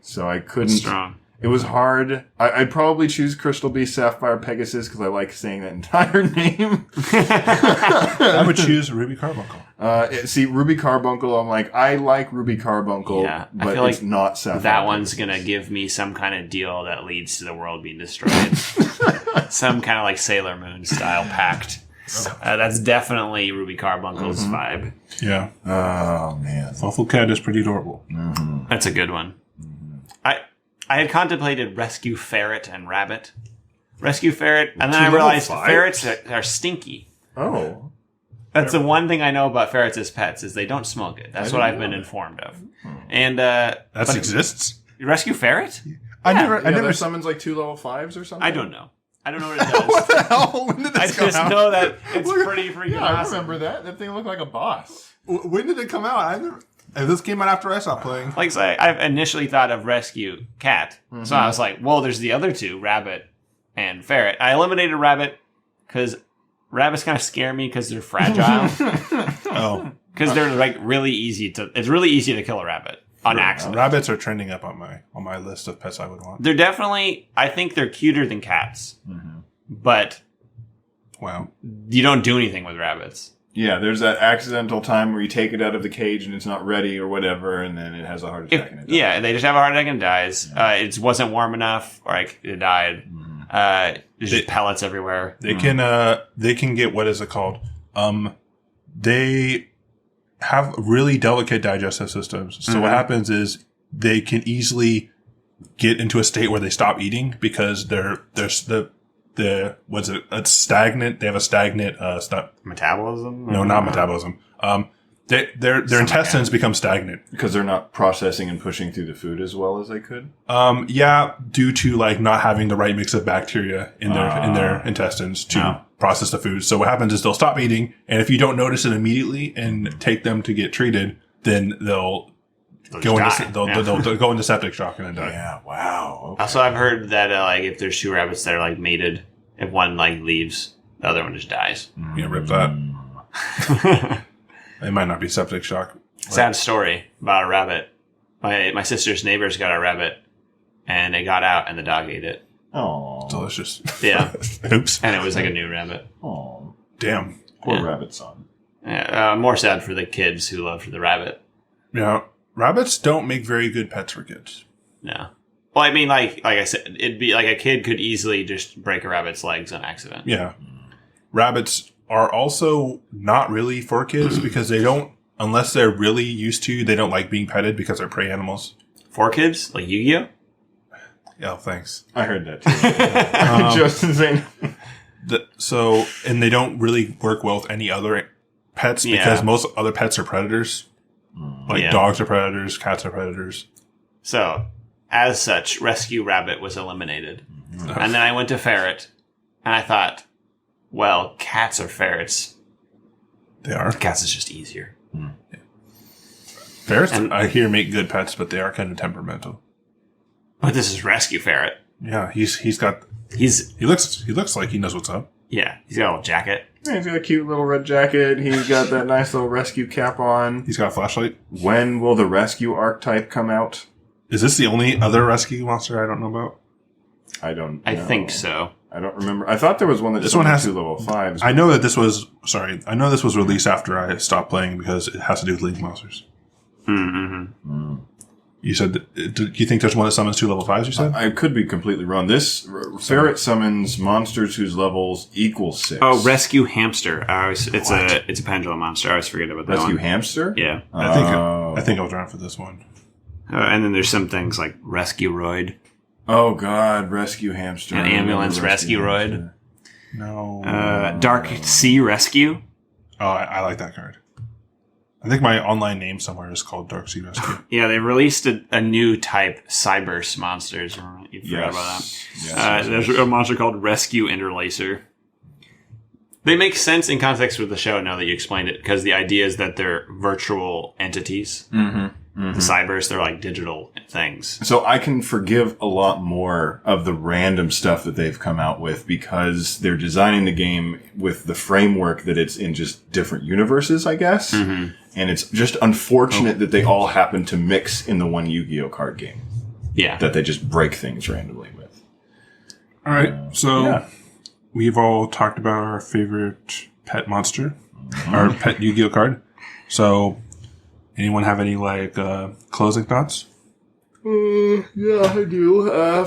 So I couldn't. It's strong. It was hard. I'd probably choose Crystal Beast Sapphire Pegasus because I like saying that entire name. I would choose Ruby Carbuncle. Ruby Carbuncle, I'm like, I like Ruby Carbuncle, Yeah, but I feel it's like not Sapphire. That one's going to give me some kind of deal that leads to the world being destroyed. Some kind of like Sailor Moon style pact. That's definitely Ruby Carbuncle's vibe. Yeah. Oh, man. Flufflecat is pretty adorable. Mm-hmm. That's a good one. I had contemplated Rescue Ferret and Rabbit. Rescue Ferret, and then I realized ferrets are stinky. Oh. That's the one thing I know about ferrets as pets, is they don't smell good. That's what I've been informed of. And that exists? Rescue Ferret? I never summons like 2 level 5s or something. I don't know. I don't know what it does. What the hell? When did this I just know that it's pretty freaking awesome. I remember that. That thing looked like a boss. When did it come out? This came out after I stopped playing. Like say, I've initially thought of rescue cat. So I was like, well, there's the other two, rabbit and ferret. I eliminated rabbit because rabbits kind of scare me because they're fragile. Oh, Because they're like really easy to. It's really easy to kill a rabbit on accident. rabbits are trending up on my list of pets I would want. They're definitely. I think they're cuter than cats, but Wow. you don't do anything with rabbits. Yeah, there's that accidental time where you take it out of the cage and it's not ready or whatever, and then it has a heart attack and it dies. Yeah, they just have a heart attack and dies. It wasn't warm enough, or like it died. There's just pellets everywhere. They can get, what is it called? They have really delicate digestive systems. So what happens is they can easily get into a state where they stop eating because it's stagnant. They have a stagnant Metabolism? no, not metabolism. Their intestines become stagnant. Because they're not processing and pushing through the food as well as they could. Yeah, due to like not having the right mix of bacteria in their intestines to process the food. So what happens is they'll stop eating, and if you don't notice it immediately and take them to get treated, then they'll go into septic shock and then die. Yeah, wow. Okay. Also, I've heard that like if there's two rabbits that are like mated, if one like leaves, the other one just dies. Yeah, rip that. It might not be septic shock. Sad story about a rabbit. My sister's neighbors got a rabbit, and it got out, and the dog ate it. Oh, Delicious. Yeah, Oops. and it was like a new rabbit. oh, Damn. poor rabbit son. More sad for the kids who loved the rabbit. Yeah. Rabbits don't make very good pets for kids. No. Well, I mean, like I said, it'd be like a kid could easily just break a rabbit's legs on accident. Yeah. Rabbits are also not really for kids because they don't, unless they're really used to, they don't like being petted because they're prey animals. For kids, like Yugioh. Yeah, thanks. I heard that too. Just insane. And they don't really work well with any other pets because most other pets are predators. Like dogs are predators, cats are predators. So, as such, rescue rabbit was eliminated. And then I went to ferret, and I thought, well, cats are ferrets. They are. Cats is just easier. Ferrets, I hear, make good pets, but they are kind of temperamental. But this is rescue ferret. Yeah, he looks like he knows what's up. Yeah, he's got a little jacket. Yeah, he's got a cute little red jacket. He's got that nice little rescue cap on. He's got a flashlight. When will the rescue archetype come out? Is this the only other rescue monster I don't know about? I don't know. I think so. I don't remember. I thought there was one that This one has 2 level 5s. I know that this was released after I stopped playing because it has to do with Link monsters. You said, do you think there's one that summons 2 level 5s, you said? I could be completely wrong. This ferret summons monsters whose levels equal 6. Oh, rescue hamster. It's a pendulum monster. I always forget about that rescue one. hamster? Yeah. I think I was around for this one. And then there's some things like rescue roid. Oh god, rescue hamster. An ambulance rescue roid. No. Dark Sea Rescue. Oh, I like that card. I think my online name somewhere is called Dark Sea Rescue. Yeah, they released a new type, Cyberse monsters. You forgot about that. Yes, there's a monster called Rescue Interlacer. They make sense in context with the show now that you explained it, because the idea is that they're virtual entities. The Cyberse, they're like digital things. So I can forgive a lot more of the random stuff that they've come out with because they're designing the game with the framework that it's in just different universes, I guess. And it's just unfortunate that they all happen to mix in the one Yu-Gi-Oh card game. Yeah. That they just break things randomly with. All right. So we've all talked about our favorite pet monster, our pet Yu-Gi-Oh card. So anyone have any closing thoughts? Yeah, I do. I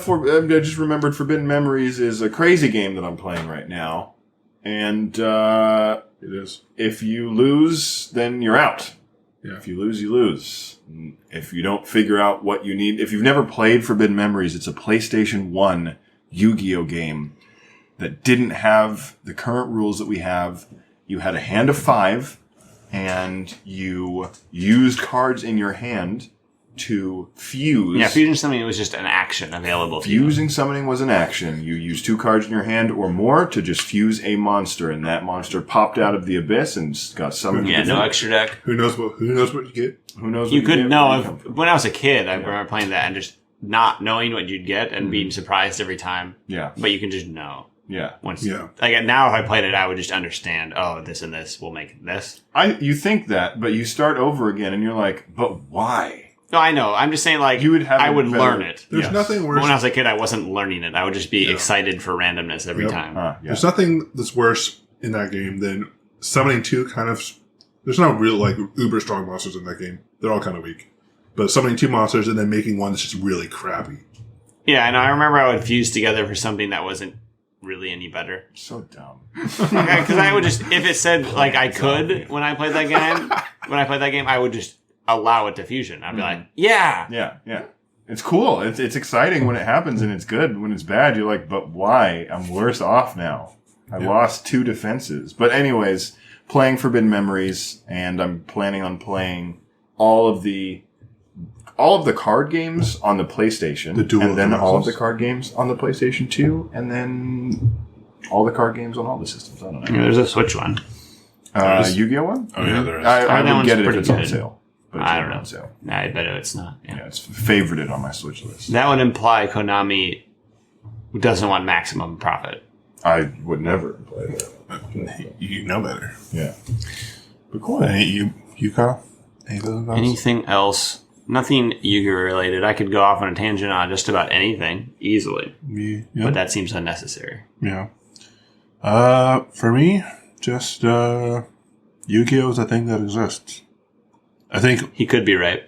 just remembered Forbidden Memories is a crazy game that I'm playing right now. And It is. if you lose, then you're out. Yeah. If you lose, you lose. If you don't figure out what you need, if you've never played Forbidden Memories, it's a PlayStation 1 Yu-Gi-Oh game that didn't have the current rules that we have. You had a hand of 5, and you used cards in your hand to fuse. Yeah, fusing something was just an action available to you. Fusing summoning was an action. You use 2 cards in your hand or more to just fuse a monster, and that monster popped out of the abyss and got summoned. Yeah, no extra deck. Who knows what you get? Who knows? You what could get, know where you if, come from. when I was a kid, I remember playing that and just not knowing what you'd get and being surprised every time. Yeah, But you can just know. yeah. Once, Yeah. Like now, if I played it, I would just understand. Oh, this and this will make this. You think that, but you start over again, and you're like, but why? No, I know. I'm just saying, like You would have I a would better- learn it. There's Yes. nothing But worse. when I was a kid, I wasn't learning it. I would just be Yeah. excited for randomness every Yep. time. Yeah. There's nothing that's worse in that game than summoning 2 kind of. There's no real like uber strong monsters in that game. They're all kind of weak. But summoning 2 monsters and then making one that's just really crappy. Yeah, and I remember I would fuse together for something that wasn't really any better. So dumb. Because I would just, if it said like I could when I played that game, I would just allow it to fusion. I'd be like, yeah. Yeah, yeah. It's cool. It's exciting when it happens, and it's good when it's bad. You're like, but why? I'm worse off now. I lost 2 defenses. But anyways, playing Forbidden Memories, and I'm planning on playing all of the card games on the PlayStation, The dual and then all of consoles? the card games on the PlayStation 2, and then all the card games on all the systems. I don't know. There's a Switch one. Yu-Gi-Oh one? Oh yeah, there is. I that would one's get it if pretty it's on good. sale. But it's I not don't know. on sale. Nah, I bet it's not. Yeah. Yeah, it's favorited on my Switch list. That would imply Konami doesn't want maximum profit. I would never play that. You know better. Yeah. But cool. Any you Kyle? Anything else? Anything else? Nothing Yu-Gi-Oh related. I could go off on a tangent on just about anything easily, Yeah. but that seems unnecessary. Yeah. For me, just Yu-Gi-Oh is a thing that exists. I think He could be right.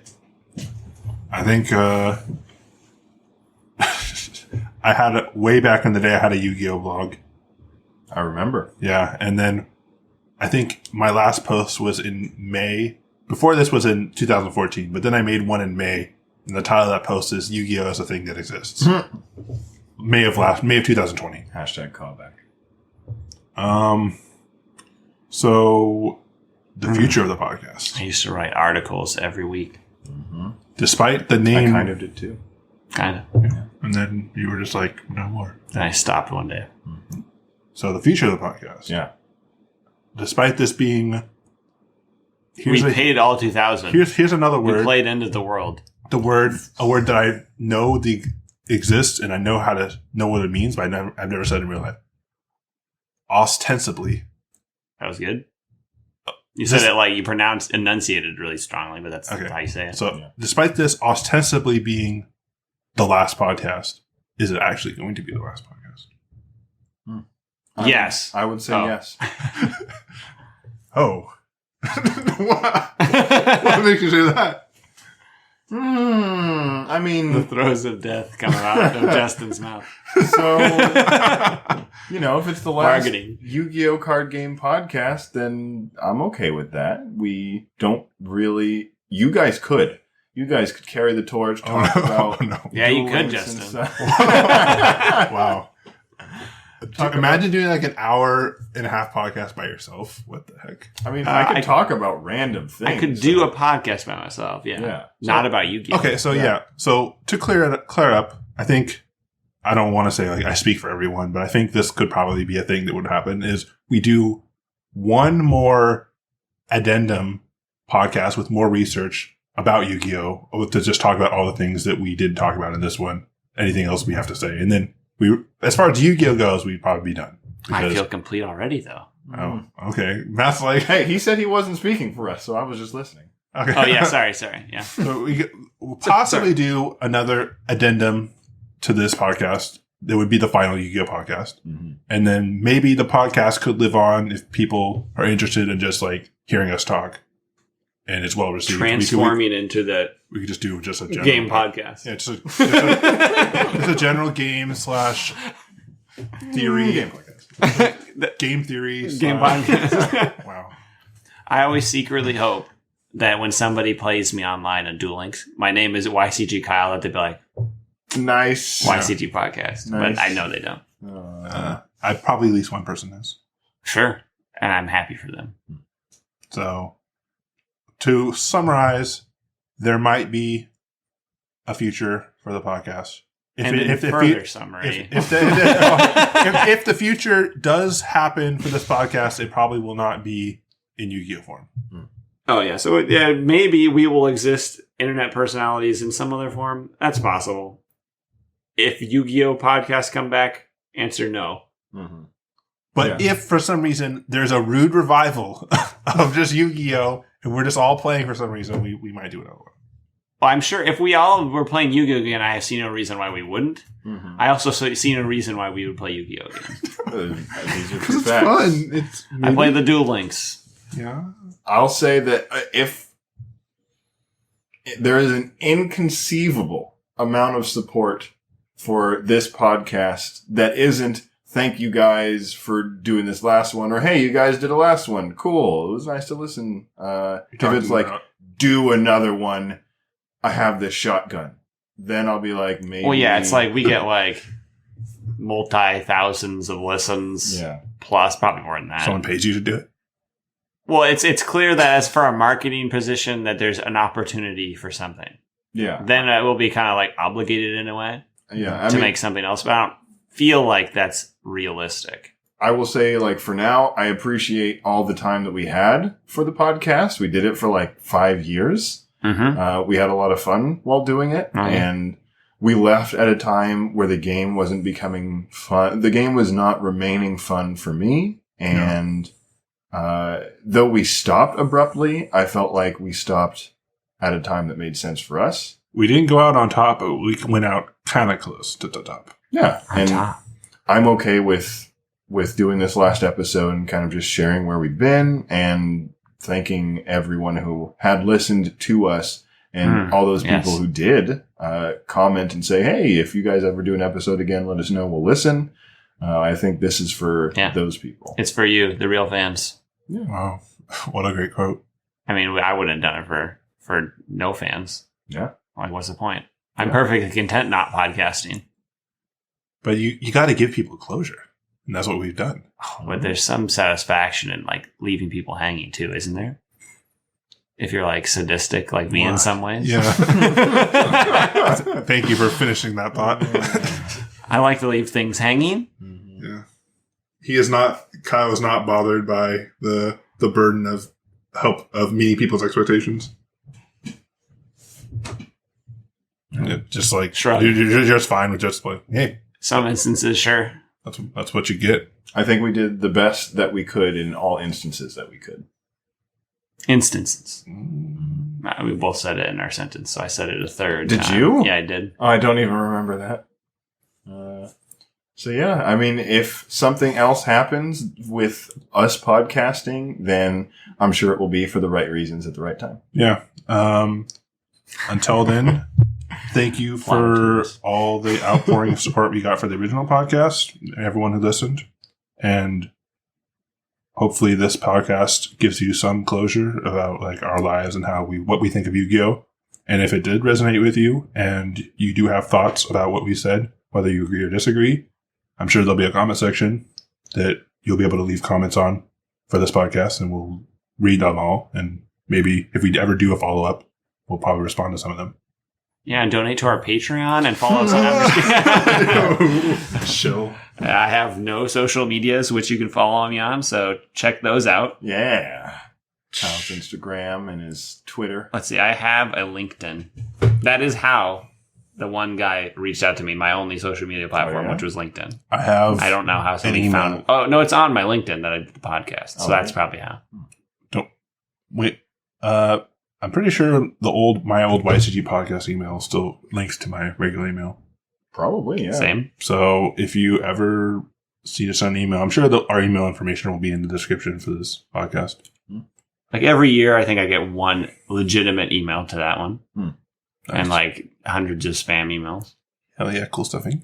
I had way back in the day. I had a Yu-Gi-Oh blog. I remember. Yeah, and then I think my last post was in May. Before this was in 2014, but then I made one in May, and the title of that post is "Yu-Gi-Oh is a thing that exists." May of 2020. Hashtag callback. So the future of the podcast, I used to write articles every week. despite the I name, kind of did too. Kind of. and then you were just like, no more. Then I stopped one day. So the future of the podcast, Yeah. despite this being, We paid all 2,000. here's another We word. played End of the World. A word that I know exists and I know how to know what it means, but I've never said it in real life. Ostensibly. That was good. You said it like you enunciated really strongly, but that's Okay. how you say it. So, Yeah. despite this ostensibly being the last podcast, is it actually going to be the last podcast? Yes. I would say Oh. yes. Oh. What makes you say that? I The mean, throes of death coming out of Justin's mouth. so, if it's the last Bargaining. Yu-Gi-Oh card game podcast, then I'm okay with that. We don't really... You guys could carry the torch, talk about... no. Yeah, you duel could, links and Justin. stuff. Wow. Imagine doing like an hour and a half podcast by yourself. What the heck? I mean, I could I- talk about random things. I could do a podcast by myself. Yeah. Yeah. Not about Yu-Gi-Oh. Okay, so yeah. So to clear up, I think I don't want to say like I speak for everyone, but I think this could probably be a thing that would happen is we do one more addendum podcast with more research about Yu-Gi-Oh! To just talk about all the things that we did talk about in this one. Anything else we have to say. And then as far as Yu-Gi-Oh! Goes, we'd probably be done. I feel complete already, though. Oh, okay. Matt's like, Hey, he said he wasn't speaking for us, so I was just listening. okay. Oh, yeah. Sorry. Yeah. So we'll possibly do another addendum to this podcast. That would be the final Yu-Gi-Oh! Podcast. And then maybe the podcast could live on if people are interested in just like hearing us talk. And it's well received. Transforming into the We could just do just a general game podcast. Yeah, just a general game / theory. Game podcast. Game theory. Game podcast. Wow. I always secretly hope that when somebody plays me online on Duel Links, my name is YCG Kyle, that they'd be like, Nice. YCG podcast. Nice. But I know they don't. I'd probably at least one person is. Sure. And I'm happy for them. So to summarize, there might be a future for the podcast. Summary. If the future does happen for this podcast, it probably will not be in Yu-Gi-Oh form. Oh, yeah. So, yeah, maybe we will exist internet personalities in some other form. That's possible. If Yu-Gi-Oh podcasts come back, answer no. Mm-hmm. But if for some reason there's a rude revival of just Yu-Gi-Oh and we're just all playing for some reason, we might do another one. Well, I'm sure if we all were playing Yu-Gi-Oh again, I see no reason why we wouldn't. Mm-hmm. I also see no reason why we would play Yu-Gi-Oh again. These are Because it's facts. fun. I play the Duel Links. Yeah. I'll say that if there is an inconceivable amount of support for this podcast that isn't thank you guys for doing this last one, or hey, you guys did a last one. Cool. It was nice to listen. If it's like, do another one, I have this shotgun. Then I'll be like, maybe. Well, yeah, it's like we get like multi-thousands of listens. Yeah. Plus, probably more than that. Someone pays you to do it. Well, it's clear that as for a marketing position that there's an opportunity for something. Yeah. Then it will be kind of like obligated in a way Yeah. to make something else. But I don't feel like that's realistic. I will say, like, for now, I appreciate all the time that we had for the podcast. We did it for like 5 years. Mm-hmm. We had a lot of fun while doing it. Oh, yeah. And we left at a time where the game wasn't becoming fun. The game was not remaining fun for me. And though we stopped abruptly, I felt like we stopped at a time that made sense for us. We didn't go out on top, but we went out kind of close to the top. Yeah. And I'm okay with doing this last episode and kind of just sharing where we've been and thanking everyone who had listened to us and all those people who did comment and say, hey, if you guys ever do an episode again, let us know. We'll listen. I think this is for those people. It's for you, the real fans. Yeah. Wow. What a great quote. I mean, I wouldn't have done it for no fans. Yeah. Like, what's the point? I'm perfectly content not podcasting. But you got to give people closure. And that's what we've done. Oh, but there's some satisfaction in like leaving people hanging too, isn't there? If you're like sadistic like me in some ways. Yeah. Thank you for finishing that thought. I like to leave things hanging. Yeah. Kyle is not bothered by the burden of meeting people's expectations. Yeah, just like Shrug. you're just fine with just like, hey, Some instances, sure. that's what you get. I think we did the best that we could in all instances that we could. Instances. We both said it in our sentence, so I said it a third. Did you? Yeah, I did. Oh, I don't even remember that. So yeah, I mean, if something else happens with us podcasting, then I'm sure it will be for the right reasons at the right time. Yeah. Until then, thank you for all the outpouring of support we got for the original podcast, everyone who listened. And hopefully this podcast gives you some closure about like our lives and what we think of Yu-Gi-Oh! And if it did resonate with you and you do have thoughts about what we said, whether you agree or disagree, I'm sure there'll be a comment section that you'll be able to leave comments on for this podcast, and we'll read them all. And maybe if we ever do a follow-up, we'll probably respond to some of them. Yeah, and donate to our Patreon and follow us on Chill. I have no social medias, which you can follow me on, so check those out. Yeah. Kyle's Instagram and his Twitter. Let's see, I have a LinkedIn. That is how the one guy reached out to me, my only social media platform, which was LinkedIn. I don't know how somebody found... Oh, no, it's on my LinkedIn that I did the podcast, so that's probably how. Wait. I'm pretty sure my old YCG podcast email still links to my regular email. Probably, yeah. Same. So if you ever see us on email, I'm sure our email information will be in the description for this podcast. Like every year, I think I get one legitimate email to that one. Nice. And like hundreds of spam emails. Hell yeah, cool stuffing.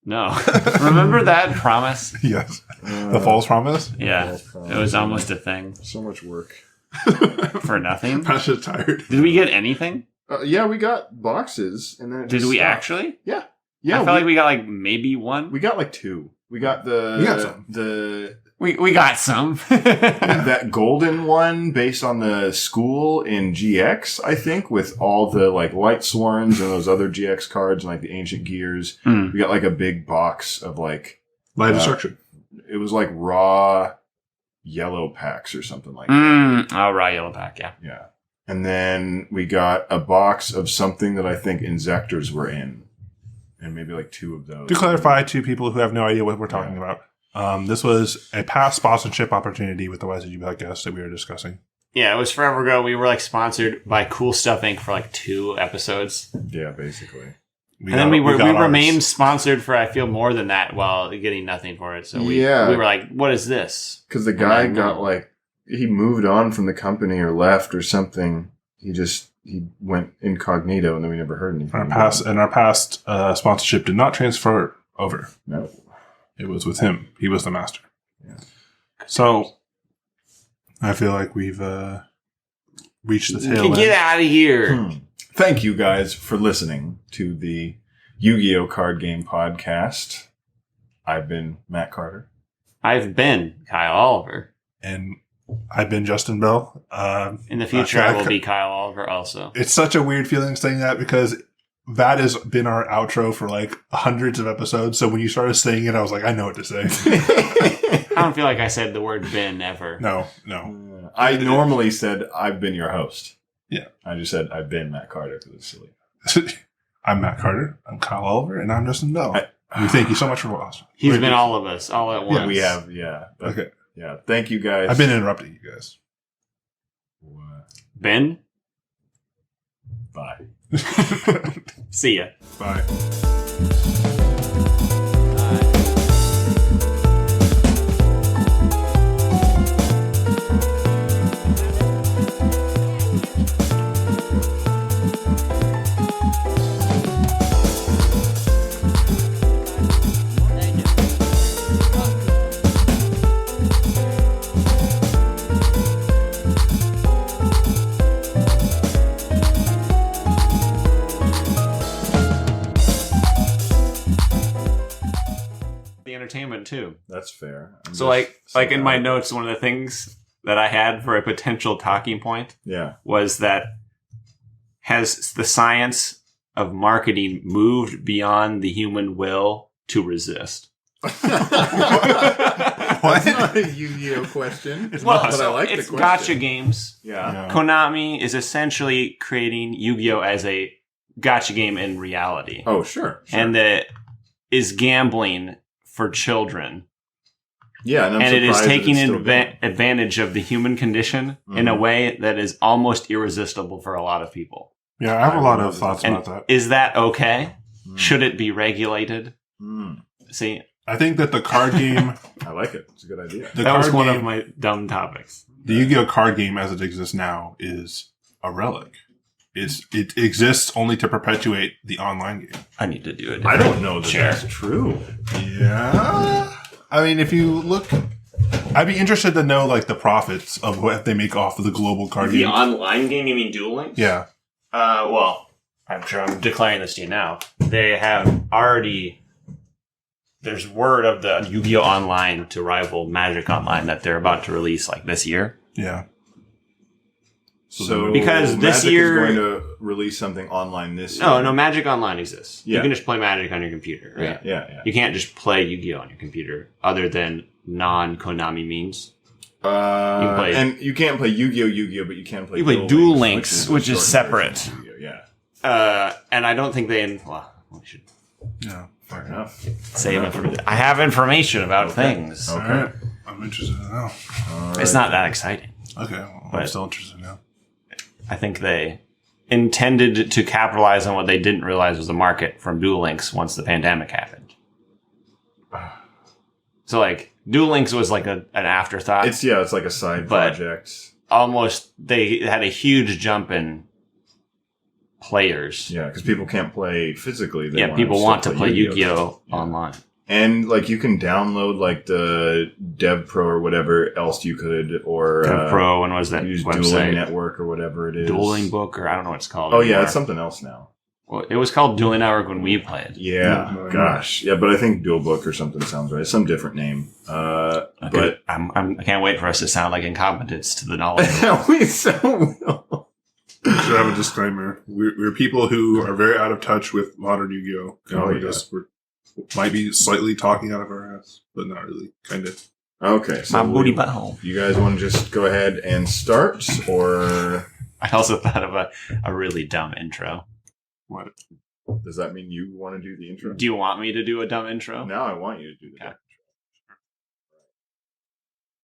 No. Remember that promise? Yes. The false promise? Yeah. It was almost a thing. So much work. For nothing? I'm just tired. Did we get anything? Yeah, we got boxes. And then it Did just we stopped. actually? Yeah. I felt like we got like maybe one. We got like two. We got We got some. the We got some. That golden one based on the school in GX, I think, with all the like Light Sworns and those other GX cards and like the ancient gears. Mm. We got like a big box of like Light Destruction. it was like raw yellow packs or something like that. Oh, raw yellow pack, yeah. Yeah. And then we got a box of something that I think Insectors were in. And maybe like 2 of those. To clarify to people who have no idea what we're talking about, this was a past sponsorship opportunity with the YZG podcast that we were discussing. Yeah, it was forever ago. We were like sponsored by Cool Stuff Inc. for like 2 episodes. Yeah, basically. Then we remained sponsored for, I feel, more than that while getting nothing for it. So we were like, what is this? Because the guy got like, he moved on from the company or left or something. He went incognito and then we never heard anything. Our past sponsorship did not transfer over. No. It was with him. He was the master. Yeah. So I feel like we've reached the tail end. Get out of here. Thank you guys for listening to the Yu-Gi-Oh! Card Game Podcast. I've been Matt Carter. I've been Kyle Oliver. And I've been Justin Bell. In the future, I will be Kyle Oliver also. It's such a weird feeling saying that because that has been our outro for like hundreds of episodes. So when you started saying it, I was like, I know what to say. I don't feel like I said the word "been" ever. No. I normally said I've been your host. Yeah. I just said I've been Matt Carter because it's silly. I'm Matt Carter. I'm Kyle Oliver. And I'm Justin Bell. We thank you so much for watching. He's been all of us, all at once. Yeah, we have, yeah. But, Okay. yeah, thank you guys. I've been interrupting you guys. Ben? Bye. See ya. Bye. Entertainment too. That's fair. So like in my notes, one of the things that I had for a potential talking point was that has the science of marketing moved beyond the human will to resist? That's not a Yu-Gi-Oh question. But I like it's the question. Gacha games. Yeah. Konami is essentially creating Yu-Gi-Oh as a gacha game in reality. Oh, sure. And that is gambling for children. Yeah, and it is taking advantage of the human condition in a way that is almost irresistible for a lot of people. Yeah, I have a lot of thoughts about that. Is that okay? Should it be regulated? See, I think that the card game... I like it. It's a good idea. That was one of my dumb topics. The Yu-Gi-Oh! Card game as it exists now is a relic. It exists only to perpetuate the online game. I need to do it. I don't know that that's true. Yeah. I mean, if you look... I'd be interested to know, like, the profits of what they make off of the global card game. The online game, you mean Duel Links? Yeah. Well, I'm sure I'm declaring this to you now. They have already... There's word of the Yu-Gi-Oh! Online to rival Magic Online that they're about to release, like, this year. Yeah. So because this Magic year is going to release something online this year. No, Magic Online exists. Yeah. You can just play Magic on your computer, right? Yeah. You can't just play Yu-Gi-Oh on your computer other than non-Konami means. And you can't play Yu-Gi-Oh, but you can play. You play Duel Links, which is separate. Yeah. And I don't think they. Well, we should. Yeah, fair enough. Save it for. I have information about things. Okay. All right. I'm interested to know. It's not that exciting. Okay, well, I'm still interested now. I think they intended to capitalize on what they didn't realize was the market from Duel Links once the pandemic happened. So, like, Duel Links was like an afterthought. It's like a side project. Almost, they had a huge jump in players. Yeah, because people can't play physically. People want to play Yu-Gi-Oh! Online. And, like, you can download, like, the Dev Pro or whatever else you could, or... Dev Pro, and what is that use website? Dueling Network or whatever it is. Dueling Book, or I don't know what it's called. Oh, yeah, it's something else now. Well, it was called Dueling Network when we played. Yeah, No, gosh. Yeah, but I think Dual Book or something sounds right. Some different name. But I can't wait for us to sound like incompetence to the knowledge. we so will. We should have a disclaimer. We're people who are very out of touch with modern Yu-Gi-Oh! Oh, We're yeah. we might be slightly talking out of our ass, but not really. Kind of. Okay, so My booty butthole. you guys want to just go ahead and start, or I also thought of a really dumb intro. What? does that mean you want to do the intro? Do you want me to do a dumb intro? Now I want you to do the Okay.